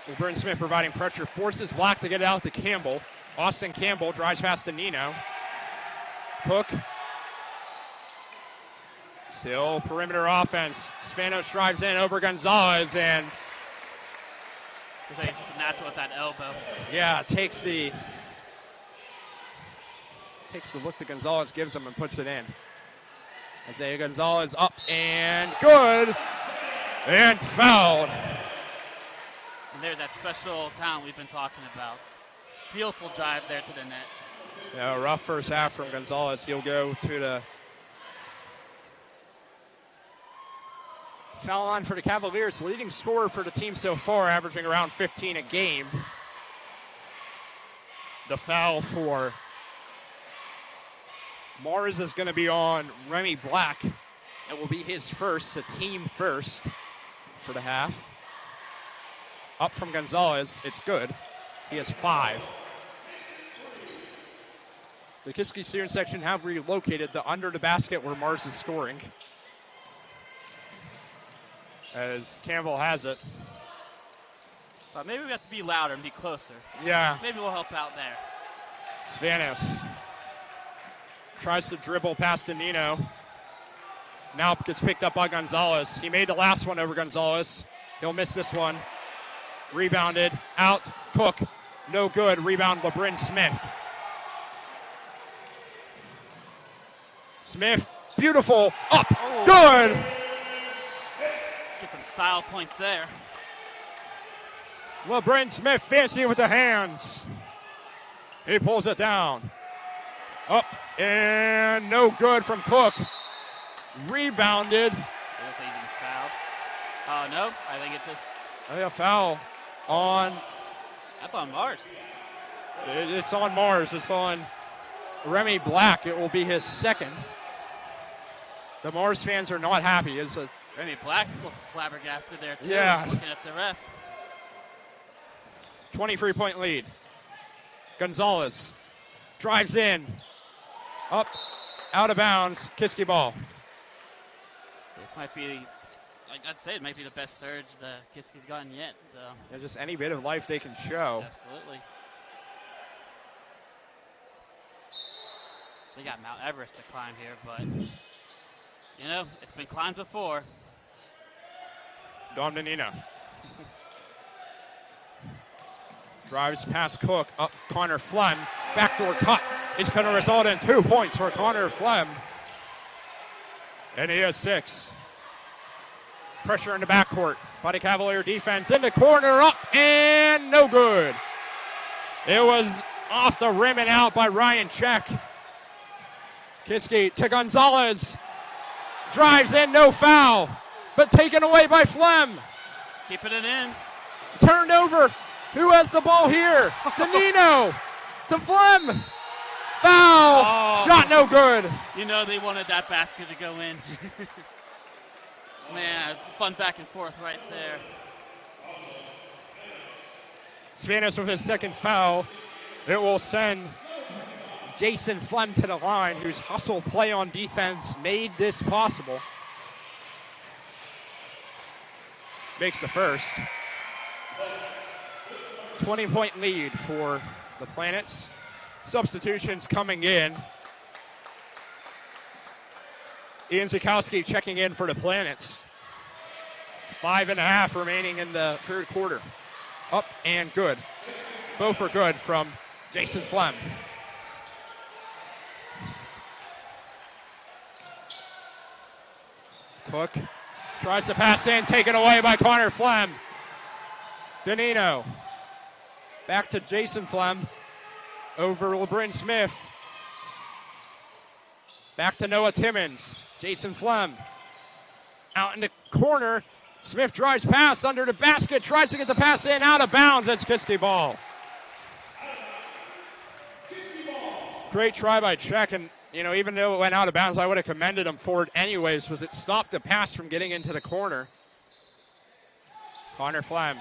LeBrin Smith providing pressure, forces Black to get it out to Campbell. Austin Campbell drives past to Nino. Cook. Still perimeter offense. Spanos drives in over Gonzalez and he's just a natural with that elbow. Yeah, takes the look that Gonzalez gives him and puts it in. Isaiah Gonzalez up and good and fouled. And there's that special talent we've been talking about. Beautiful drive there to the net. Yeah, rough first half from Gonzalez. He'll go to the foul line for the Cavaliers. Leading scorer for the team so far, averaging around 15 a game. The foul for Mars is going to be on Remy Black. It will be his first, a team first for the half. Up from Gonzalez, it's good. He has 5. The Kiski student section have relocated to under the basket where Mars is scoring. As Campbell has it. Thought maybe we have to be louder and be closer. Yeah. Maybe we'll help out there. Spanos tries to dribble past to Nino. Now gets picked up by Gonzalez. He made the last one over Gonzalez. He'll miss this one. Rebounded, out, Cook, no good. Rebound, LeBrin Smith. Smith, beautiful, up, good. Get some style points there. LeBrin Smith fancy with the hands. He pulls it down. Up, and no good from Cook. Rebounded. That's easy foul. Oh, no, I think it's just... A foul on That's on Mars. It's on Mars. It's on Remy Black. It will be his second. The Mars fans are not happy. Remy Black looked flabbergasted there, too. Yeah. Looking at the ref. 23-point lead. Gonzalez drives in. Up, out of bounds. Kiski ball. So this might be, I'd say it might be the best surge the Kiski's gotten yet. So Yeah, just any bit of life they can show. absolutely. They got Mount Everest to climb here, but, you know, it's been climbed before. Dom Danino. Drives past Cook, up Connor Flem. Backdoor cut. It's going to result in 2 points for Connor Flem. And he has 6. Pressure in the backcourt by the Cavalier defense. In the corner, up and no good. It was off the rim and out by Ryan Check. Kiski to Gonzalez. Drives in, no foul. But taken away by Flem. Keeping it in. Turned over. Who has the ball here? Danino to Flem. Foul. Oh. Shot no good. You know they wanted that basket to go in. Man, fun back and forth right there. Spanos with his second foul. It will send Jason Flem to the line, whose hustle play on defense made this possible. Makes the first. 20-point lead for the Planets. Substitutions coming in. Ian Zukowski checking in for the Planets. 5.5 remaining in the third quarter. Up and good. Both are good from Jason Flem. Cook tries to pass in, taken away by Connor Flem. Danino. Back to Jason Flem. Over LeBron Smith. Back to Noah Timmons. Jason Flem. Out in the corner. Smith drives past under the basket. Tries to get the pass in. Out of bounds. That's Kiski ball. Great try by Czech. And, you know, even though it went out of bounds, I would have commended him for it anyways, because it stopped the pass from getting into the corner. Connor Flem.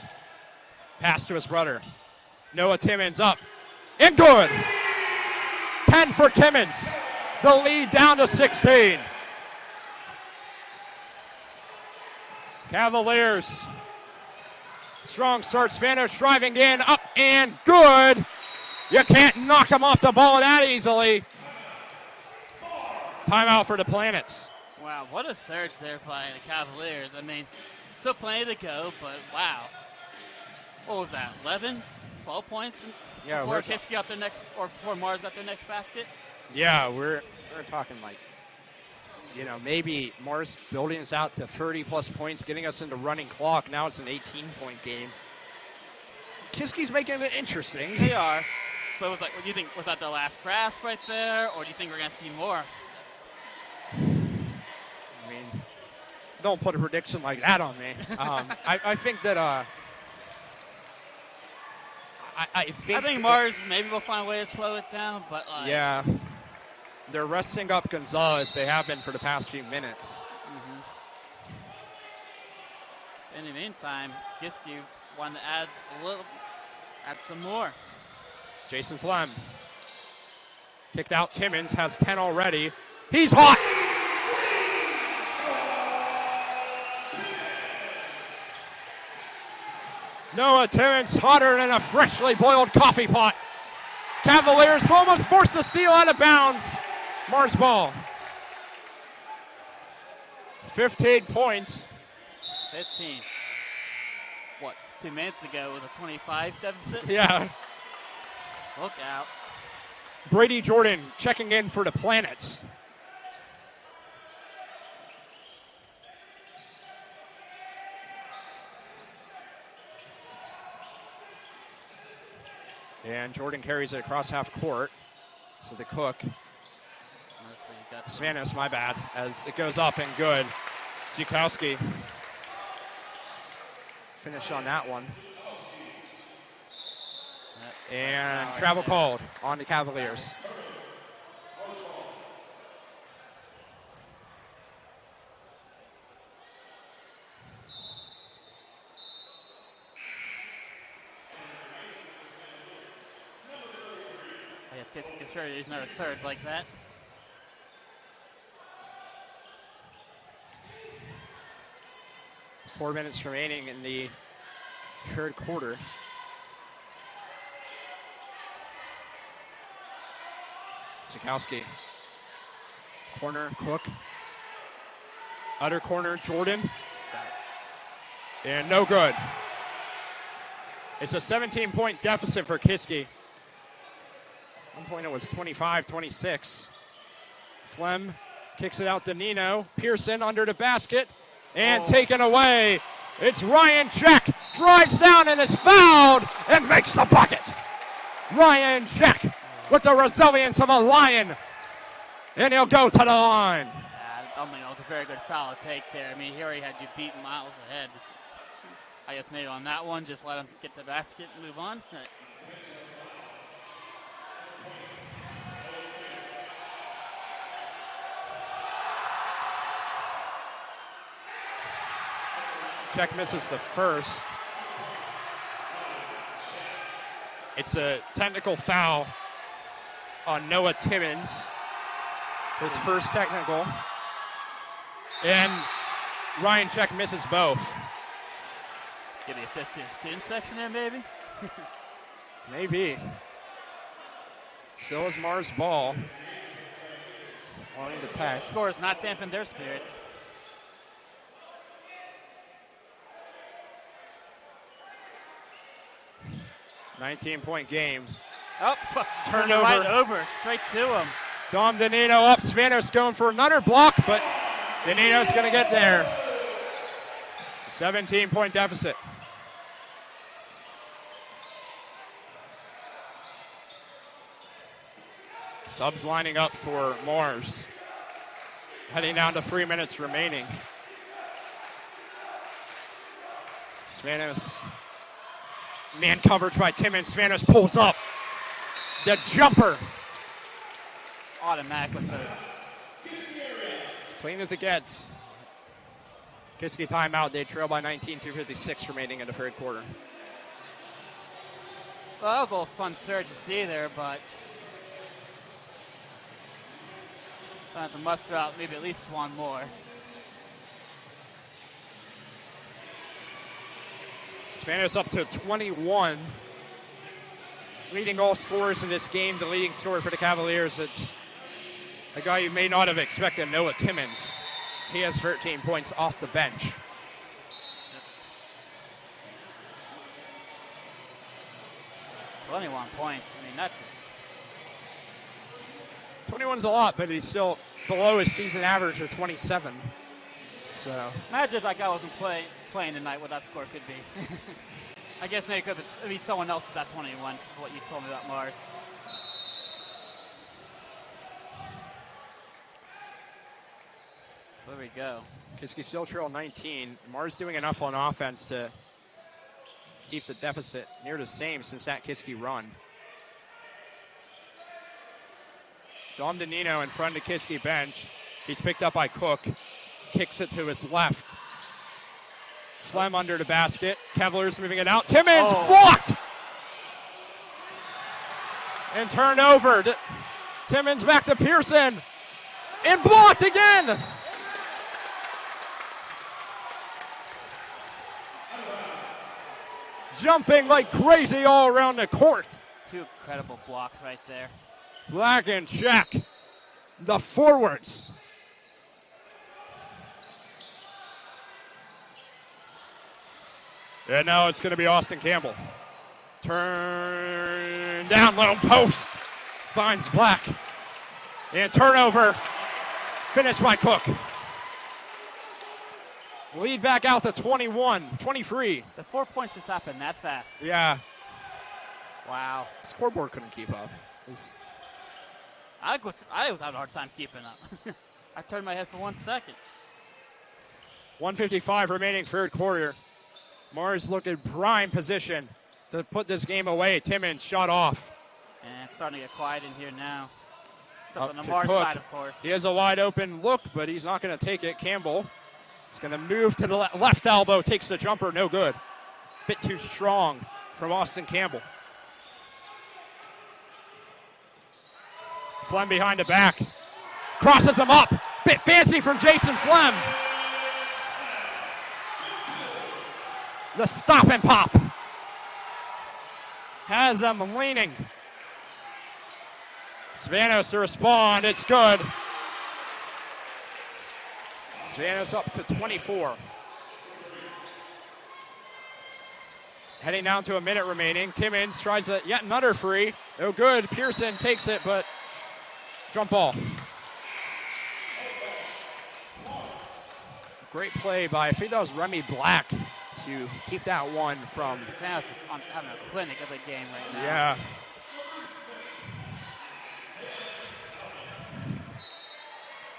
Pass to his brother. Noah Timmons up. And good. 10 for Timmons. The lead down to 16. Cavaliers. Strong starts. Spanos driving in. Up and good. You can't knock him off the ball that easily. Timeout for the Planets. Wow, what a surge there by the Cavaliers. I mean, still plenty to go, but wow. What was that, 11, 12 points before Kiski got their next, or before Mars got their next basket? Yeah, we're talking like, you know, maybe Mars building us out to 30-plus points, getting us into running clock. Now it's an 18-point game. Kiski's making it interesting. They are. But what do you think? Was that their last grasp right there, or do you think we're going to see more? I mean, don't put a prediction like that on me. I think that I think Mars maybe will find a way to slow it down, but yeah, they're resting up Gonzalez. They have been for the past few minutes. In the meantime, Kiski wanted to add some more. Jason Flem kicked out. Timmons has 10 already. He's hot. Noah Timmons hotter than a freshly boiled coffee pot. Cavaliers almost forced a steal out of bounds. Mars ball. 15 points. 15. What, 2 minutes ago was a 25 deficit? Yeah. Look out. Brady Jordan checking in for the Planets. And Jordan carries it across half court. So the Cook. Let's see, got Spanos, my bad, as it goes up and good. Zukowski. Finish on that one. And travel called on the Cavaliers. I guess Kiski can sure use another surge like that. Four minutes remaining in the third quarter. Zukowski. Corner, Cook. Other corner, Jordan. And no good. It's a 17-point deficit for Kiski. At one point it was 25-26. Flem kicks it out to Nino. Pearson under the basket. And taken away. It's Ryan Check. Drives down and is fouled and makes the bucket. Ryan Check with the resilience of a lion. And he'll go to the line. I don't think that was a very good foul to take there. I mean, he already had you beaten miles ahead. I guess maybe on that one, just let him get the basket and move on. Check misses the first. It's a technical foul on Noah Timmons. His first technical. And Ryan Check misses both. Give the assist to the student section there, maybe? Maybe. Still is Mars ball. Wanting to tag. Scores not dampen their spirits. $19-point game. Oh, turnover. Right over, straight to him. Dom Danino up. Svanos going for another block, but Danino's going to get there. 17-point deficit. Subs lining up for Mars. Heading down to 3 minutes remaining. Svanos. Man coverage by Timmons. Svanos pulls up. The jumper. It's automatic with those. As clean as it gets. Kiski timeout. They trail by 19, 2:56 remaining in the third quarter. So that was a little fun surge to see there, but I have to muster out maybe at least one more. Svanos up to 21. Leading all scorers in this game. The leading scorer for the Cavaliers, it's a guy you may not have expected, Noah Timmons. He has 13 points off the bench. Yep. 21 points. I mean, that's just 21's a lot, but he's still below his season average of 27. So imagine if that guy wasn't playing tonight, what that score could be. I guess maybe it could be someone else with that 21, for what you told me about Mars. Where we go? Kiski still trail 19. Mars doing enough on offense to keep the deficit near the same since that Kiski run. Dom Danino in front of the Kiski bench. He's picked up by Cook. Kicks it to his left. Flem under the basket. Cavaliers moving it out. Timmons blocked! And turned over. Timmons back to Pearson. And blocked again! Jumping like crazy all around the court. Two incredible blocks right there. Black and Check. The forwards. And now it's going to be Austin Campbell. Turn down low post. Finds Black. And turnover. Finished by Cook. Lead back out to 21, 23. The 4 points just happened that fast. Yeah. Wow. Scoreboard couldn't keep up. I was having a hard time keeping up. I turned my head for 1 second. 1:55 remaining third quarter. Mars looking prime position to put this game away. Timmons shot off. And it's starting to get quiet in here now. It's Up up on the to Mars Cook. side, of course. He has a wide open look, but he's not going to take it. Campbell is going to move to the left elbow, takes the jumper, no good. Bit too strong from Austin Campbell. Flem behind the back. Crosses him up. Bit fancy from Jason Flem. The stop and pop. Has them leaning. Svanos to respond. It's good. Svanos up to 24. Heading down to a minute remaining. Timmons tries yet another free. No good. Pearson takes it, but jump ball. Great play by, I think that was Remy Black, to keep that one from. Svanos was having a clinic of a game right now. Yeah.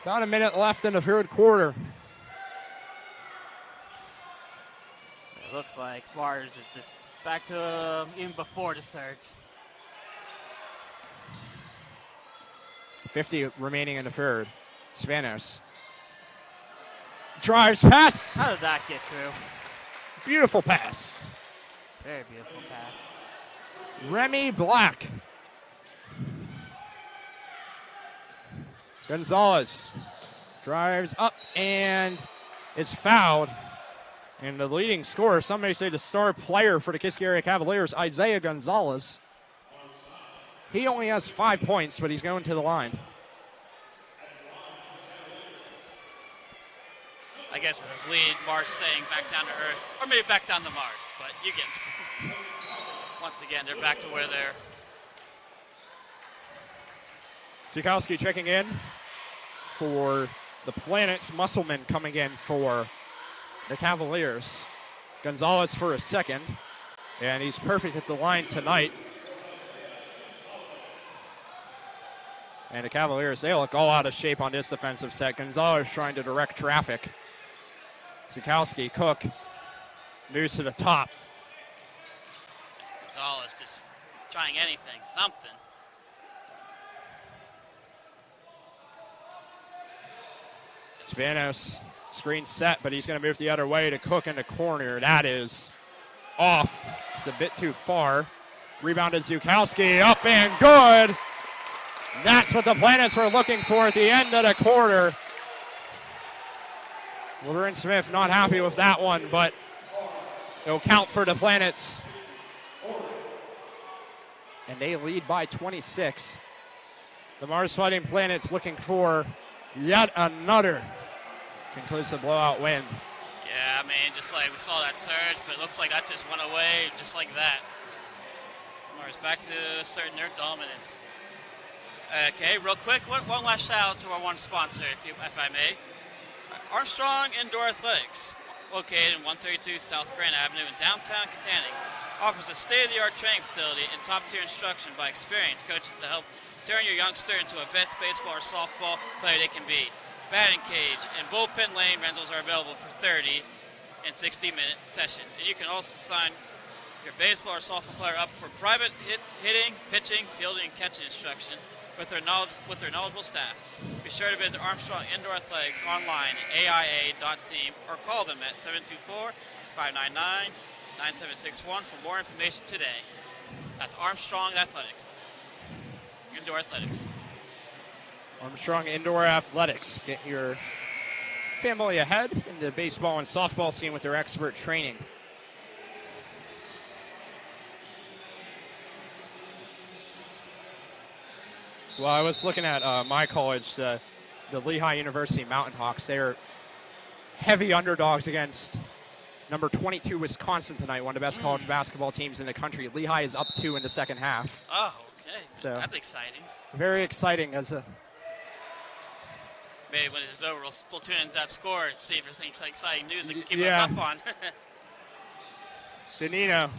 About a minute left in the third quarter. It looks like Mars is just back to even before the surge. 50 remaining in the third. Svanos drives pass. How did that get through? Beautiful pass. Very beautiful pass. Remy Black. Gonzalez drives up and is fouled. And the leading scorer, some may say the star player for the Kiski area Cavaliers, Isaiah Gonzalez. He only has 5 points, but he's going to the line. I guess with his lead, Mars saying back down to earth, or maybe back down to Mars, but you get it. Once again, they're back to where they're. Zukowski checking in for the Planets. Musselman coming in for the Cavaliers. Gonzalez for a second, and he's perfect at the line tonight. And the Cavaliers, they look all out of shape on this defensive set. Gonzalez trying to direct traffic. Zukowski, Cook, moves to the top. Gonzalez just trying anything, something. Svanos, screen set, but he's going to move the other way to Cook in the corner. That is off. It's a bit too far. Rebounded Zukowski, up and good. That's what the Planets were looking for at the end of the quarter. Laverne Smith not happy with that one, but it'll count for the Planets. And they lead by 26. The Mars Fighting Planets looking for yet another conclusive blowout win. Yeah, I mean, just like we saw that surge, but it looks like that just went away just like that. Mars back to asserting their dominance. Okay, real quick, one last shout out to our one sponsor, if I may. Armstrong Indoor Athletics, located in 132 South Grand Avenue in downtown Katanning, offers a state-of-the-art training facility and top-tier instruction by experienced coaches to help turn your youngster into a best baseball or softball player they can be. Batting cage and bullpen lane rentals are available for 30 and 60-minute sessions. And you can also sign your baseball or softball player up for private hitting, pitching, fielding, and catching instruction with their knowledgeable staff. Be sure to visit Armstrong Indoor Athletics online at aia.team or call them at 724-599-9761 for more information today. That's Armstrong Athletics. Indoor Athletics. Armstrong Indoor Athletics. Get your family ahead in the baseball and softball scene with their expert training. Well, I was looking at my college, the Lehigh University Mountain Hawks. They're heavy underdogs against number 22 Wisconsin tonight, one of the best college basketball teams in the country. Lehigh is up 2 in the second half. Oh, okay. So that's exciting. Very exciting as a. Maybe when it's over, we'll still tune into that score and see if there's any exciting news that can keep Yeah. us up on. Danino,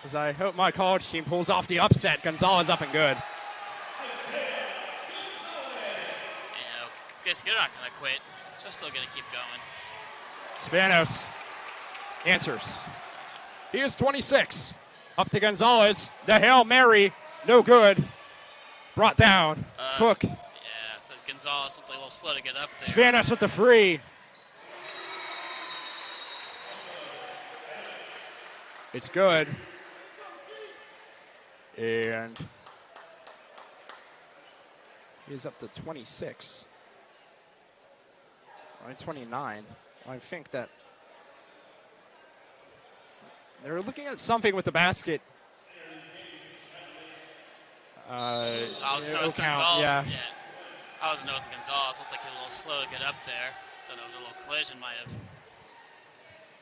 as I hope my college team pulls off the upset. Gonzalez up and good. Guess you're not going to quit. They're still going to keep going. Svanos answers. He is 26. Up to Gonzalez. The Hail Mary. No good. Brought down. Cook. Yeah, so Gonzalez looked like a little slow to get up there. Spanos with the free. It's good. And he's up to 26. 29. I think that they're looking at something with the basket. I was no noticing count, Gonzalez. yeah. I was noticing Gonzalez looked like he was a little slow to get up there. So there was a little collision, might have.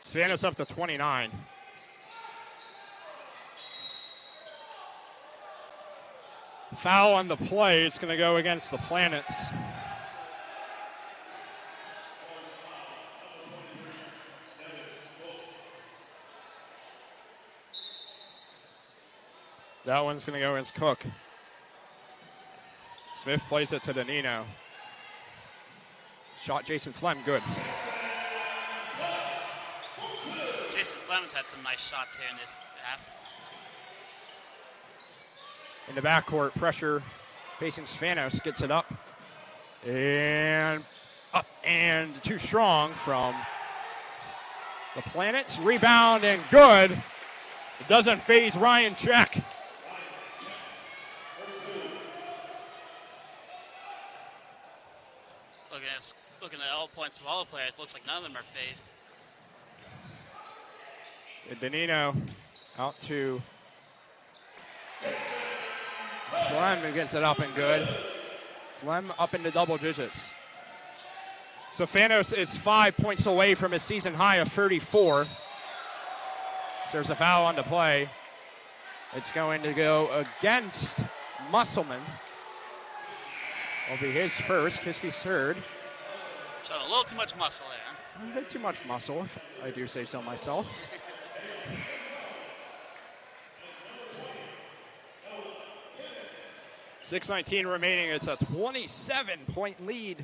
Spanos up to 29. Foul on the play. It's going to go against the Planets. That one's going to go against Cook. Smith plays it to Danino. Shot Jason Flem, good. Jason Fleming's had some nice shots here in this half. In the backcourt, pressure facing Spanos, gets it up. And up and too strong from the Planets. Rebound and good. It doesn't phase Ryan Check. Looking at all points from all the players, looks like none of them are phased. Danino out to Flem, gets it up and good. Flem up into double digits. Spanos is 5 points away from his season high of 34. So there's a foul on the play. It's going to go against Musselman. Will be his first, Kiski's third. Showing a little too much muscle there. A bit too much muscle, if I do say so myself. 6:19 remaining. It's a 27-point lead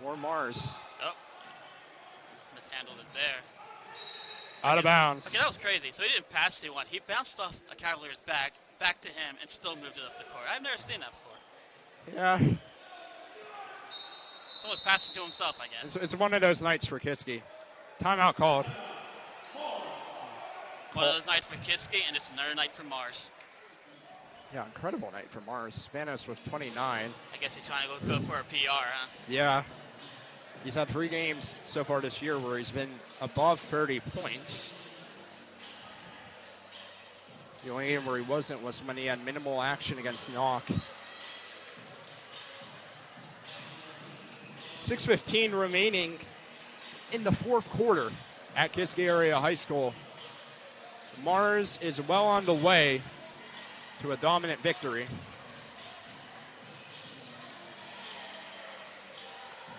for Mars. Oh, just mishandled it there. Out of bounds. Okay, that was crazy. So he didn't pass anyone. He bounced off a Cavalier's back to him, and still moved it up the court. I've never seen that before. Yeah. Someone's passing to himself, I guess. It's one of those nights for Kiski. Timeout called. One of those nights for Kiski, and it's another night for Mars. Yeah, incredible night for Mars. Spanos with 29. I guess he's trying to go for a PR, huh? Yeah. He's had 3 games so far this year where he's been above 30 points. The only game where he wasn't was when he had minimal action against Knock. 6:15 remaining in the fourth quarter at Kiski Area High School. Mars is well on the way to a dominant victory.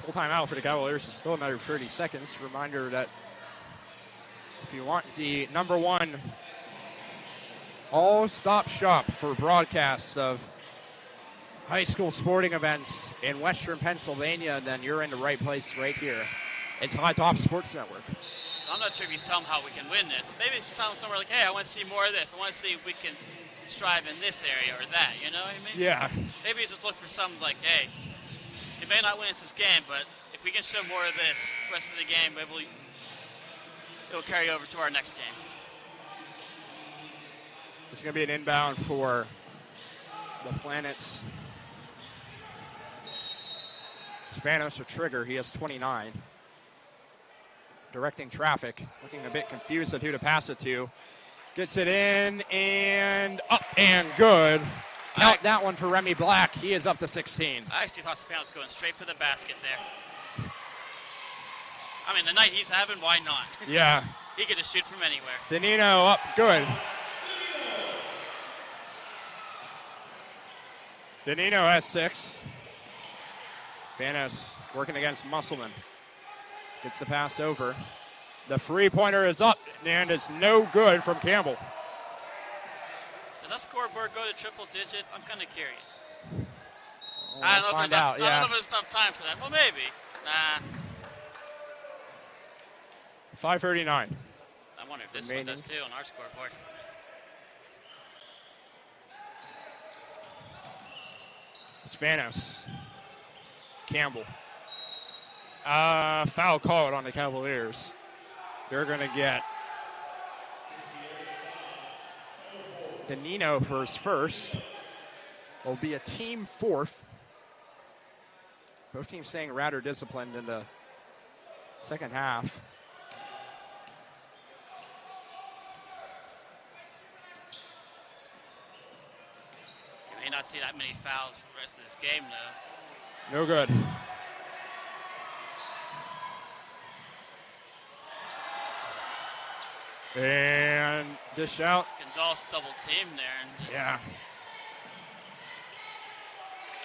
Full timeout for the Cavaliers is still another 30 seconds. Reminder that if you want the #1 all-stop shop for broadcasts of high school sporting events in Western Pennsylvania, then you're in the right place right here. It's High Top Sports Network. So I'm not sure if he's telling him how we can win this. Maybe he's telling him somewhere like, hey, I want to see more of this. I want to see if we can strive in this area or that, you know what I mean? Yeah. Maybe he's just looking for something like, hey, he may not win us this game, but if we can show more of this the rest of the game, maybe it'll carry over to our next game. It's going to be an inbound for the Planets. Spanos to trigger. He has 29. Directing traffic. Looking a bit confused at who to pass it to. Gets it in and up and good. Count that one for Remy Black. He is up to 16. I actually thought Spanos was going straight for the basket there. I mean, the night he's having, why not? Yeah. He could just shoot from anywhere. Danino up, good. Danino has 6. Spanos working against Musselman. Gets the pass over. The three-pointer is up, and it's no good from Campbell. Does that scoreboard go to triple digits? I'm kind of curious. We'll I don't know find out, I don't know if there's enough time for that. Well, maybe. Nah. 5:39. I'm I wonder if this one does too on our scoreboard. Spanos. Campbell. Foul called on the Cavaliers. They're going to get Danino for his first. Will be a team fourth. Both teams staying rather disciplined in the second half. You may not see that many fouls for the rest of this game, though. No good. And dish out. Gonzalez double team there. And Yeah.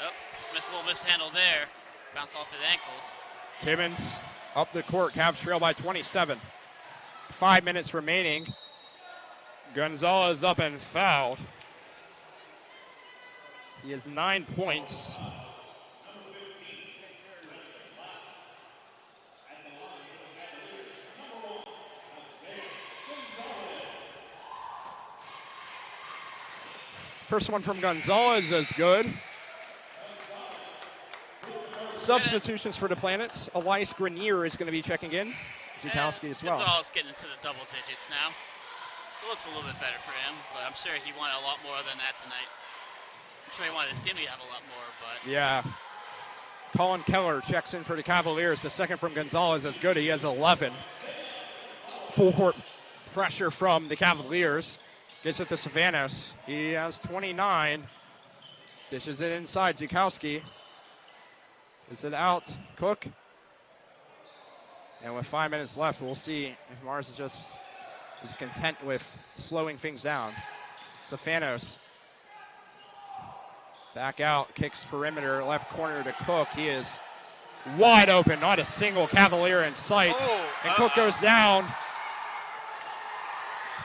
Oh, missed a little mishandle there. Bounced off his ankles. Timmons up the court. Cavs trail by 27. 5 minutes remaining. Gonzalez up and fouled. He has 9 points. First one from Gonzalez is good. Substitutions for the Planets. Elias Grenier is going to be checking in. Zukowski as well. Gonzalez getting into the double digits now. So it looks a little bit better for him, but I'm sure he wanted a lot more than that tonight. I'm sure he wanted his team to have a lot more, but... Yeah. Colin Keller checks in for the Cavaliers. The second from Gonzalez is good. He has 11. Full court pressure from the Cavaliers. Gets it to Savanos. He has 29. Dishes it inside. Zukowski. Is it out? Cook. And with 5 minutes left, we'll see if Mars is content with slowing things down. Stefanos. Back out. Kicks perimeter. Left corner to Cook. He is wide open. Not a single Cavalier in sight. And Cook goes down.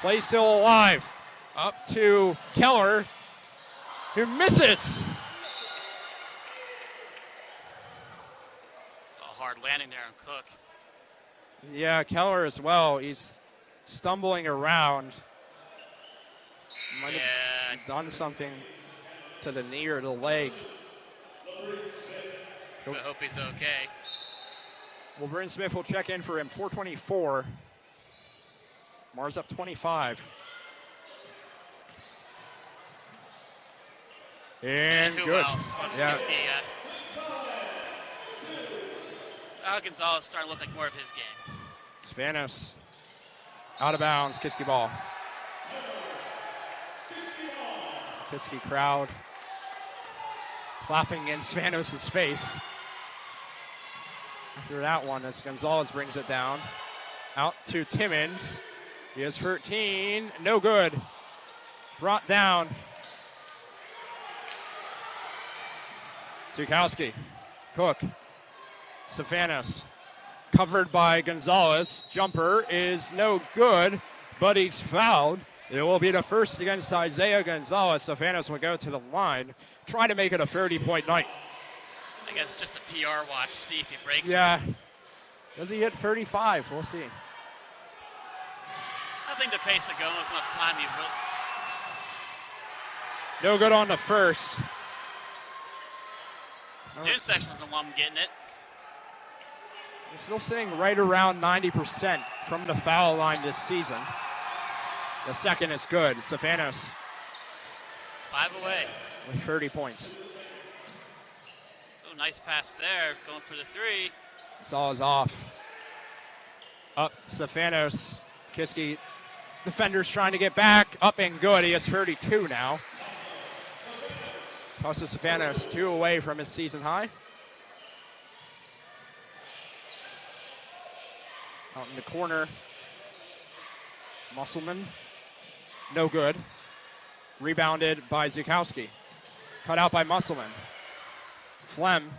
Play still alive. Up to Keller, who misses. It's a hard landing there on Cook. Yeah, Keller as well. He's stumbling around. Might have done something to the knee or the leg. I hope he's okay. Well, Bryn Smith will check in for him. 4:24. Mars up 25. And who good. Else? Yeah. Kiski, Gonzalez is starting to look like more of his game. Spanos out of bounds. Kiski ball. Kiski crowd clapping in Spanos' face. After that one, as Gonzalez brings it down. Out to Timmons. He has 13. No good. Brought down. Zukowski. Cook. Stefanos. Covered by Gonzalez. Jumper is no good, but he's fouled. It will be the first against Isaiah Gonzalez. Stefanos will go to the line. Try to make it a 30-point night. I guess it's just a PR watch. See if he breaks Yeah. it. Does he hit 35? We'll see. I think the pace of going with enough time, he will. No good on the first. Student section doesn't want him getting it. He's still sitting right around 90% from the foul line this season. The second is good. Stefanos 5 away. with 30 points. Oh, nice pass there. Going for the three. Gonzalez off. Up, Stefanos. Kiski. Defenders trying to get back. Up and good. He has 32 now. Toss to Stefanos. 2 away from his season high. Out in the corner. Musselman. No good. Rebounded by Zukowski. Cut out by Musselman. Flem.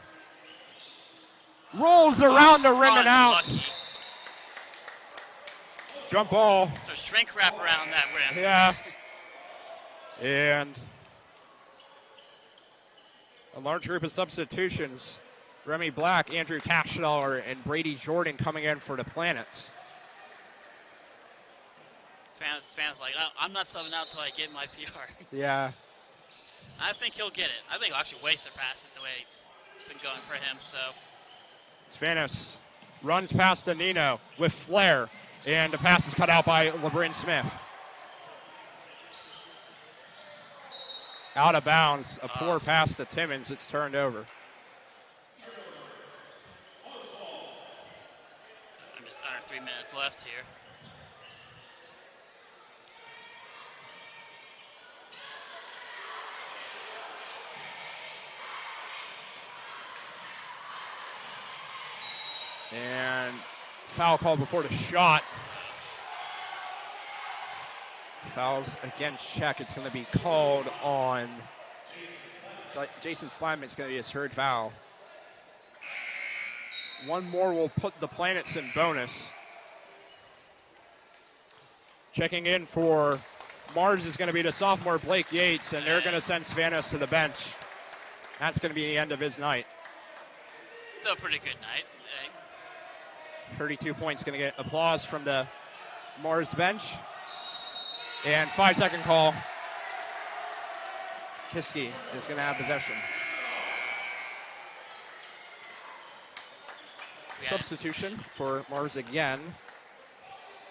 Rolls around the rim and out. Unlucky. Jump ball. So shrink wrap around that rim. Yeah. And a large group of substitutions. Remy Black, Andrew Cashdaller, and Brady Jordan coming in for the Planets. Fans like, oh, I'm not subbing out until I get my PR. Yeah. I think he'll get it. I think he'll actually way surpass it the way it's been going for him. So Spanos runs past Nino with flair, and the pass is cut out by LeBron Smith. Out of bounds, a poor pass to Timmons. It's turned over. I'm just under 3 minutes left here. And foul called before the shot. Fouls against Czech. It's going to be called on Jason Flamm. It's going to be his third foul. One more will put the Planets in bonus. Checking in for Mars is going to be the sophomore Blake Yates, and they're going to send Spanos to the bench. That's going to be the end of his night. Still a pretty good night. 32 points, going to get applause from the Mars bench. And 5-second call. Kiski is going to have possession. Substitution for Mars again.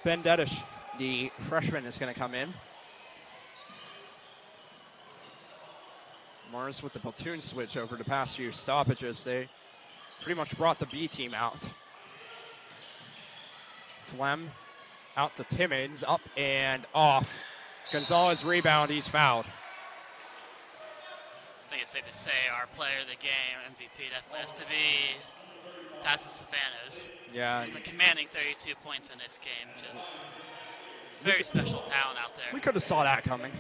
Ben Dedish, the freshman, is going to come in. Mars with the platoon switch over the past few stoppages. They pretty much brought the B team out. Flem out to Timmons, up and off. Gonzalez rebound, he's fouled. I think it's safe to say our player of the game, MVP, definitely has to be Tasso Stefanos. Yeah. He's commanding 32 points in this game. Just very special talent out there. We could have saw that coming.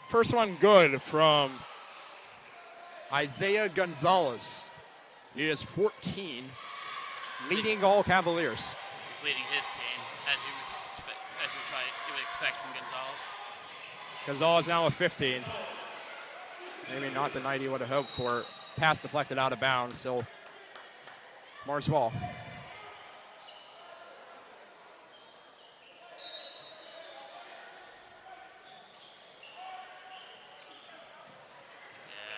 First one good from Isaiah Gonzalez. He is 14, leading all Cavaliers. He's leading his team, as you would expect from Gonzalez. Gonzalez now with 15. Maybe not the night he would have hoped for. Pass deflected out of bounds, still Mars ball. Yeah,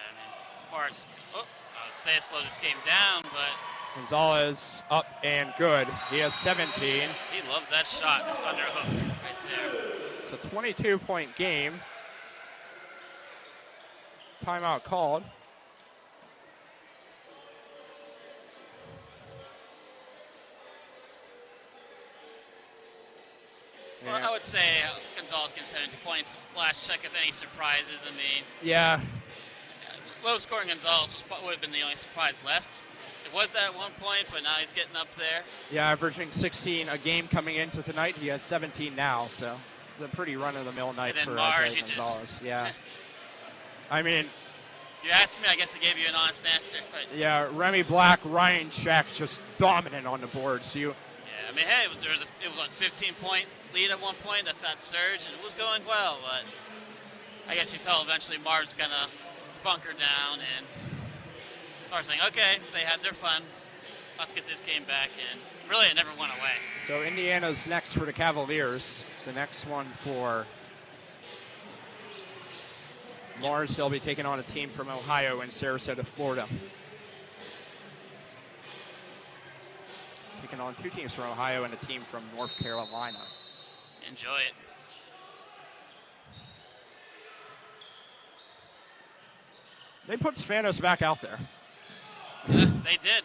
I mean, Mars, I would say it slowed this game down, but Gonzalez up and good. He has 17. he loves that shot, just under a hook right there. It's a 22-point game. Timeout called. Well, I would say Gonzalez gets 70 points. Last check, if any surprises. I mean, Yeah. low-scoring Gonzalez would have been the only surprise left. It was that at one point, but now he's getting up there. Yeah, averaging 16 a game coming into tonight. He has 17 now, so it's a pretty run-of-the-mill night for Isaiah Gonzalez. Yeah. I mean, you asked me, I guess I gave you an honest answer. But yeah, Remy Black, Ryan Czech just dominant on the board. So yeah, I mean, hey, it was a 15-point lead at one point. That's that surge, and it was going well. But I guess you felt eventually Mars going to bunker down and start saying, okay, they had their fun. Let's get this game back. And really, it never went away. So Indiana's next for the Cavaliers. The next one for Mars, they'll be taking on a team from Ohio in Sarasota, Florida. Taking on two teams from Ohio and a team from North Carolina. Enjoy it. They put Spanos back out there. They did.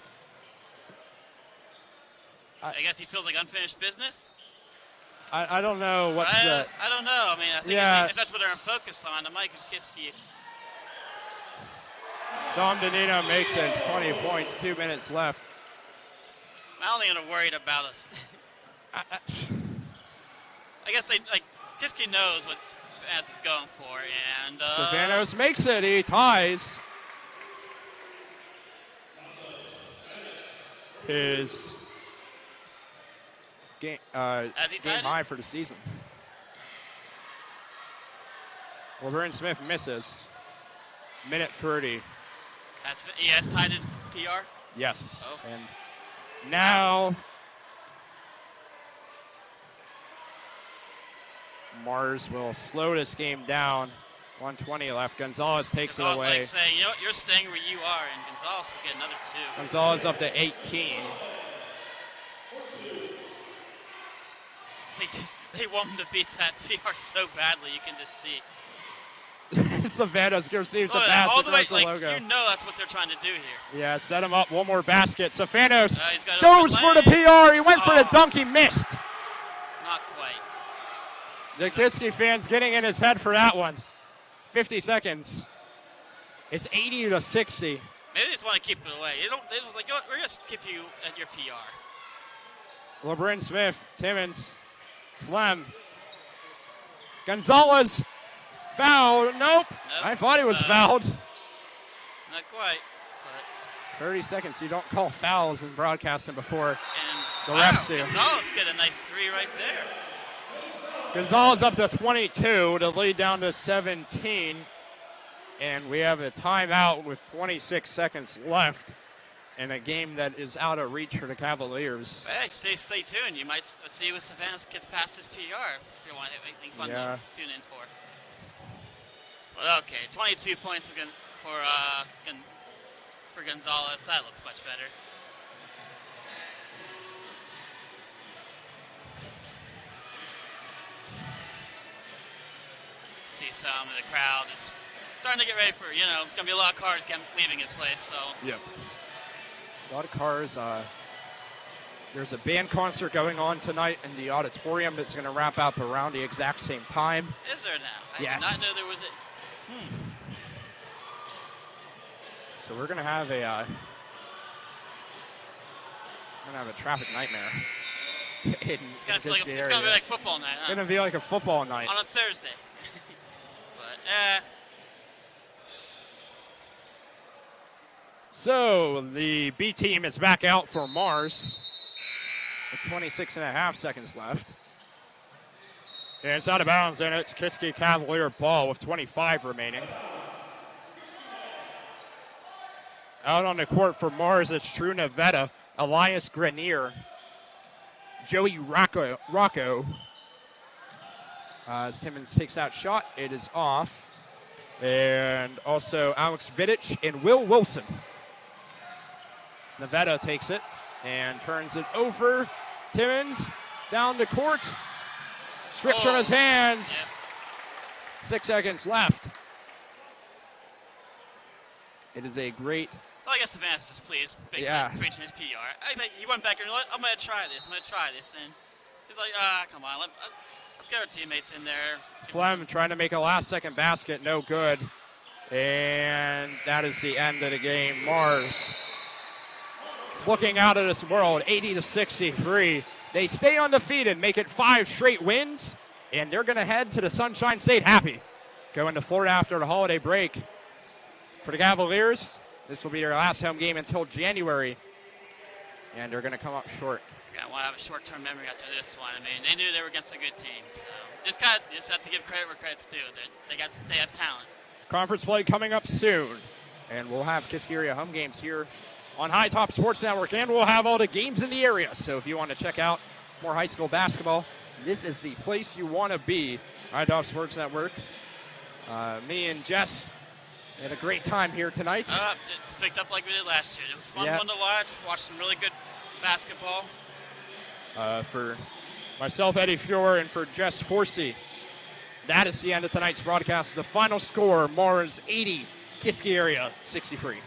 I guess he feels like unfinished business. I don't know what's I don't know. I mean, I think if that's what they're focused on, it might give Kiski. Dom Danino makes it. It's 20 points, 2 minutes left. I don't think they're worried about us. I guess Kiski knows what Spanos is going for, and Stefanos makes it. He ties his game high for the season. LeBron Smith misses. Minute 30. He has tied his PR? Yes. Oh. And now Mars will slow this game down. 1:20 left. Gonzalez takes it away. Like saying, you know, you're staying where you are, and Gonzalez will get another 2. Gonzalez up to 18. They want him to beat that PR so badly, you can just see. Savannah's receives the All pass the way, across the like, logo. you know that's what they're trying to do here. Yeah, set him up. One more basket. Safanos He's got goes open for the lane. PR. He went for the dunk. He missed. Not quite. The Kiski fans getting in his head for that one. 50 seconds. It's 80-60. Maybe they just want to keep it away. They just like, you know what, we're going to keep you at your PR. LeBron Smith, Timmons, Flem. Gonzalez, foul. Nope. I thought he was fouled. Not quite. 30 seconds. You don't call fouls in broadcasting before And the refs do. Gonzalez get a nice 3 right there. Gonzalez up to 22 to lead down to 17. And we have a timeout with 26 seconds left in a game that is out of reach for the Cavaliers. Hey, stay tuned. You might see if Savannah gets past his PR if you want to have anything fun to tune in for. But okay, 22 points for Gonzalez. That looks much better. See some of the crowd is starting to get ready for, you know, it's going to be a lot of cars leaving his place, so. Yep. A lot of cars. There's a band concert going on tonight in the auditorium that's going to wrap up around the exact same time. Is there now? Yes. I did not know there was a... So we're going to have a traffic nightmare. It's going to be like football night, huh? It's going to be like a football night. On a Thursday. But, So the B team is back out for Mars with 26.5 seconds left. And it's out of bounds, and it's Kiski Cavalier ball with 25 remaining. Out on the court for Mars, it's Drew Nevada, Elias Grenier, Joey Rocco. As Timmons takes that shot, it is off. And also Alex Vidic and Will Wilson. As Nevada takes it and turns it over. Timmons down the court. Stripped from his hands. 6 seconds left. It is a great... Well, I guess Savannah's just pleased. Preaching his PR. I think he went back and I'm going to try this. And he's like, come on. Let's get our teammates in there. Flem trying to make a last-second basket. No good. And that is the end of the game. Mars looking out of this world, 80-63. They stay undefeated, make it 5 straight wins, and they're going to head to the Sunshine State happy. Going to Florida after the holiday break. For the Cavaliers, this will be their last home game until January, and they're going to come up short. I want to have a short-term memory after this one. I mean, they knew they were against a good team, so just have to give credit where credit's due. They have talent. Conference play coming up soon, and we'll have Kiski area home games here on High Top Sports Network, and we'll have all the games in the area. So if you want to check out more high school basketball, this is the place you want to be. High Top Sports Network. Me and Jess had a great time here tonight. It's picked up like we did last year. It was fun one to watch some really good basketball. For myself, Eddie Fior, and for Jess Forsey, that is the end of tonight's broadcast. The final score, Mars 80, Kiski area 63.